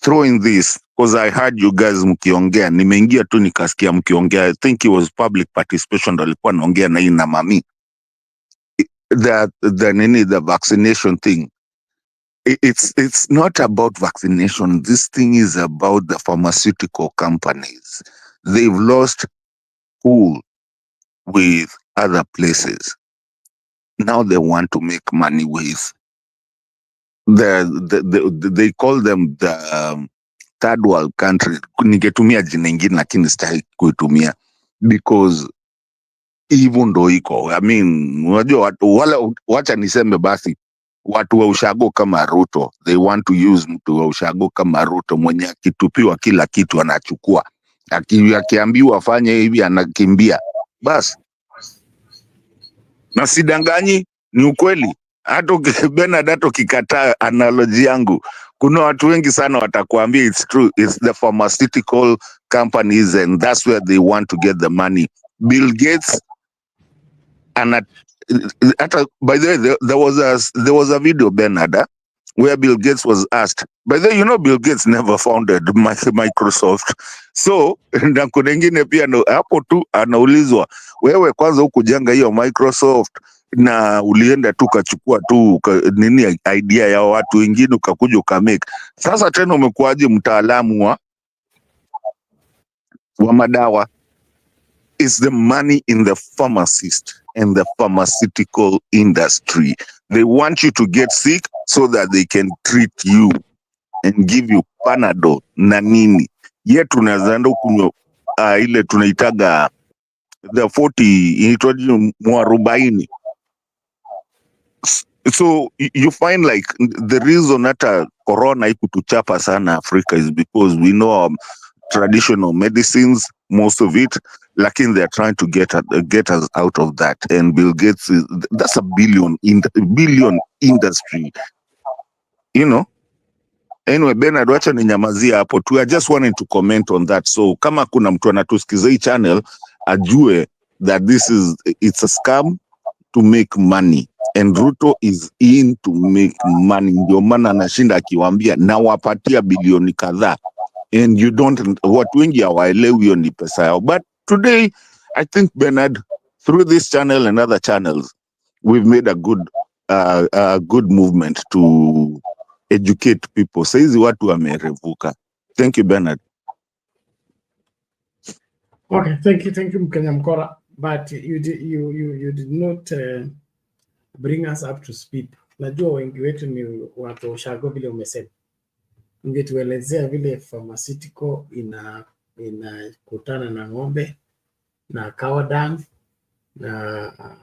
throwing this because I heard you guys mkiongea. Nimeingia tu nikasikia mkiongea. I think it was public participation ndo alikuwa naongea na hii na mami. The vaccination thing. It's not about vaccination. This thing is about the pharmaceutical companies. They've lost pool with other places. Now they want to make money with they call them the third world country. Ningetumia jina ingine lakini sitaki kuitumia because even though iko, I mean, unajua watu wala, wacha niseme basi watu wa ushago kama Ruto, they want to use mtu wa ushago kama Ruto mwenye akitupiwa kila kitu anachukua, akiambiwa afanye hivi anakimbia basi. Na sidanganyi, ni ukweli. Hata Bernard, hata ukikataa analogy yangu, kuna watu wengi sana watakuambia it's true. It's the pharmaceutical companies and that's where they want to get the money. Bill Gates and by the way, there was a video, Bernard, where Bill Gates was asked. By the way, you know Bill Gates never founded Microsoft. So na kuna ingine pia hapo tu anaulizwa, wewe kwanza hukujenga hiyo Microsoft na ulienda tu kachukua tu nini idea ya watu wengine ukakuja ukamake. Sasa tena umekuwaje mtaalamu wa madawa? It's the money in the pharmacist and the pharmaceutical industry. They want you to get sick so that they can treat you and give you Panadol na nini. Yet tunazaenda kunywa ile tunaitaga the 40 inaitwaje mwarobaini. So you find like the reason hata corona ikutuchapa sana Africa is because we know our traditional medicines, most of it, lakini they're trying to get us out of that. And Bill Gates that's a billion industry, you know. Anyway, Bernard, wacha ninyamazia hapo tu. I just wanted to comment on that. So kama kuna mtu anatusikiza hii channel ajue that it's a scam to make money. And Ruto is in to make money. Ndio maana anashinda akiwaambia na wapatia bilioni kadhaa. And you don't, watu wengi hawaelewi hiyo ni pesa yao. But today, I think, Bernard, through this channel and other channels, we've made a good movement to educate people. Saizi watu wamerevuka. Thank you, Bernard. Okay, thank you, Mkenya Mkora. But you did not bring us up to speed. Najua wengi wetu ni watu ushago vile umesema. Ungetuelezea vile pharmaceutical inakutana na ng'ombe na cow dung na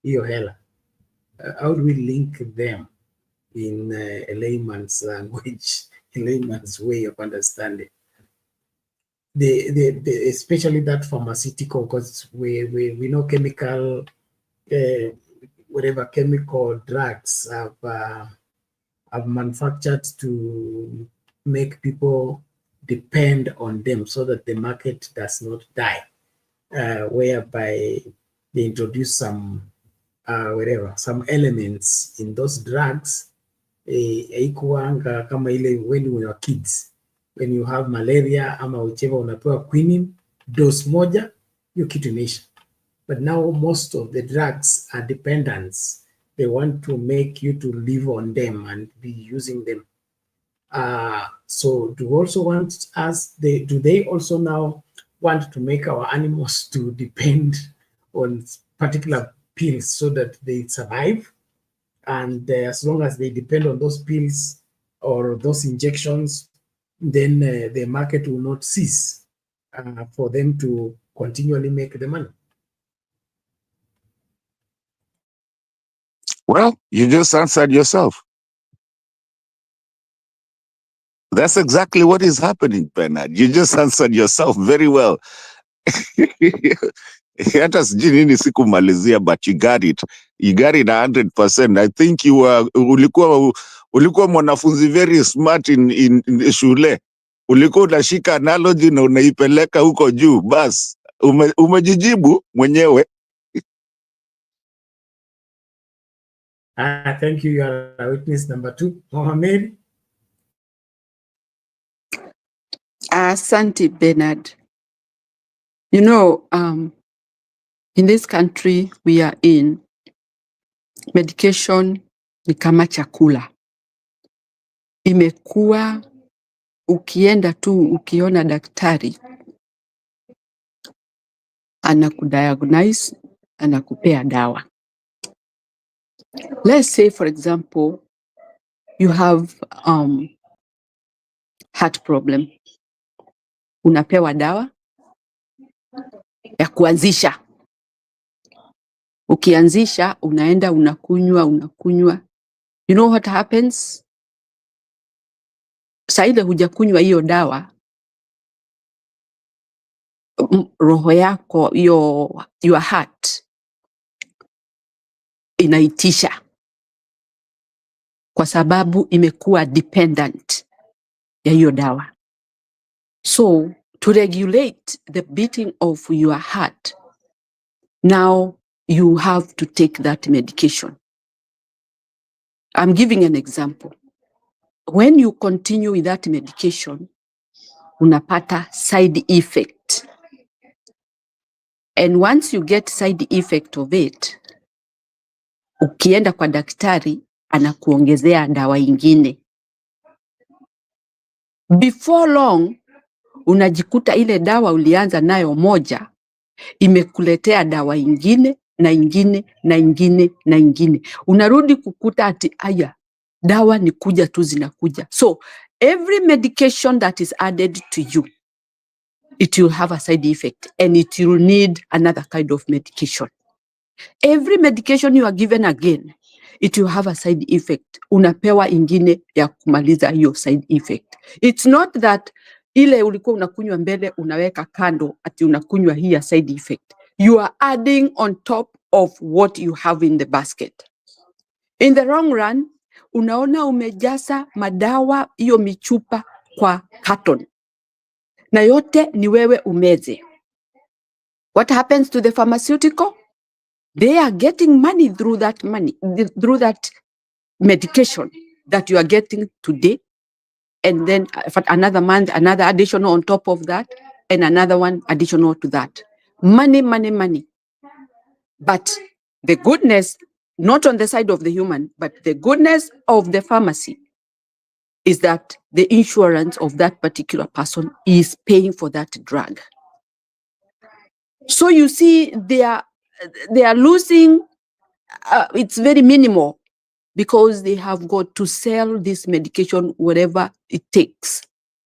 hiyo hela. How do we link them in a layman's language, a layman's way of understanding? Especially that pharmaceutical, because we know chemical, whatever chemical drugs have manufactured to make people depend on them so that the market does not die, whereby they introduce some elements in those drugs, kama ile when you are kids, when you have malaria ama whichever, unapewa quinine dose moja, hiyo kitu imeisha. But now most of the drugs are dependents. They want to make you to live on them and be using them. So do they also now want to make our animals to depend on particular pills so that they survive? And as long as they depend on those pills or those injections, then the market will not cease for them to continually make the money. Well, you just answered yourself. That's exactly what is happening, Bernard. You just answered yourself very well. hata sijui nini sikumalizia, but you got it 100%. I think you were ulikuwa mwanafunzi very smart in shule, ulikuwa unashika analogy na unaipeleka huko juu, bas umejijibu mwenyewe. Thank you. You are a witness number 2. Mohamed. Asante Bernard. You know, in this country we are in, medication ni kama chakula. Imekuwa ukienda tu ukiona daktari anakudiagnose, anakupea dawa. Let's say for example you have heart problem. Unapewa dawa ya kuanzisha. Ukianzisha unaenda unakunywa. You know what happens? Saida hujakunywa hiyo dawa, roho yako, your heart inaitisha, kwa sababu imekuwa dependent ya hiyo dawa. So to regulate the beating of your heart, now you have to take that medication. I'm giving an example. When you continue with that medication, unapata side effect. And once you get side effect of it, ukienda kwa daktari anakuongezea dawa ingine. Before long, unajikuta ile dawa ulianza nayo moja, imekuletea dawa ingine na ingine na ingine na ingine. Unarudi kukuta ati aya, dawa ni kuja tu zinakuja. So every medication that is added to you, it will have a side effect and it will need another kind of medication. Every medication you are given again, it will have a side effect. Unapewa ingine ya kumaliza hiyo side effect. It's not that ile ulikuwa unakunywa mbele unaweka kando ati unakunywa hii side effect. You are adding on top of what you have in the basket. In the long run, unaona umejaza madawa hiyo michupa kwa carton. Na yote ni wewe umeze. What happens to the pharmaceutical? They are getting money through that medication that you are getting today, and then for another month, another additional on top of that, and another one additional to that. Money, money, money. But the goodness, not on the side of the human, but the goodness of the pharmacy is that the insurance of that particular person is paying for that drug. So you see, they are losing, it's very minimal, because they have got to sell this medication whatever it takes.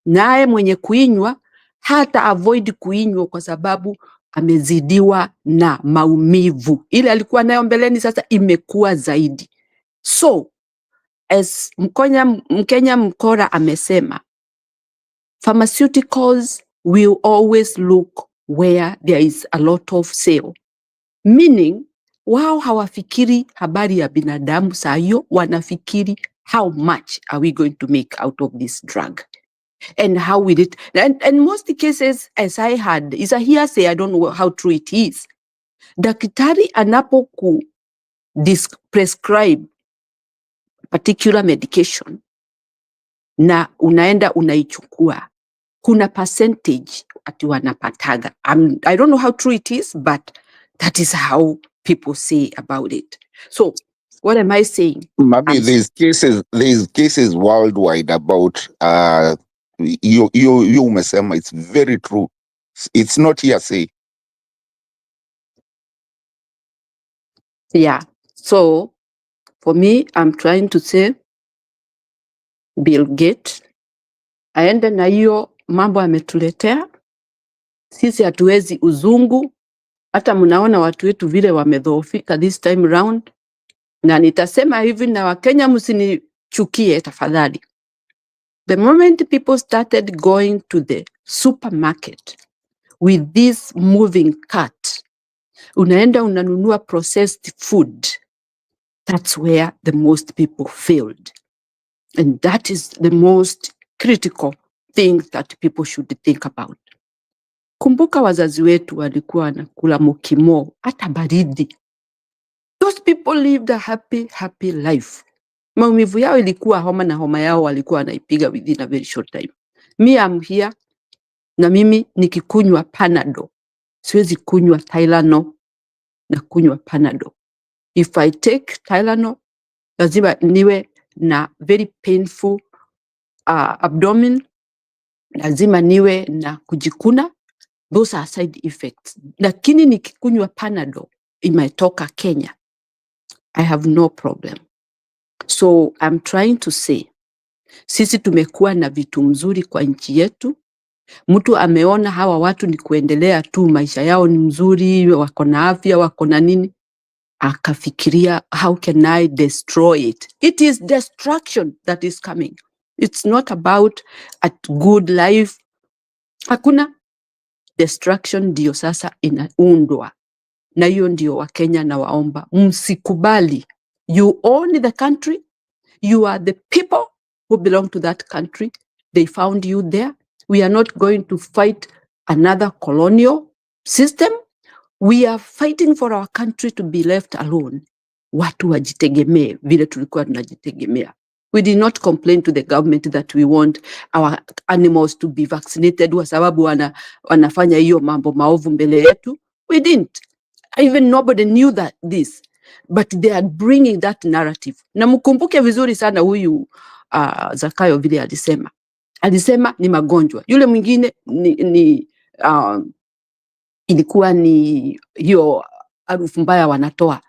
Naye mwenye kuinywa hata avoid kuinywa kwa sababu amezidiwa na maumivu. Ile alikuwa nayo mbeleni sasa imekuwa zaidi. So as Mkenya Mkora amesema, pharmaceuticals will always look where there is a lot of sale. Meaning, wao hawafikiri habari ya binadamu saa hiyo, wanafikiri how much are we going to make out of this drug? And how will it, and most cases, as I had, is a hearsay, I don't know how true it is. Daktari anapo prescribe particular medication na unaenda unaichukua, kuna percentage ati wanapataga. I don't know how true it is, but that is how people say about it. So what am I saying? Maybe there's cases worldwide about you umesema, it's very true. It's not hearsay. Yeah. So for me, I'm trying to say Bill Gates aende na hiyo mambo ametuletea. Sisi hatuwezi uzungu. Hata mnaona watu wetu vile wamedhoofika this time round. Na nitasema hivi, na Wakenya msinichukie tafadhali. The moment people started going to the supermarket, with this moving cart. Unaenda unanunua processed food. That's where the most people failed. And that is the most critical thing that people should think about. Kumbuka wazazi wetu walikuwa wanakula mokimo, hata baridi. Those people lived a happy life. Maumivu yao ilikuwa homa na homa yao walikuwa wanaipiga within a very short time. Me, I'm here, na mimi nikikunywa Panadol. Siwezi kunywa Tylenol na kunywa Panadol. If I take Tylenol, lazima niwe na very painful abdomen, lazima niwe na kujikuna. Those are side effects. Lakini nikikunywa Panadol, imetoka Kenya, I have no problem. So I'm trying to say, sisi tumekuwa na vitu mzuri kwa nchi yetu. Mtu ameona hawa watu ni kuendelea tu, maisha yao ni mzuri, wako na afya, wako na nini, akafikiria, how can I destroy it? It is destruction that is coming. It's not about a good life. Hakuna. Destruction ndio sasa inaundwa. Na hiyo ndio Wakenya na waomba msikubali. You own the country. You are the people who belong to that country. They found you there. We are not going to fight another colonial system. We are fighting for our country to be left alone. Watu wajitegemee vile tulikuwa tunajitegemea. We did not complain to the government that we want our animals to be vaccinated kwa sababu wanafanya hiyo mambo maovu mbele yetu. We didn't. Even nobody knew that this. But they are bringing that narrative. Na mkumbuke vizuri sana huyu Zakayo vile alisema. Alisema ni magonjwa. Yule mwingine ilikuwa ni hiyo harufu mbaya wanatoa.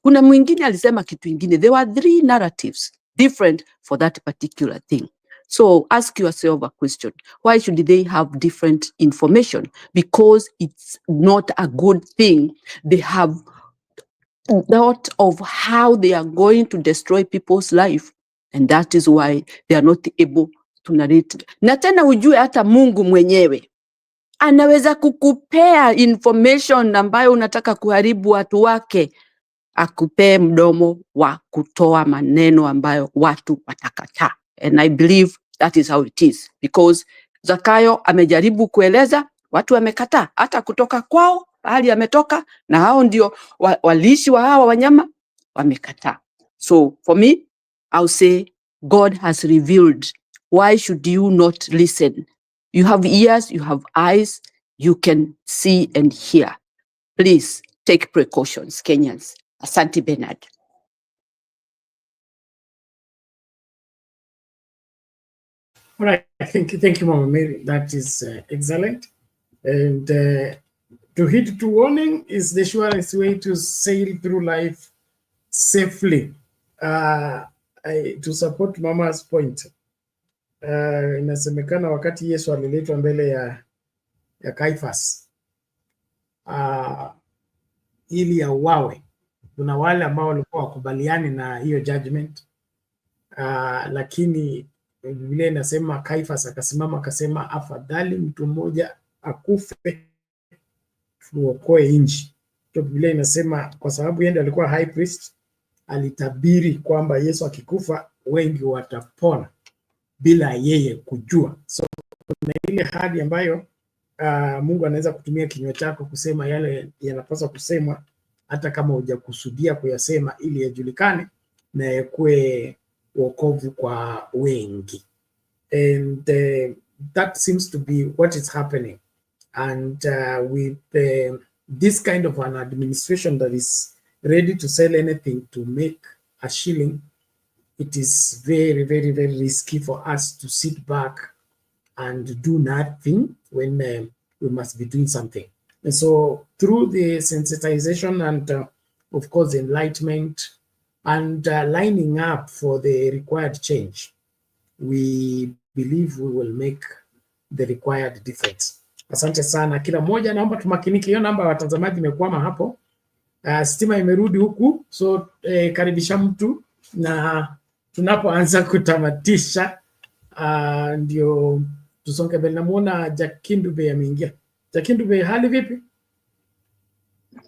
Kuna mwingine alisema kitu ingine. There were 3 narratives different for that particular thing. So ask yourself a question. Why should they have different information? Because it's not a good thing. They have thought of how they are going to destroy people's life. And that is why they are not able to narrate. Na tena ujue hata Mungu mwenyewe anaweza kukupea information ambayo unataka kuharibu watu wake, akupee mdomo wa kutoa maneno ambayo watu watakataa. And I believe that is how it is. Because Zakayo amejaribu kueleza, watu wamekataa, hata kutoka kwao, hali ametoka, na hao ndio walishi wa hawa wanyama, wamekataa. So for me, I'll say God has revealed. Why should you not listen? You have ears, you have eyes, you can see and hear. Please take precautions, Kenyans. Asante Bernard. All right, thank you, Mama Mary. That is excellent. And to heed to warning is the surest way to sail through life safely. To support Mama's point, inasemekana wakati Yesu aliletwa mbele ya Caiaphas ili auawe, kuna wale ambao walikuwa wakubaliani na hiyo judgment, lakini Biblia inasema Caiaphas akasimama akasema, afadhali mtu mmoja akufe tuokoe nchi. Biblia inasema kwa sababu yeye alikuwa high priest, alitabiri kwamba Yesu akikufa wengi watapona bila yeye kujua. So kuna ile hadi ambayo Mungu anaweza kutumia kinywa chako kusema yale yanapaswa kusemwa hata kama hujakusudia kuyasema, ili yajulikane na yakuwe wokovu kwa wengi. And that seems to be what is happening. And with this kind of an administration that is ready to sell anything to make a shilling, it is very, very, very risky for us to sit back and do nothing when we must be doing something. And so through the sensitization and of course enlightenment and lining up for the required change, we believe we will make the required difference. Asante sana kila mmoja, naomba tumakinike. Hiyo namba watazamaji imekwama hapo. Stima imerudi huku, so karibisha mtu na tunapoanza kutamatisha ndio tusonge mbele. Namuona Jack Kindube ameingia. Jakindube, hali vipi?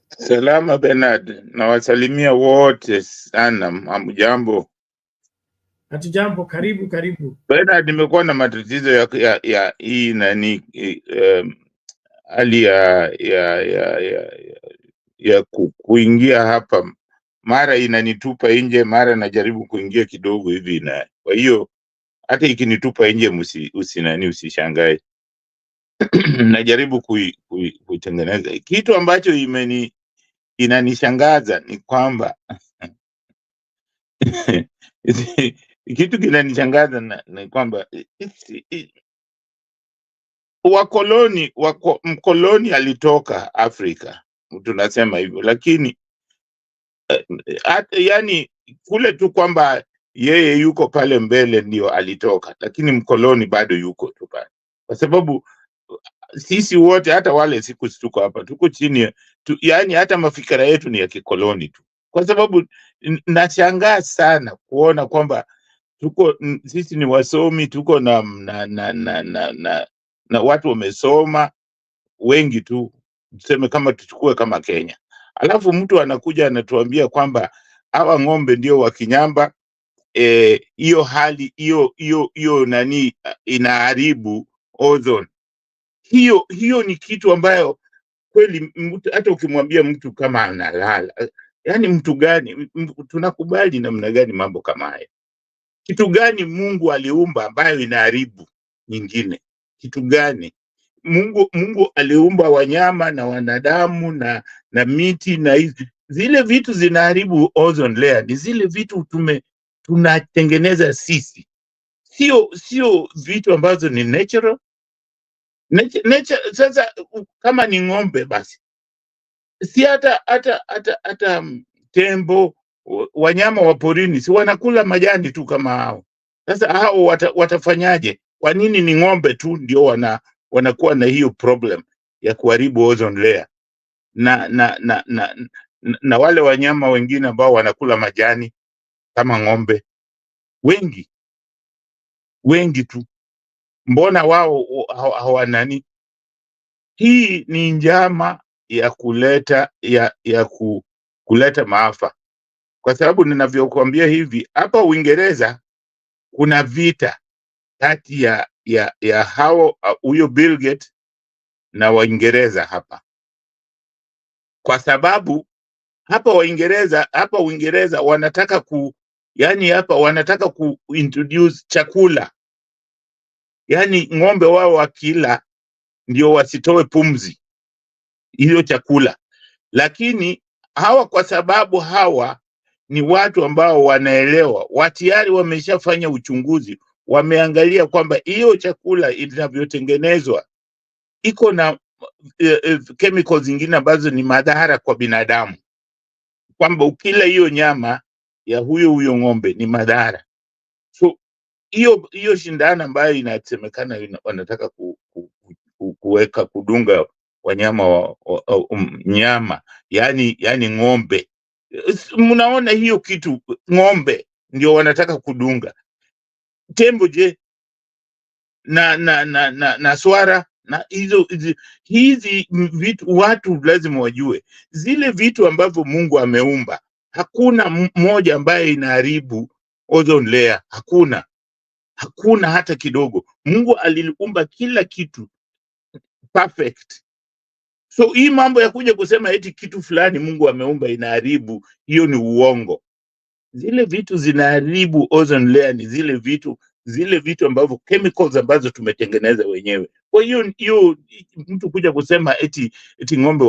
Salama Bernard, nawasalimia wote sana. Hamjambo? Hatujambo, karibu. Bernard, nimekuwa na matatizo ya hii nani hali ya kuingia hapa, mara inanitupa nje, mara najaribu kuingia kidogo hivi, na kwa hiyo hata ikinitupa nje usishangae. Najaribu kuitengeneza. Kitu ambacho inanishangaza ni kwamba kitu kinanishangaza ni kwamba mkoloni alitoka Afrika, tunasema hivyo, lakini yani kule tu kwamba yeye yuko pale mbele ndio alitoka, lakini mkoloni bado yuko tu pale, kwa sababu sisi wote, hata wale siku tuko hapa, tuko chini yani hata mafikira yetu ni ya kikoloni tu, kwa sababu nashangaa sana kuona kwamba sisi ni wasomi, tuko na watu wamesoma wengi tu, tuseme kama tuchukue kama Kenya, alafu mtu anakuja anatuambia kwamba hawa ng'ombe ndio wa Kinyamba. Hiyo hali hiyo nani inaharibu ozone. Hiyo ni kitu ambayo kweli hata ukimwambia mtu kama analala, yani mtu gani tunakubali namna gani mambo kama haya? Kitu gani Mungu aliumba ambayo inaharibu nyingine? Kitu gani? Mungu aliumba wanyama na wanadamu na miti, na zile vitu zinaharibu ozone layer. Ni zile vitu tunatengeneza sisi, sio vitu ambazo ni natural. Sasa kama ni ng'ombe basi, si hata tembo, wanyama wa porini si wanakula majani tu kama hao. Sasa hao watafanyaje? Kwa nini ni ng'ombe tu ndio wanakuwa na hiyo problem ya kuharibu ozone layer, na wale wanyama wengine ambao wanakula majani kama ng'ombe wengi tu, mbona wao hawanani? Hii ni njama ya kuleta maafa, kwa sababu ninavyokuambia hivi, hapa Uingereza kuna vita kati ya hao huyo Gov't na Waingereza hapa, kwa sababu hapa Uingereza wanataka wanataka introduce chakula, yani ng'ombe wao wakila ndio wasitoe pumzi hiyo chakula. Lakini kwa sababu hawa ni watu ambao wanaelewa, tayari wameshafanya uchunguzi, wameangalia kwamba hiyo chakula inavyotengenezwa iko na chemicals zingine ambazo ni madhara kwa binadamu, kwamba ukila hiyo nyama ya huyo ng'ombe ni madhara. So hiyo shindano ambayo inasemekana wanataka kudunga wanyama nyama, yani ng'ombe. Mnaona hiyo kitu, ng'ombe ndio wanataka kudunga. Tembo je? na swara na hizi vitu watu lazima wajue, zile vitu ambavyo Mungu ameumba, hakuna mmoja ambaye inaharibu ozone layer. Hakuna hata kidogo. Mungu aliumba kila kitu perfect. So hii mambo ya kuja kusema eti kitu fulani Mungu ameumba inaharibu, hiyo ni uongo. Zile vitu zinaharibu ozone layer ni zile vitu ambavyo chemicals ambazo tumetengeneza wenyewe. Kwa hiyo mtu kuja kusema eti ng'ombe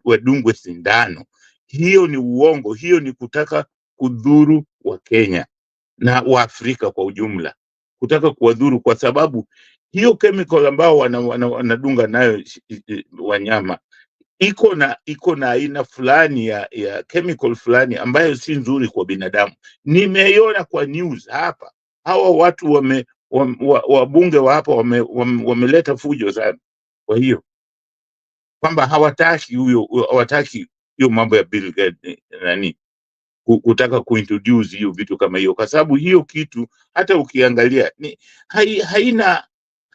wadungwe sindano, hiyo ni uongo. Hiyo ni kutaka kudhuru wa Kenya na wa Afrika kwa ujumla, kutaka kuwadhuru, kwa sababu hiyo chemical ambao wanadunga nayo wanyama iko na aina fulani ya chemical fulani ambayo si nzuri kwa binadamu. Nimeiona kwa news hapa, hawa watu wabunge wa hapa wameleta fujo sana. Kwa hiyo kwamba hawataki hiyo mambo ya Bill Gates kutaka kuintroduce hiyo vitu kama hiyo, kwa sababu hiyo kitu hata ukiangalia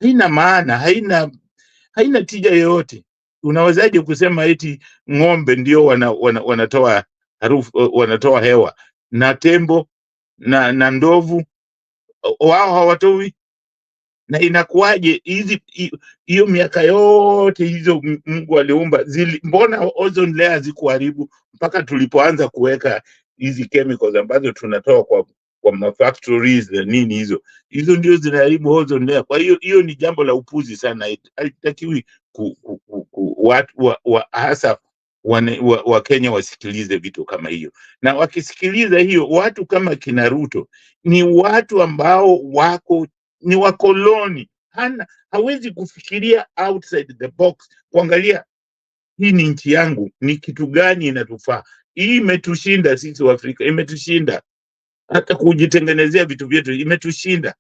haina maana, haina tija yoyote. Unawezaje kusema eti ng'ombe ndio wanatoa harufu, wanatoa hewa, na tembo na ndovu wao hawatoi? Na inakuwaje hiyo miaka yote hizo Mungu aliumba, mbona ozone layer zikuharibu mpaka tulipoanza kuweka hizi chemicals ambazo tunatoa kwa factories na nini, hizo ndio zinaharibu ozone layer. Kwa hiyo ni jambo la upuzi sana, haitakiwi watu hasa wa Kenya wasikilize vitu kama hiyo, na wakisikiliza hiyo, watu kama kina Ruto ni watu ambao ni wakoloni. Hawezi kufikiria outside the box, kuangalia hii ni nchi yangu, ni kitu gani inatufaa. Hii imetushinda sisi wa Afrika, imetushinda hata kujitengenezea vitu vyetu, imetushinda.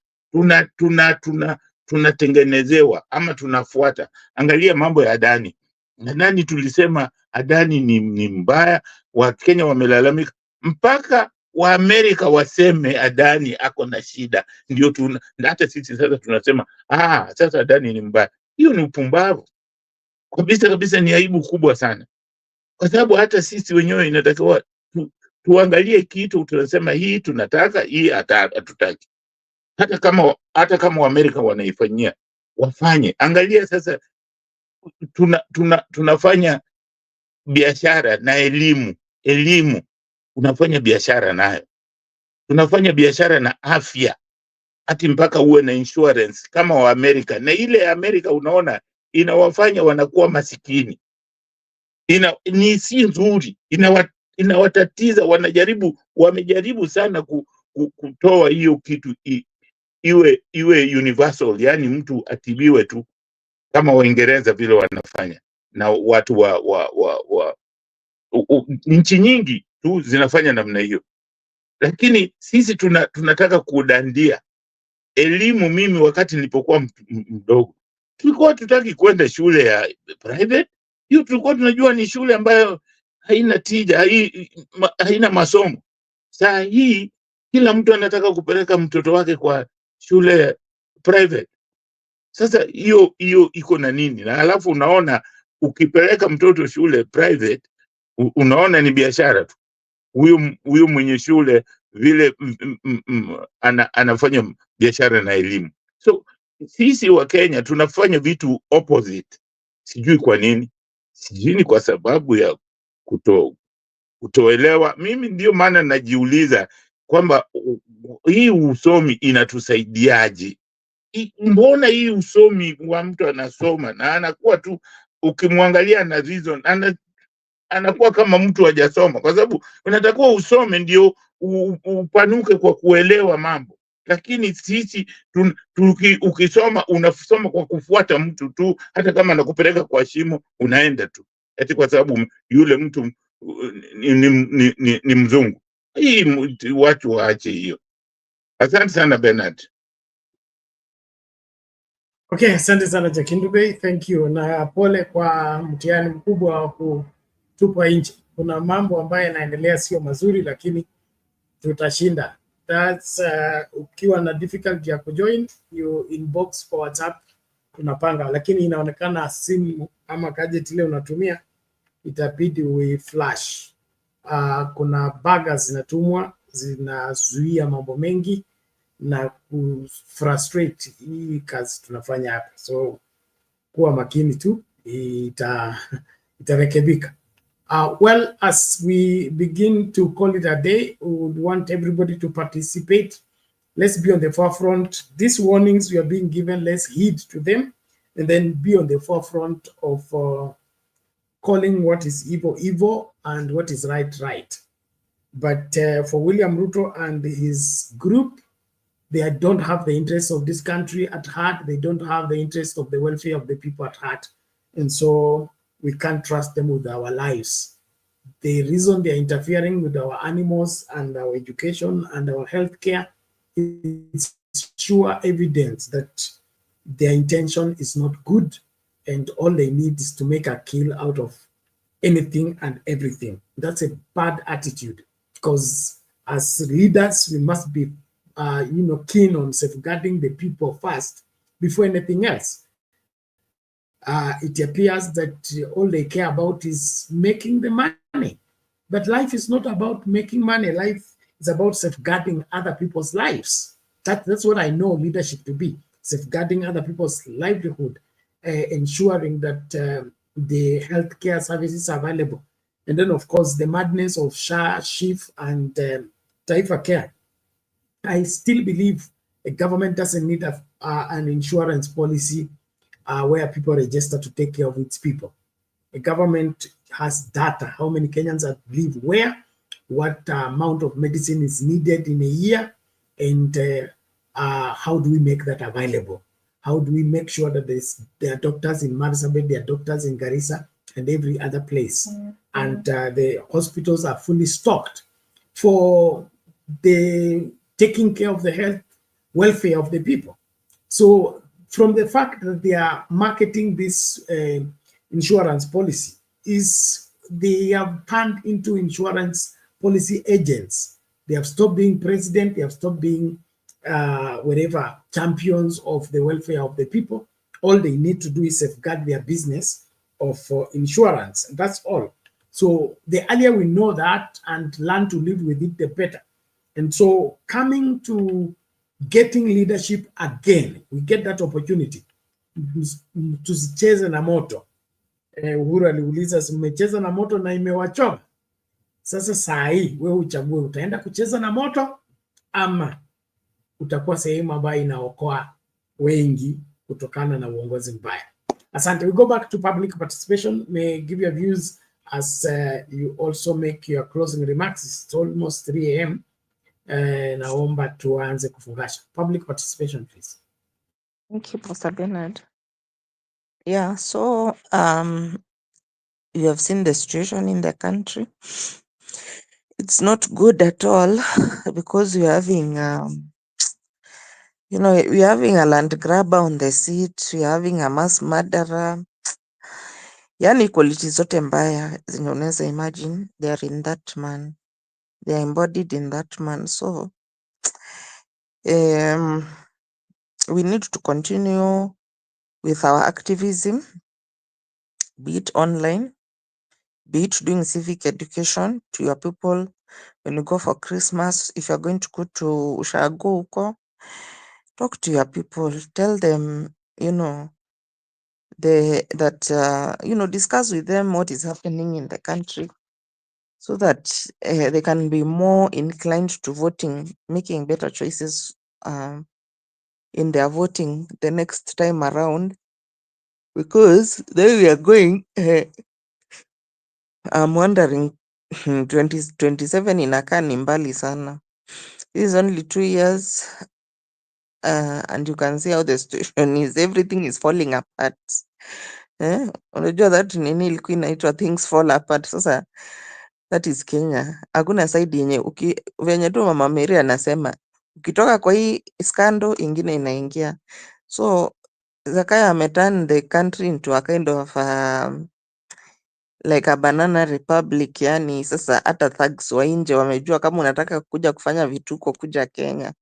Tunatengenezewa ama tunafuata. Angalia mambo ya Adani. Nani tulisema Adani ni mbaya? Wakenya wamelalamika mpaka wa Amerika waseme Adani ako na shida, ndio hata sisi sasa tunasema sasa Adani ni mbaya. Hiyo ni upumbavu kabisa kabisa, ni aibu kubwa sana, kwa sababu hata sisi wenyewe inatakiwa tuangalie kitu, tunasema hii tunataka, hii hatutaki. Hata kama Amerika wanaifanyia, wafanye. Angalia sasa, tunafanya biashara na elimu unafanya biashara nayo, tunafanya biashara na afya, hati mpaka uwe na insurance kama wa Amerika. Na ile ya Amerika unaona inawafanya wanakuwa masikini, ni si nzuri, inawatatiza. Wamejaribu sana kutoa hiyo kitu iwe universal, yani mtu atibiwe tu kama Waingereza vile wanafanya, na watu nchi nyingi tu zinafanya namna hiyo. Lakini sisi tunataka kudandia elimu. Mimi wakati nilipokuwa mdogo, tulikuwa tutaki kwenda shule ya private. Hiyo tulikuwa tunajua ni shule ambayo haina tija, haina masomo. Saa hii kila mtu anataka kupeleka mtoto wake kwa shule private. Sasa hiyo iko na nini? Na alafu unaona ukipeleka mtoto shule private, unaona ni biashara tu. Huyo mwenye shule vile anafanya biashara na elimu. So sisi wa Kenya tunafanya vitu opposite. Sijui kwa nini, sijui ni kwa sababu ya kutoelewa. Mimi ndio maana najiuliza kwamba hii usomi inatusaidiaje? Mbona hii usomi wa mtu anasoma na anakuwa tu, ukimwangalia na reason anakuwa kama mtu hajasoma, kwa sababu unatakiwa usome ndio upanuke kwa kuelewa mambo. Lakini sisi ukisoma unasoma kwa kufuata mtu tu, hata kama anakupeleka kwa shimo unaenda tu, eti kwa sababu yule mtu ni mzungu. Hii watu waache hiyo. Asante sana Bernard. Okay, asante sana Jakindube, thank you, na pole kwa mtihani mkubwa wa kutupwa nje. Kuna mambo ambayo yanaendelea sio mazuri, lakini tutashinda. That's ukiwa na difficulty ya kujoin, you inbox kwa WhatsApp tunapanga, lakini inaonekana simu ama gadget ile unatumia itabidi we flash. Kuna buggers zinatumwa, zinazuia mambo mengi na kufrustrate hii kazi tunafanya hapa, so kuwa makini tu, itarekebika. Well, as we begin to call it a day, we would want everybody to participate. Let's be on the forefront. These warnings we are being given, let's heed to them, and then be on the forefront of calling what is evil evil and what is right. But for William Ruto and his group, they don't have the interests of this country at heart. They don't have the interest of the welfare of the people at heart. And so we can't trust them with our lives. The reason they're interfering with our animals and our education and our healthcare is sure evidence that their intention is not good, and all they need is to make a kill out of anything and everything. That's a bad attitude, because as leaders, we must be keen on safeguarding the people first before anything else. it appears that all they care about is making the money. But life is not about making money. Life is about safeguarding other people's lives. That's what I know leadership to be: safeguarding other people's livelihood, ensuring that the healthcare services are available. And then, of course, the madness of SHA, SHIF, and Taifa Care. I still believe a government doesn't need an insurance policy where people register to take care of its people. A government has data, how many Kenyans live where, what amount of medicine is needed in a year, and how do we make that available? How do we make sure that there are doctors in Marsabit, there are doctors in Garissa, and every other place, and the hospitals are fully stocked for the taking care of the health welfare of the people. So from the fact that they are marketing this insurance policy, is they have turned into insurance policy agents. They have stopped being president, they have stopped being whatever champions of the welfare of the people. All they need to do is safeguard their business of insurance. That's all. So the earlier we know that and learn to live with it, the better. And so coming to getting leadership again, we get that opportunity. Tusicheze na moto. Uhuru aliuliza, mmecheza na moto na imewachoma. Sasa saa hii wewe uchague, utaenda kucheza na moto ama utakuwa sehemu ambayo inaokoa wengi kutokana na uongozi mbaya. Asante. We go back to public participation. May give your views as you also make your closing remarks. It's almost 3 a.m. Naomba tuanze kufungasha. Public participation, please. Thank you, Pastor Bernard. Yeah, so you have seen the situation in the country. It's not good at all because we're having we're having a land grabber on the seat, we're having a mass murderer. Yani quality zote mbaya zenye unaweza imagine, they are in that man. They are embodied in that man. So we need to continue with our activism, be it online, be it doing civic education to your people when you go for Christmas. If you're going to go to Ushago huko, talk to your people, tell them, discuss with them what is happening in the country so that they can be more inclined to voting, making better choices in their voting the next time around. Because then we are going, I'm wondering, 2027 inakaa ni mbali sana. This is only 2 years, and you can see how the situation is. Everything is falling apart. Unajua that nini ilikuwa inaitwa things fall apart. Sasa that is Kenya. Hakuna side yenye venye tu Mama Mary anasema ukitoka kwa hii scandal ingine inaingia. So Zakaya ameturn the country into a kind of like a banana republic. Yani sasa hata thugs wa nje wamejua kama unataka kuja kufanya vituko kuja Kenya.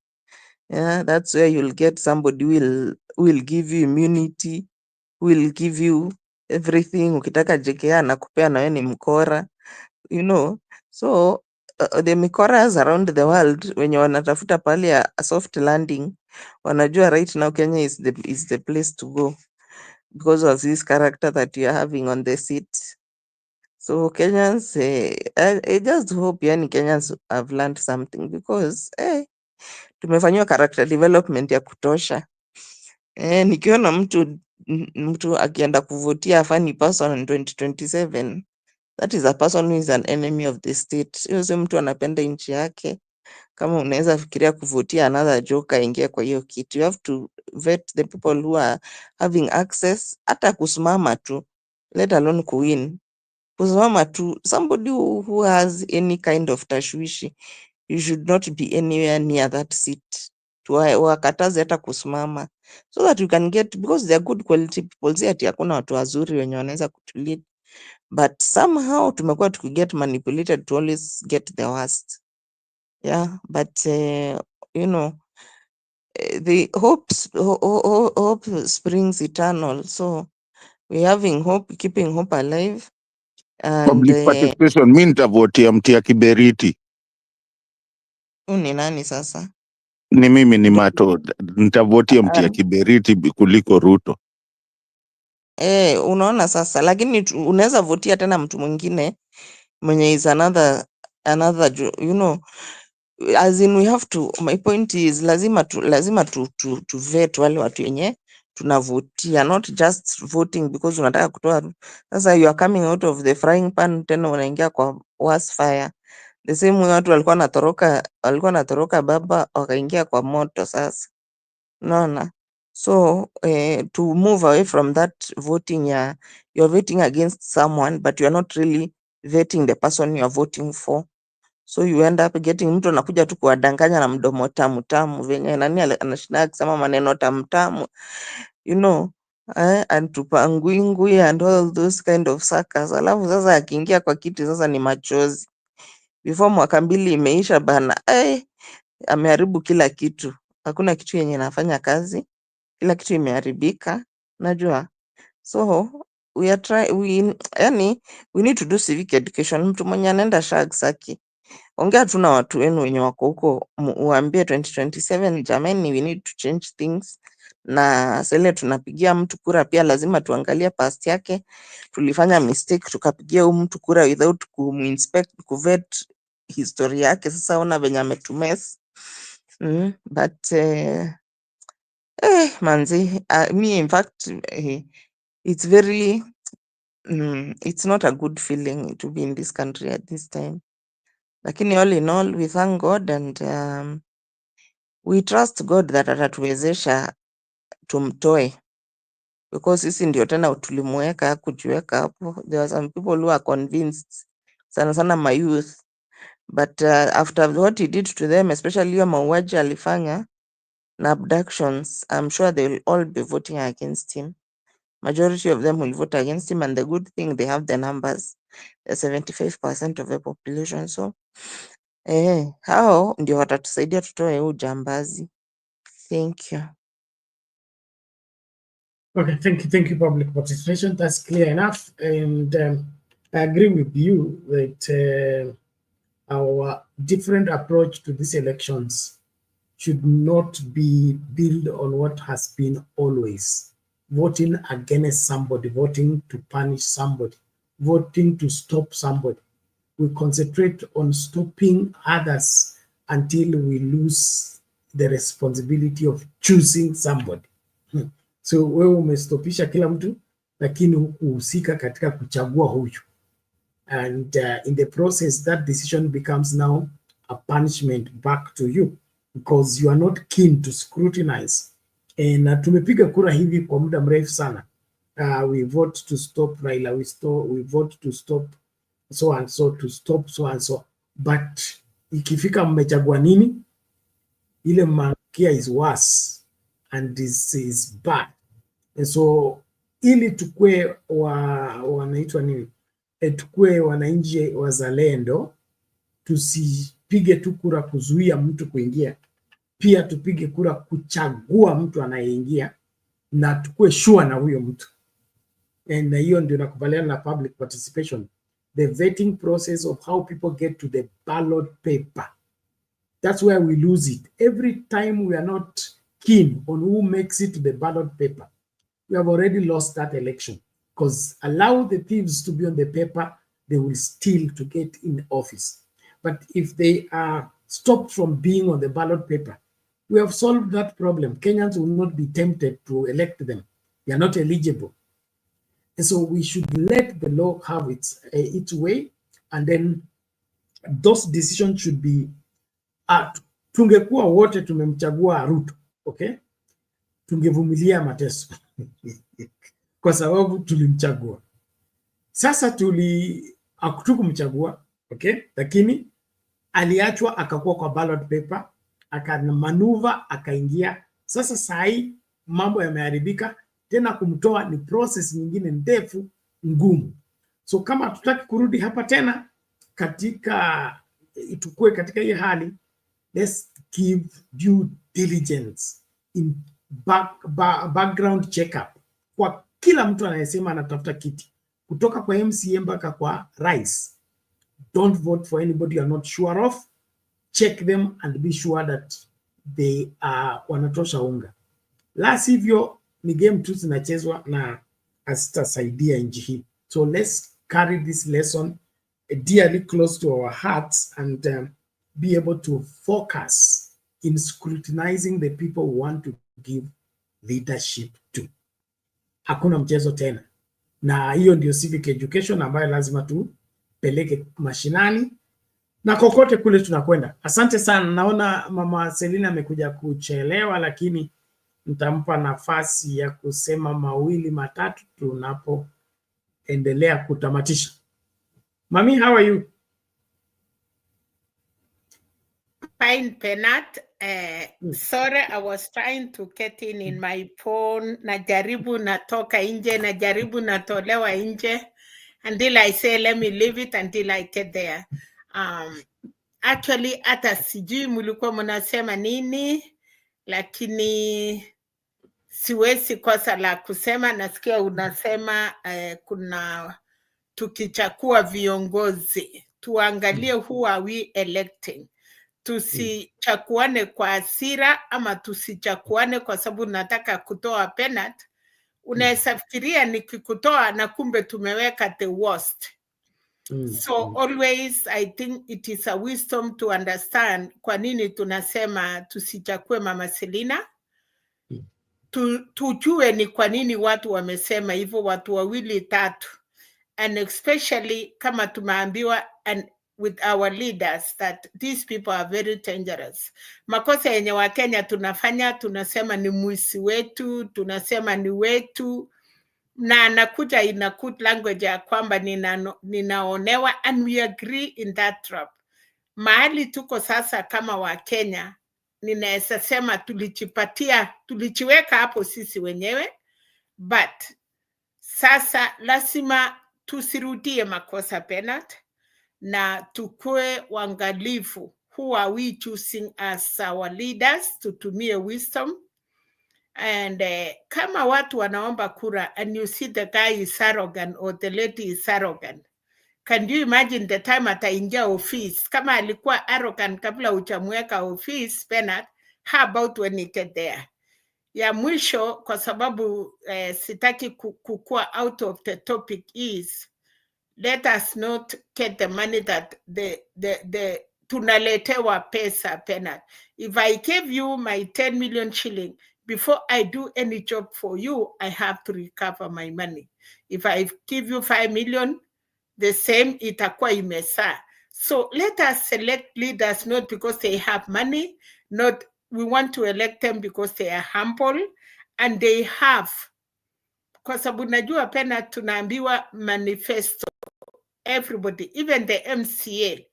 Yeah, that's where you'll get somebody will give you immunity, will give you everything. Ukitaka JKA anakupea na wewe ni mkora, So the mikoras around the world wenye wanatafuta pale a soft landing wanajua right now Kenya is the place to go because of this character that you are having on the seat. So Kenyans, I just hope Kenyans have learned something because tumefanyiwa character development ya kutosha. Nikiona mtu akienda kuvotia funny person in 2027, that is a person who is an enemy of the state. Hiyo si mtu anapenda nchi yake. Kama unaweza fikiria kuvotia another joker ingia kwa hiyo kitu, you have to vet the people who are having access. Hata kusimama tu, let alone kuwin. Kusimama tu, somebody who has any kind of tashwishi, you should not be anywhere near that seat. Wakataze hata kusimama so that you can get, because they are good quality people. Si ati hakuna watu wazuri wenye wanaweza kutulead, but somehow tumekuwa tukiget manipulated to always get the worst. Yeah, but the hope springs eternal. So we having hope, keeping hope alive. And Public participation, mi nitavotia Mtia Kiberiti. Ni nani sasa? Ni mimi ni Mato, nitavotia Mtia Kiberiti kuliko Ruto. Unaona sasa, lakini unaweza votia tena mtu mwingine mwenye is another you know, as in we have to, my point is lazima tu vet wale watu yenye tunavotia, not just voting because unataka kutoa. Sasa you are coming out of the frying pan tena unaingia kwa worse fire. The same way watu walikuwa natoroka baba wakaingia kwa moto sasa. Unaona? So to move away from that voting, you're voting against someone but you are not really vetting the person you are voting for. So you end up getting mtu anakuja tu kuwadanganya na mdomo tamu tamu, venye nani anashinda akisema maneno tamu tamu, you know, and tupangwingwi and all those kind of suckers. Alafu sasa akiingia kwa kiti sasa ni machozi. Before mwaka 2 imeisha bana, ameharibu kila kitu. Hakuna kitu yenye nafanya kazi, kila kitu imeharibika, najua. So we need to do civic education. Mtu mwenye anaenda Shagsaki, ongea tu na watu wenu wenye wako huko, uambie 2027 jamani, we need to change things. Na sele tunapigia mtu kura pia lazima tuangalie past yake. Tulifanya mistake tukapigia huyu mtu kura without kuinspect, kuvet history yake. Sasa ona venye ametumes. But manzi, me in fact, it's very it's not a good feeling to be in this country at this time. Lakini all in all, we thank God and we trust God that atatuwezesha tumtoe, because sisi ndio tena tulimweka kujiweka hapo. There are some people who are convinced, sana sana my youth, but after what he did to them, especially hiyo mauaji alifanya na abductions, I'm sure they will all be voting against him. Majority of them will vote against him, and the good thing, they have the numbers, 75% of the population. So hao ndio watatusaidia tutoe huu jambazi. Thank you. Okay, thank you, public participation. That's clear enough. And I agree with you that our different approach to these elections should not be built on what has been always. Voting against somebody, voting to punish somebody, voting to stop somebody. We concentrate on stopping others until we lose the responsibility of choosing somebody. So wewe umestopisha kila mtu lakini hukuhusika katika kuchagua huyu. And in the process, that decision becomes now a punishment back to you because you are not keen to scrutinize. Na tumepiga kura hivi kwa muda mrefu sana. We vote to stop Raila, we vote to stop so and so, to stop so and so. But ikifika mmechagua nini, ile mkia is worse and is bad. And so ili tukue wanaitwa nini, tukue wananchi wazalendo, tusipige tu kura kuzuia mtu kuingia, pia tupige kura kuchagua mtu anayeingia na tukue sure na huyo mtu. And hiyo ndio nakubaliana na public participation, the vetting process of how people get to the ballot paper. That's where we lose it. Every time we are not keen on who makes it to the ballot paper, we have already lost that election. Because allow the thieves to be on the paper, they will steal to get in office. But if they are stopped from being on the ballot paper, we have solved that problem. Kenyans will not be tempted to elect them. They are not eligible. And so we should let the law have its way, and then those decisions should be, tungekuwa wote tumemchagua Ruto, okay? Tungevumilia mateso kwa sababu tulimchagua. Sasa hatukumchagua, okay? Lakini aliachwa akakuwa kwa ballot paper, akamanuva akaingia. Sasa sahi mambo yameharibika, tena kumtoa ni process nyingine ndefu ngumu. So kama tutaki kurudi hapa tena tukue katika hii hali, let's give due diligence in background checkup kwa kila mtu anayesema anatafuta kiti kutoka kwa MCA mpaka kwa rais. Don't vote for anybody you're not sure of. Check them and be sure that they are wanatosha unga. La sivyo ni game tu zinachezwa na asitasaidia nchi hii. So let's carry this lesson dearly close to our hearts and be able to focus in scrutinizing the people who want to give leadership to. Hakuna mchezo tena. Na hiyo ndio civic education ambayo lazima tupeleke mashinani na kokote kule tunakwenda. Asante sana. Naona Mama Selina amekuja kuchelewa, lakini nitampa nafasi ya kusema mawili matatu tunapoendelea kutamatisha. Mami, how are you? Fine, Penat. Sorry, I was trying to get in my phone. Najaribu natoka nje, najaribu natolewa nje. Until I say, let me leave it until I get there. Actually, hata sijui mulikuwa mnasema nini, lakini siwezi kosa la kusema. Nasikia unasema kuna tukichakua viongozi, tuangalie who are we electing. Tusichakuane kwa hasira ama tusichakuane kwa sababu nataka kutoa Penat. Unaweza fikiria nikikutoa na kumbe tumeweka the worst. So always I think it is a wisdom to understand kwa nini tunasema tusichakue Mama Selina. Tujue ni kwa nini watu wamesema hivyo, watu wawili tatu. And especially kama tumeambiwa and with our leaders that these people are very dangerous. Makosa yenye Wakenya tunafanya, tunasema ni mwisi wetu, tunasema ni wetu, na anakuja inakut language ya kwamba ninaonewa, and we agree in that trap. Mahali tuko sasa kama Wakenya, ninaweza sema tulichiweka hapo sisi wenyewe, but sasa lazima tusirudie makosa Penat, na tukue wangalifu. Who are we choosing as our leaders? Tutumie wisdom. And kama watu wanaomba kura and you see the guy is arrogant or the lady is arrogant, can you imagine the time ataingia office? Kama alikuwa arrogant kabla uchamweka office Penat, how about when he get there? Ya mwisho, kwa sababu sitaki kukua out of the topic, is let us not get the money that the tunaletewa pesa Penat. If I gave you my 10 million shilling, before I do any job for you, I have to recover my money. If I give you 5 million, the same itakuwa imesa. So let us select leaders not because they have money, not we want to elect them because they are humble and they have. Kwa sababu najua Penat tunaambiwa manifesto. Everybody, even the MCA.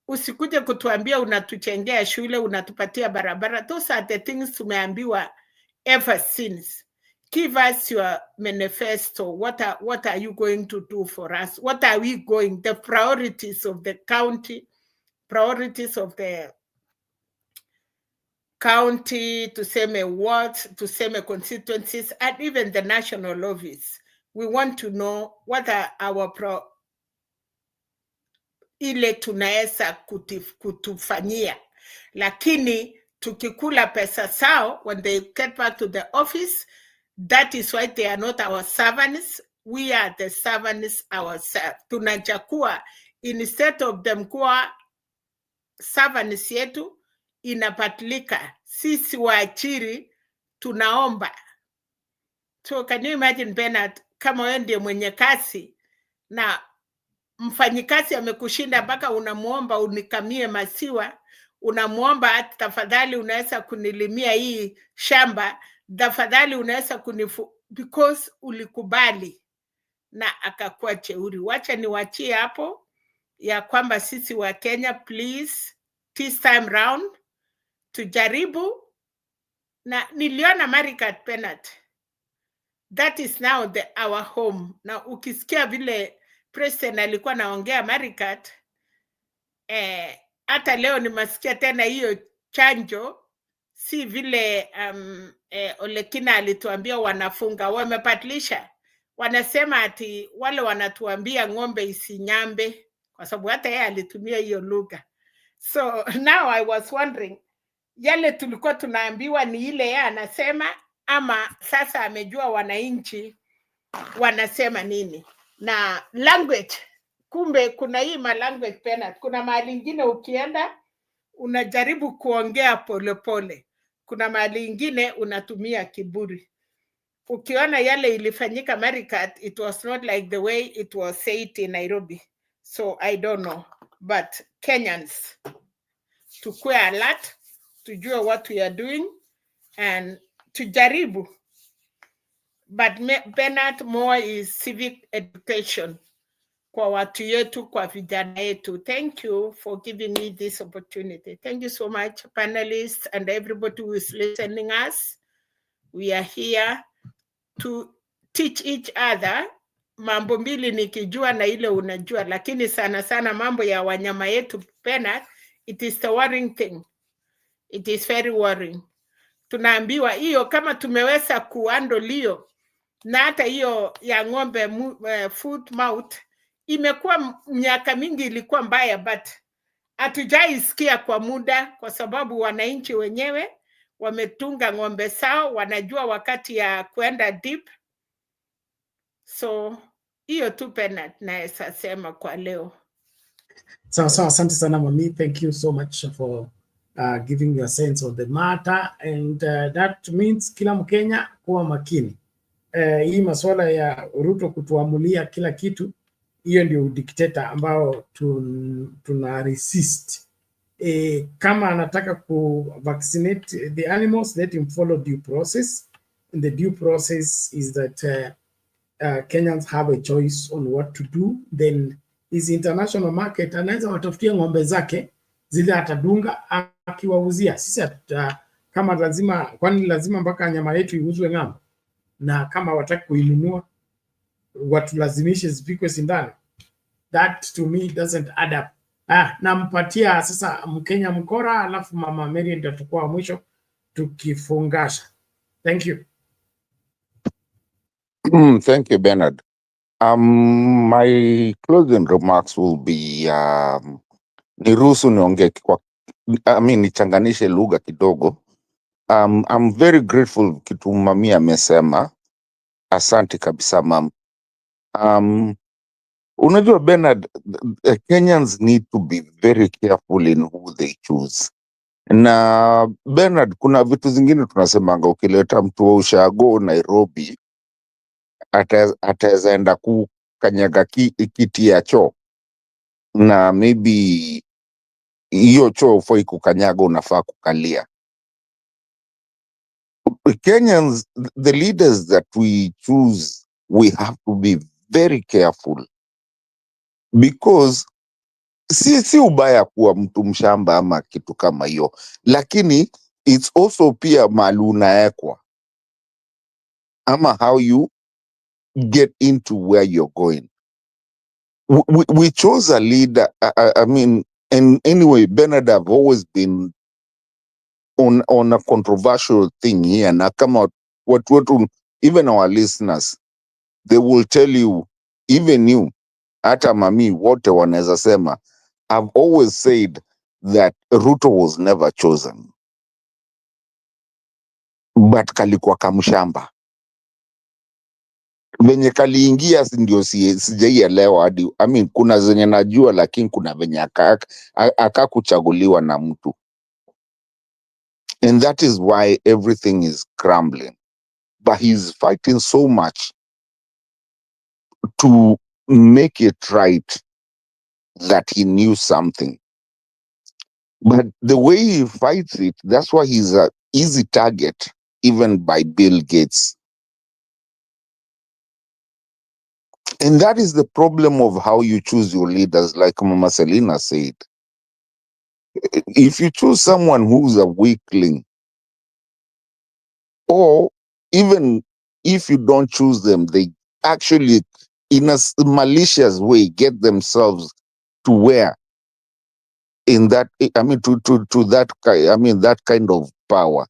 Usikuje kutuambia unatuchengea shule, unatupatia barabara. Those are the things tumeambiwa ever since. Give us your manifesto. What are you going to do for us? What are we going? The priorities of the county, priorities of the county, tuseme wards, tuseme constituencies, and even the national office. We want to know what are our ile tunaweza kutufanyia. Lakini tukikula pesa sao, when they get back to the office, that is why they are not our servants. We are the servants ourselves. Tunachakua, instead of them kuwa servants yetu, inapatilika. Sisi waachiri, tunaomba. So can you imagine Bernard, kama wewe ndiye mwenye kasi, na mfanyikazi amekushinda mpaka unamuomba unikamie maziwa, unamuomba tafadhali unaweza kunilimia hii shamba, tafadhali unaweza because ulikubali, na akakuwa cheuri. Wacha niwachie hapo ya kwamba sisi wa Kenya, please this time round tujaribu, na niliona Marikat Penat, that is now our home. Na ukisikia vile President alikuwa naongea Marikat, hata leo nimesikia tena hiyo chanjo si vile Olekina alituambia wanafunga, wamebadilisha. Wanasema ati wale wanatuambia ng'ombe isinyambe, kwa sababu hata yeye alitumia hiyo lugha. So now I was wondering, yale tulikuwa tunaambiwa ni ile yeye anasema, ama sasa amejua wananchi wanasema nini? Na language, kumbe kuna hii language penalty. Kuna mahali ingine ukienda unajaribu kuongea polepole, kuna mahali ingine unatumia kiburi. Ukiona yale ilifanyika Marikat, it was not like the way it was said in Nairobi. So I don't know, but Kenyans, tukue alert, tujue what we are doing and tujaribu. But Bernard, more is civic education kwa watu yetu, kwa vijana yetu. Thank you for giving me this opportunity. Thank you so much, panelists and everybody who is listening us. We are here to teach each other. Mambo mbili nikijua na ile unajua, lakini sana sana mambo ya wanyama yetu, Bernard, it is the worrying thing. It is very worrying. Tunaambiwa hiyo kama tumeweza kuhandle hiyo, na hata hiyo ya ng'ombe foot mouth imekuwa miaka mingi ilikuwa mbaya, but hatujaisikia kwa muda, kwa sababu wananchi wenyewe wametunga ng'ombe sao, wanajua wakati ya kwenda deep. So hiyo tu Bernard naweza sema kwa leo. So asante sana mami, thank you so much for giving your sense of the matter, and that means kila Mkenya kuwa makini. Hii masuala ya Ruto kutuamulia kila kitu, hiyo ndio dikteta ambao tuna resist. Kama anataka ku vaccinate the animals, let him follow due process, and the due process is that Kenyans have a choice on what to do. Then his international market, anaweza watafutia ng'ombe zake zile atadunga akiwauzia. Sisi kama lazima, kwani lazima mpaka nyama yetu iuzwe ng'ambo? Na kama wataki kuinunua watulazimishe zipikwe sindano. That to me doesn't add up. Nampatia sasa Mkenya mkora, alafu Mama Mary ndio tukua mwisho tukifungasha. Thank you. Thank you, Bernard. My closing remarks will be niruhusu niongee kwa nichanganishe lugha kidogo. I'm very grateful kitu mami amesema. Asante kabisa mam. Unajua Bernard, Kenyans need to be very careful in who they choose. Na Bernard, kuna vitu zingine tunasemanga, ukileta mtu wa ushago Nairobi ataweza enda kukanyaga kiti ya choo, na maybe hiyo choo ufai kukanyaga, unafaa kukalia. Kenyans, the leaders that we choose, we have to be very careful, because si ubaya kuwa mtu mshamba ama kitu kama hiyo, lakini it's also pia mahali unaekwa ama how you get into where you're going. We chose a leader. And anyway, Bernard, I've always been on a controversial thing here. Na kama watu, even our listeners, they will tell you, even you, hata mami, wote wanaweza sema, I've always said that Ruto was never chosen, but kalikuwa kamshamba. Venye kaliingia ndio sijaielewa hadi, kuna zenye najua, lakini kuna venye akakuchaguliwa na mtu. And that is why everything is crumbling. But he's fighting so much to make it right that he knew something. But the way he fights it, that's why he's an easy target, even by Bill Gates. And that is the problem of how you choose your leaders, like Mama Selina said. If you choose someone who's a weakling, or even if you don't choose them, they actually, in a malicious way, get themselves to where in that, I mean, to that, I mean, that kind of power.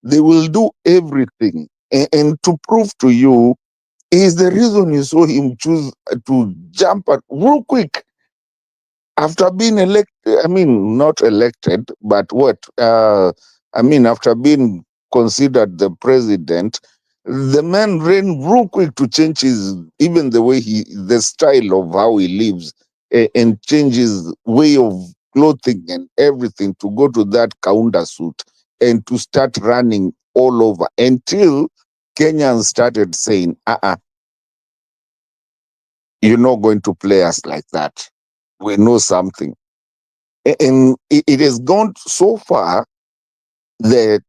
They will do everything. And to prove to you is the reason you saw him choose to jump at real quick after being elected. I mean, not elected, but what? I mean, after being considered the president, the man ran real quick to change his, even the way the style of how he lives, and change his way of clothing and everything to go to that counter suit and to start running all over until Kenyans started saying, you're not going to play us like that. We know something. And it has gone so far that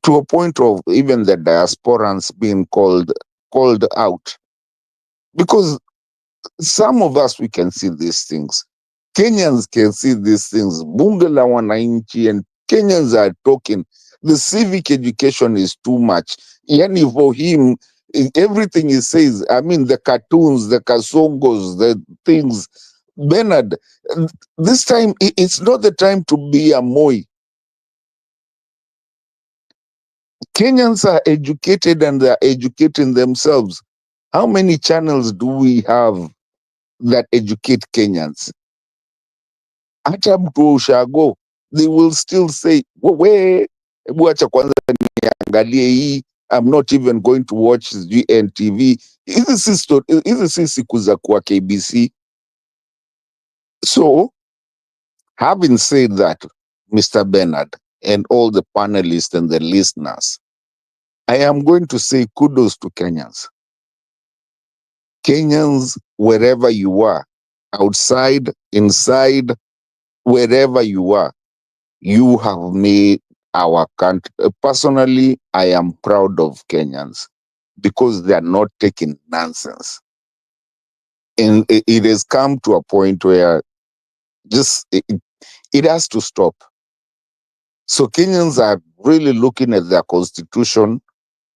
to a point of even the diasporans being called out, because some of us, we can see these things. Kenyans can see these things. Bunge la Wananchi and Kenyans are talking. The civic education is too much. Yani for him, everything he says, I mean, the cartoons, the kasongos, the things. Bernard, this time, it's not the time to be a Moi. Kenyans are educated and they're educating themselves. How many channels do we have that educate Kenyans? Hata mtu wa ushago, they will still say, hebu acha kwanza niangalie hii, I'm not even going to watch NTV. Hizi si siku za kuwa KBC. So, having said that, Mr. Bernard, and all the panelists and the listeners, I am going to say kudos to Kenyans. Kenyans, wherever you are, outside, inside, wherever you are, you have made our country. Personally, I am proud of Kenyans because they are not taking nonsense. And it has come to a point where it has to stop. So Kenyans are really looking at their constitution.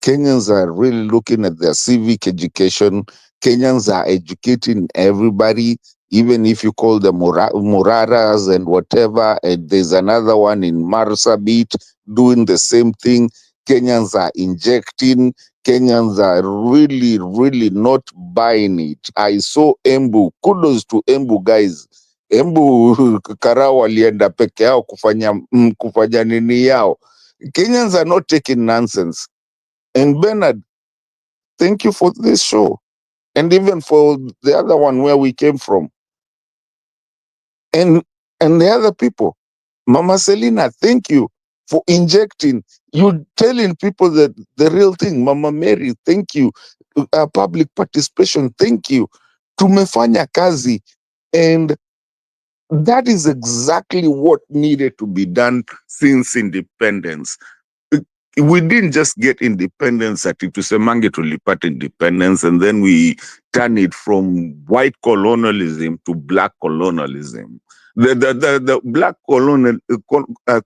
Kenyans are really looking at their civic education. Kenyans are educating everybody, even if you call them Moraras and whatever. And there's another one in Marsabit doing the same thing. Kenyans are injecting. Kenyans are really, really not buying it. I saw Embu. Kudos to Embu, guys. Embu Karau walienda peke yao kufanya nini yao. Kenyans are not taking nonsense. And Bernard, thank you for this show. And even for the other one where we came from. And the other people. Mama Selina, thank you for injecting. You telling people that the real thing. Mama Mary, thank you. Public participation, thank you. Tumefanya kazi. And that is exactly what needed to be done since independence. We didn't just get independence at Itusemange tulipata independence, and then we turn it from white colonialism to black colonialism. The black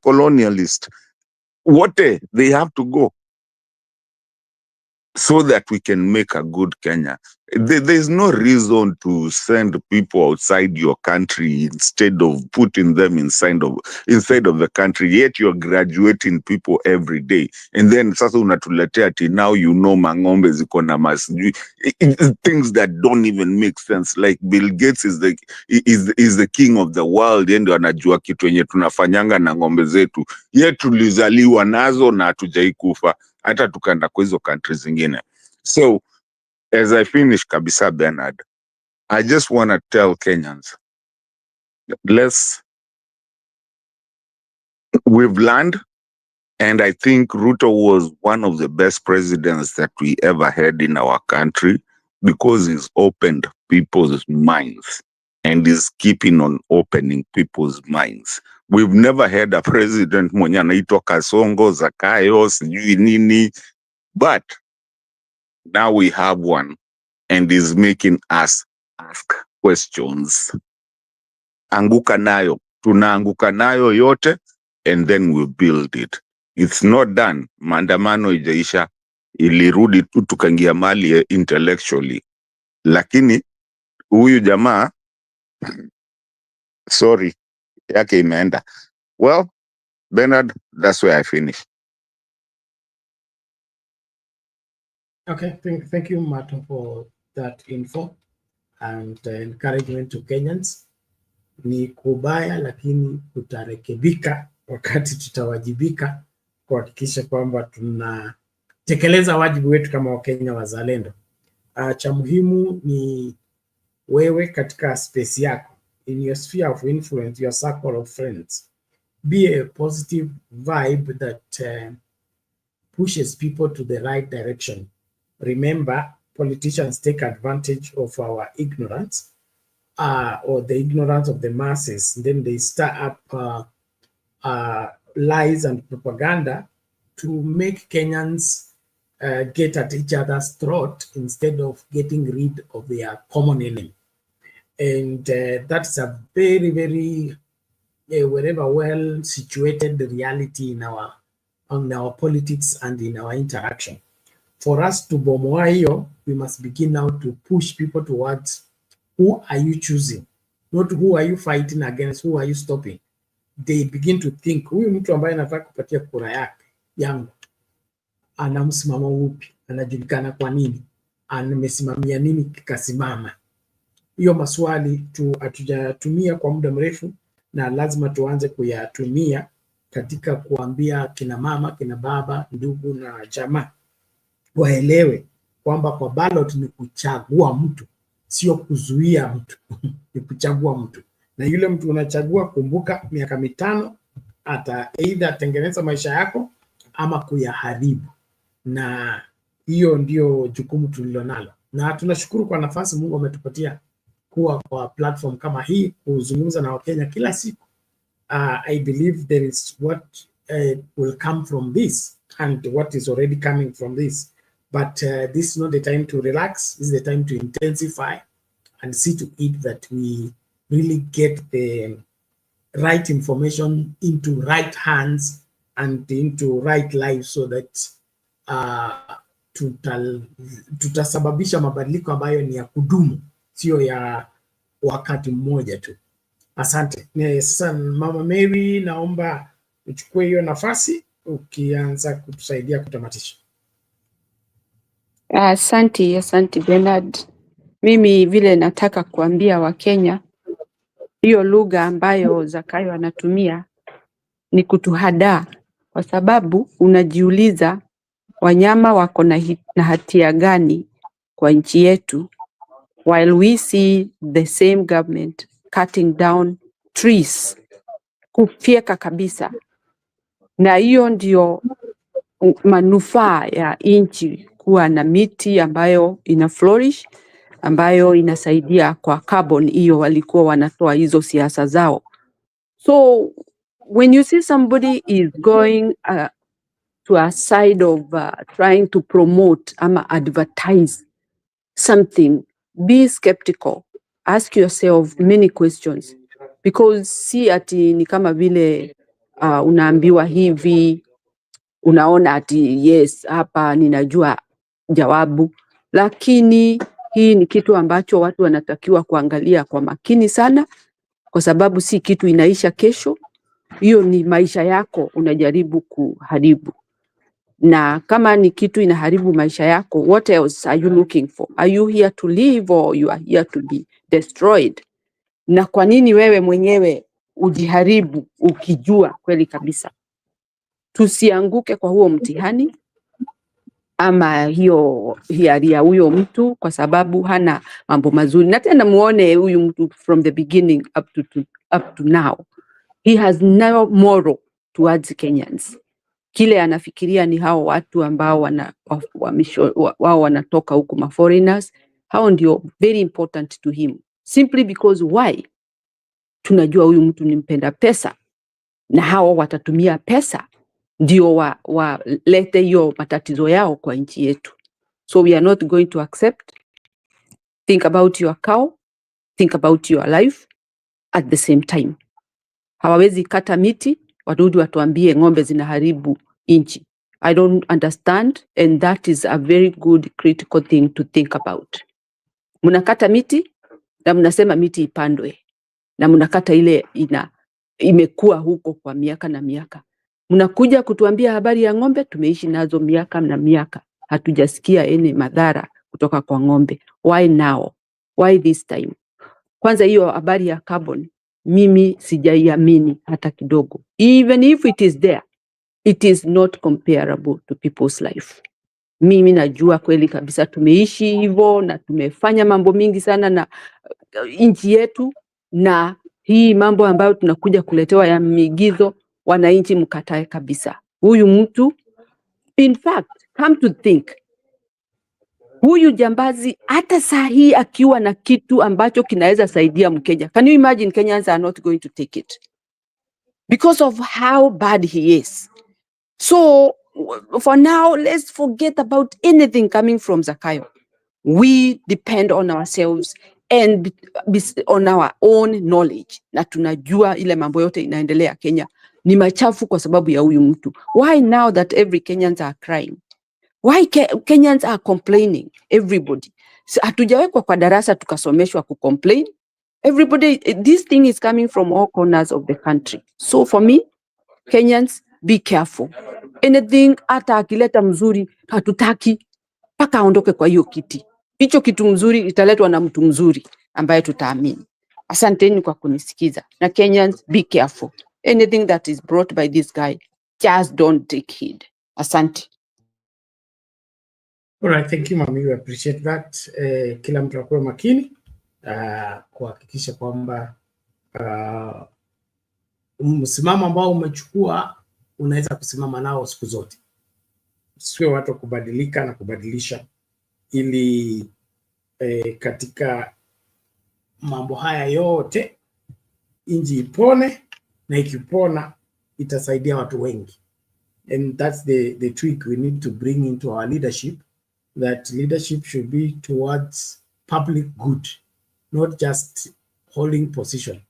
colonialist, they have to go so that we can make a good Kenya. There's no reason to send people outside your country instead of putting them inside of the country. Yet you're graduating people every day. And then sasa unatuletea ati now mang'ombe ziko na masijui. Things that don't even make sense. Like Bill Gates is the king of the world. Yendo anajua kitu yenye tunafanyanga na ng'ombe zetu. Yet tulizaliwa nazo na hatujai kufa. Hata tukaenda kwa hizo countries zingine. So, as I finish kabisa, Bernard, I just want to tell Kenyans, we've learned, and I think Ruto was one of the best presidents that we ever had in our country because he's opened people's minds and is keeping on opening people's minds. We've never had a president mwenye anaitwa Kasongo, Zakayo, sijui nini, but now we have one and is making us ask questions. Anguka nayo, tunaanguka nayo yote, and then we build it. It's not done. Maandamano ijaisha, ilirudi tu tukangia mali intellectually. Lakini huyu jamaa sorry, yake imeenda. Well, Bernard, that's where I finish. Okay, thank you, Martin, for that info and encouragement to Kenyans. Ni kubaya lakini kutarekebika wakati tutawajibika kuhakikisha kwamba tunatekeleza wajibu wetu kama Wakenya wazalendo. Cha muhimu ni wewe katika space yako, in your sphere of influence, your circle of friends, be a positive vibe that pushes people to the right direction. Remember, politicians take advantage of our ignorance or the ignorance of the masses. Then they start up lies and propaganda to make Kenyans get at each other's throat instead of getting rid of their common enemy. And that's a very, very wherever well situated reality in our politics and in our interaction. For us to bomoa hiyo, we must begin now to push people towards who are you choosing, not who are you fighting against, who are you stopping. They begin to think, huyu mtu ambaye nataka kupatia kura yake yangu ana msimamo upi, anajulikana kwa nini, amesimamia nini kikasimama. Hiyo maswali hatujatumia kwa muda mrefu na lazima tuanze kuyatumia katika kuambia kina mama, kina baba, ndugu na jamaa waelewe kwamba kwa ballot ni kuchagua mtu, sio kuzuia mtu. Ni kuchagua mtu, na yule mtu unachagua, kumbuka, miaka 5 ata either atengeneza maisha yako ama kuyaharibu, na hiyo ndio jukumu tulilonalo. Na tunashukuru kwa nafasi Mungu ametupatia kuwa kwa platform kama hii kuzungumza na Wakenya kila siku. I believe there is what will come from this and what is already coming from this. But this is not the time to relax. This is the time to intensify and see to it that we really get the right information into right hands and into right lives so that tutasababisha mabadiliko ambayo ni ya kudumu, sio ya wakati mmoja tu. Asante. Sasa Mama Mary, naomba uchukue hiyo nafasi ukianza kutusaidia kutamatisha. Asante Bernard. Mimi vile nataka kuambia Wakenya, hiyo lugha ambayo Zakayo anatumia ni kutuhadaa, kwa sababu unajiuliza wanyama wako na hatia gani kwa nchi yetu, while we see the same government cutting down trees, kufyeka kabisa. Na hiyo ndio manufaa ya nchi kuwa na miti ambayo ina flourish, ambayo inasaidia kwa carbon hiyo walikuwa wanatoa hizo siasa zao. So when you see somebody is going to a side of trying to promote ama advertise something, be skeptical. Ask yourself many questions, because si ati ni kama vile unaambiwa hivi, unaona ati yes, hapa ninajua jawabu, lakini hii ni kitu ambacho watu wanatakiwa kuangalia kwa makini sana, kwa sababu si kitu inaisha kesho. Hiyo ni maisha yako unajaribu kuharibu. Na kama ni kitu inaharibu maisha yako, what else are you looking for? Are you here to live or you are here to be destroyed? Na kwa nini wewe mwenyewe ujiharibu ukijua kweli kabisa? Tusianguke kwa huo mtihani ama hiyo hiari ya huyo mtu, kwa sababu hana mambo mazuri. Na tena muone huyu mtu from the beginning up to now, he has no moral towards Kenyans. Kile anafikiria ni hao watu ambao wao wanatoka huko, ma foreigners. Hao ndio very important to him, simply because why? Tunajua huyu mtu ni mpenda pesa, na hao watatumia pesa ndio walete hiyo matatizo yao kwa nchi yetu. So we are not going to accept. Think about your cow, think about your life at the same time. Hawawezi kata miti, wadudu watuambie ng'ombe zinaharibu nchi. I don't understand, and that is a very good critical thing to think about. Mnakata miti na mnasema miti ipandwe. na mnakata ile imekuwa huko kwa miaka na miaka. Mnakuja kutuambia habari ya ng'ombe, tumeishi nazo miaka na miaka. Hatujasikia any madhara kutoka kwa ng'ombe. Why now? Why this time? Kwanza hiyo habari ya carbon, mimi sijaiamini hata kidogo. Even if it is there, it is not comparable to people's life. Mimi najua kweli kabisa tumeishi hivyo na tumefanya mambo mingi sana na nchi yetu, na hii mambo ambayo tunakuja kuletewa ya miigizo, wananchi mkatae kabisa. Huyu mtu, in fact, come to think, huyu jambazi hata saa hii akiwa na kitu ambacho kinaweza saidia Mkenya. Can you imagine Kenyans are not going to take it? Because of how bad he is. So for now, let's forget about anything coming from Zakayo. We depend on ourselves and on our own knowledge. Na tunajua ile mambo yote inaendelea Kenya ni machafu kwa sababu ya huyu mtu. Why now that every Kenyans are crying? Why Kenyans are complaining? Everybody. So, hatujawekwa kwa darasa tukasomeshwa kucomplain. Everybody, this thing is coming from all corners of the country. So for me, Kenyans, be careful. Anything hata akileta mzuri, hatutaki paka aondoke kwa hiyo kiti. Hicho kitu mzuri italetwa na mtu mzuri ambaye tutaamini. Asanteni kwa kunisikiza. Na Kenyans, be careful. Anything that is brought by this guy, just don't take heed. Asante. All right, thank you, Mami. We appreciate that. Kila mtu akuwe makini kuhakikisha kwamba msimamo ambao umechukua unaweza kusimama nao siku zote. Sio watu kubadilika na kubadilisha ili katika mambo haya yote inji ipone, na ikipona itasaidia watu wengi. And that's the trick we need to bring into our leadership, that leadership should be towards public good, not just holding position.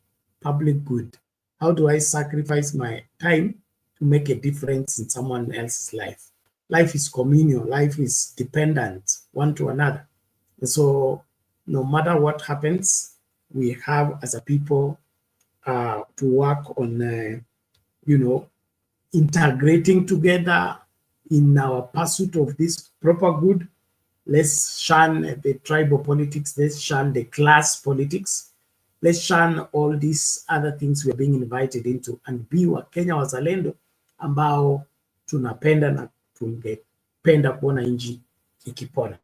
Public good. How do I sacrifice my time to make a difference in someone else's life? Life is communal. Life is dependent one to another. And so no matter what happens, we have as a people to work on, integrating together in our pursuit of this proper good. Let's shun the tribal politics. Let's shun the class politics. Let's shun all these other things we're being invited into, and be wa Kenya wazalendo ambao tunapenda na tungependa kuona nchi ikipona.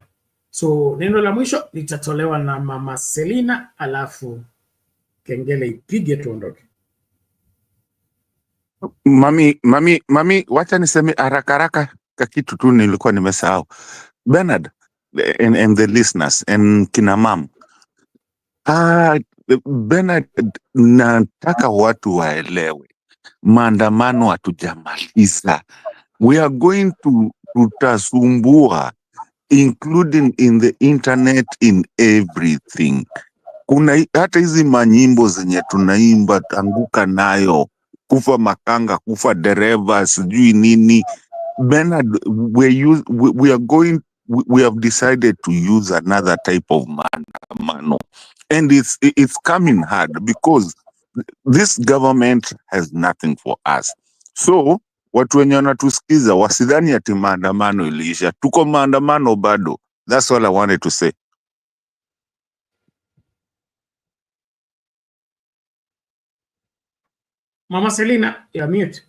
So neno la mwisho litatolewa na Mama Selina, alafu kengele ipige tuondoke. Mami, wacha niseme haraka kitu tu nilikuwa nimesahau. Bernard and the listeners and kina mam. Bernard, nataka watu waelewe. Maandamano hatujamaliza. We are going to tutasumbua, including in the internet, in everything. Kuna hata hizi manyimbo zenye tunaimba, anguka nayo, kufa makanga, kufa dereva, sijui nini. Bernard, we have decided to use another type of maandamano, and it's coming hard because this government has nothing for us. So watu wenye wanatusikiza wasidhani ati maandamano iliisha. Tuko maandamano bado. That's all I wanted to say. Mama Selina, you're mute.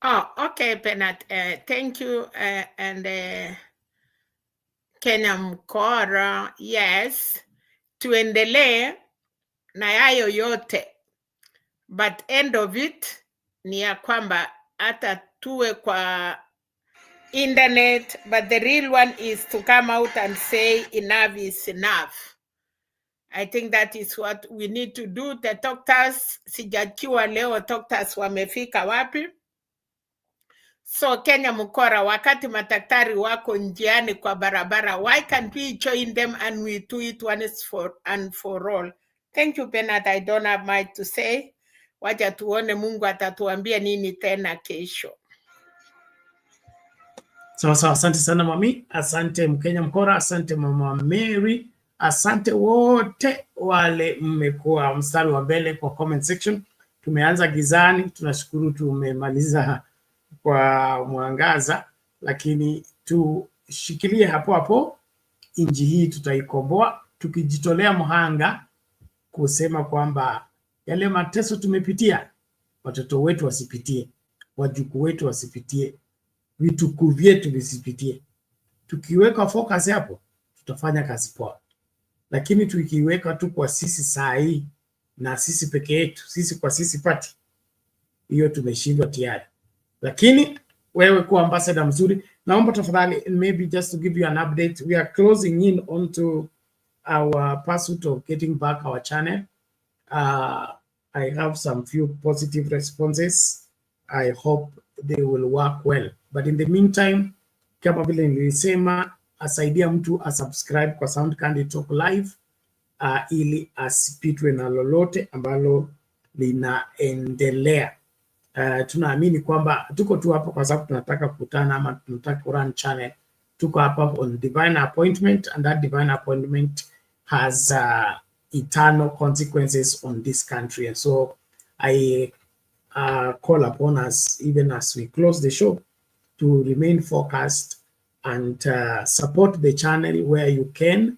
Oh, okay, Penat. Thank you. And Kenya Mkora, yes, tuendelee na yayo yote, but end of it ni ya kwamba hata tuwe kwa internet, but the real one is to come out and say enough is enough. I think that is what we need to do. The doctors, sijajua leo doctors wamefika wapi. So Kenya Mkora, wakati madaktari wako njiani kwa barabara, why can't we join them and we do it once for all? Thank you, Bernard. I don't have much to say. Wacha tuone Mungu atatuambia nini tena kesho. Sawa, asante sana mami. Asante Mkenya Mkora, asante Mama Mary. Asante wote wale mmekuwa mstari wa mbele kwa comment section. Tumeanza gizani, tunashukuru tumemaliza kwa mwangaza, lakini tushikilie hapo hapo. Inji hii tutaikomboa tukijitolea mhanga kusema kwamba yale mateso tumepitia watoto wetu wasipitie, wajukuu wetu wasipitie, vitukuu vyetu visipitie. Tukiweka focus hapo tutafanya kazi poa, lakini tukiweka tu kwa sisi saa hii na sisi peke yetu, sisi kwa sisi pati, hiyo tumeshindwa tayari. Lakini wewe kuwa ambassador mzuri, naomba tafadhali, maybe just to give you an update, we are closing in onto our pursuit of getting back our channel. I have some few positive responses. I hope they will work well, but in the meantime, kama vile nilisema, asaidia mtu asubscribe kwa Sound Candy Talk Live ili asipitwe na lolote ambalo linaendelea. Tunaamini kwamba tuko tu hapo kwa sababu tunataka kukutana ama tunataka kurun channel. Tuko hapa on divine appointment, and that divine appointment has eternal consequences on this country. And so I call upon us, even as we close the show, to remain focused and support the channel where you can.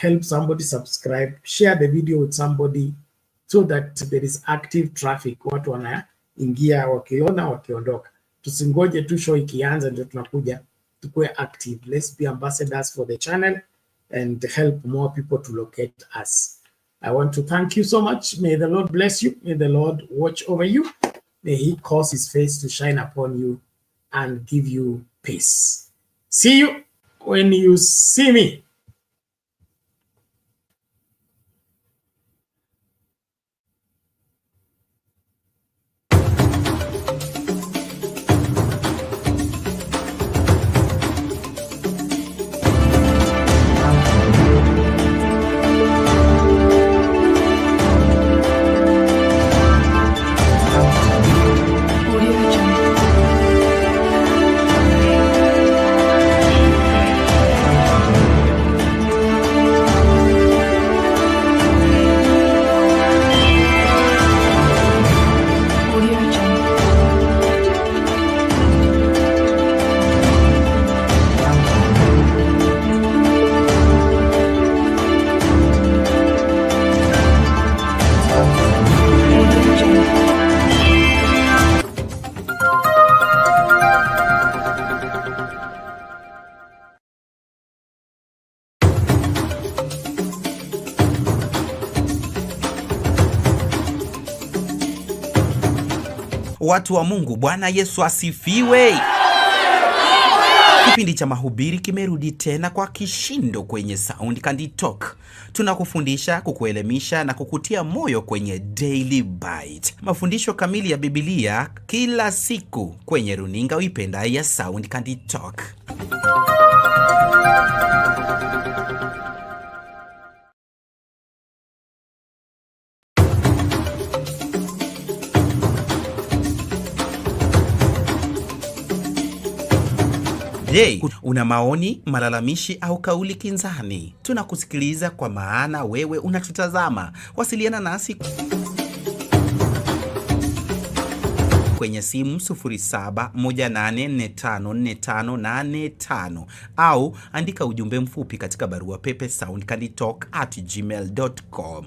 Help somebody subscribe, share the video with somebody so that there is active traffic. Watu wanaingia wakiona wakiondoka. Tusingoje tu show ikianza ndio tunakuja, tukue active. Let's be ambassadors for the channel and help more people to locate us. I want to thank you so much. May the Lord bless you. May the Lord watch over you. May he cause his face to shine upon you and give you peace. See you when you see me. Watu wa Mungu, Bwana Yesu asifiwe. Kipindi cha mahubiri kimerudi tena kwa kishindo kwenye Sound Candy Talk. Tunakufundisha, kukuelimisha na kukutia moyo kwenye Daily Bite. Mafundisho kamili ya Biblia kila siku kwenye runinga uipendayo ya Sound Candy Talk. Je, una maoni, malalamishi au kauli kinzani? Tunakusikiliza kwa maana wewe unatutazama. Wasiliana nasi kwenye simu 0718454585 au andika ujumbe mfupi katika barua pepe soundcandytalk@gmail.com.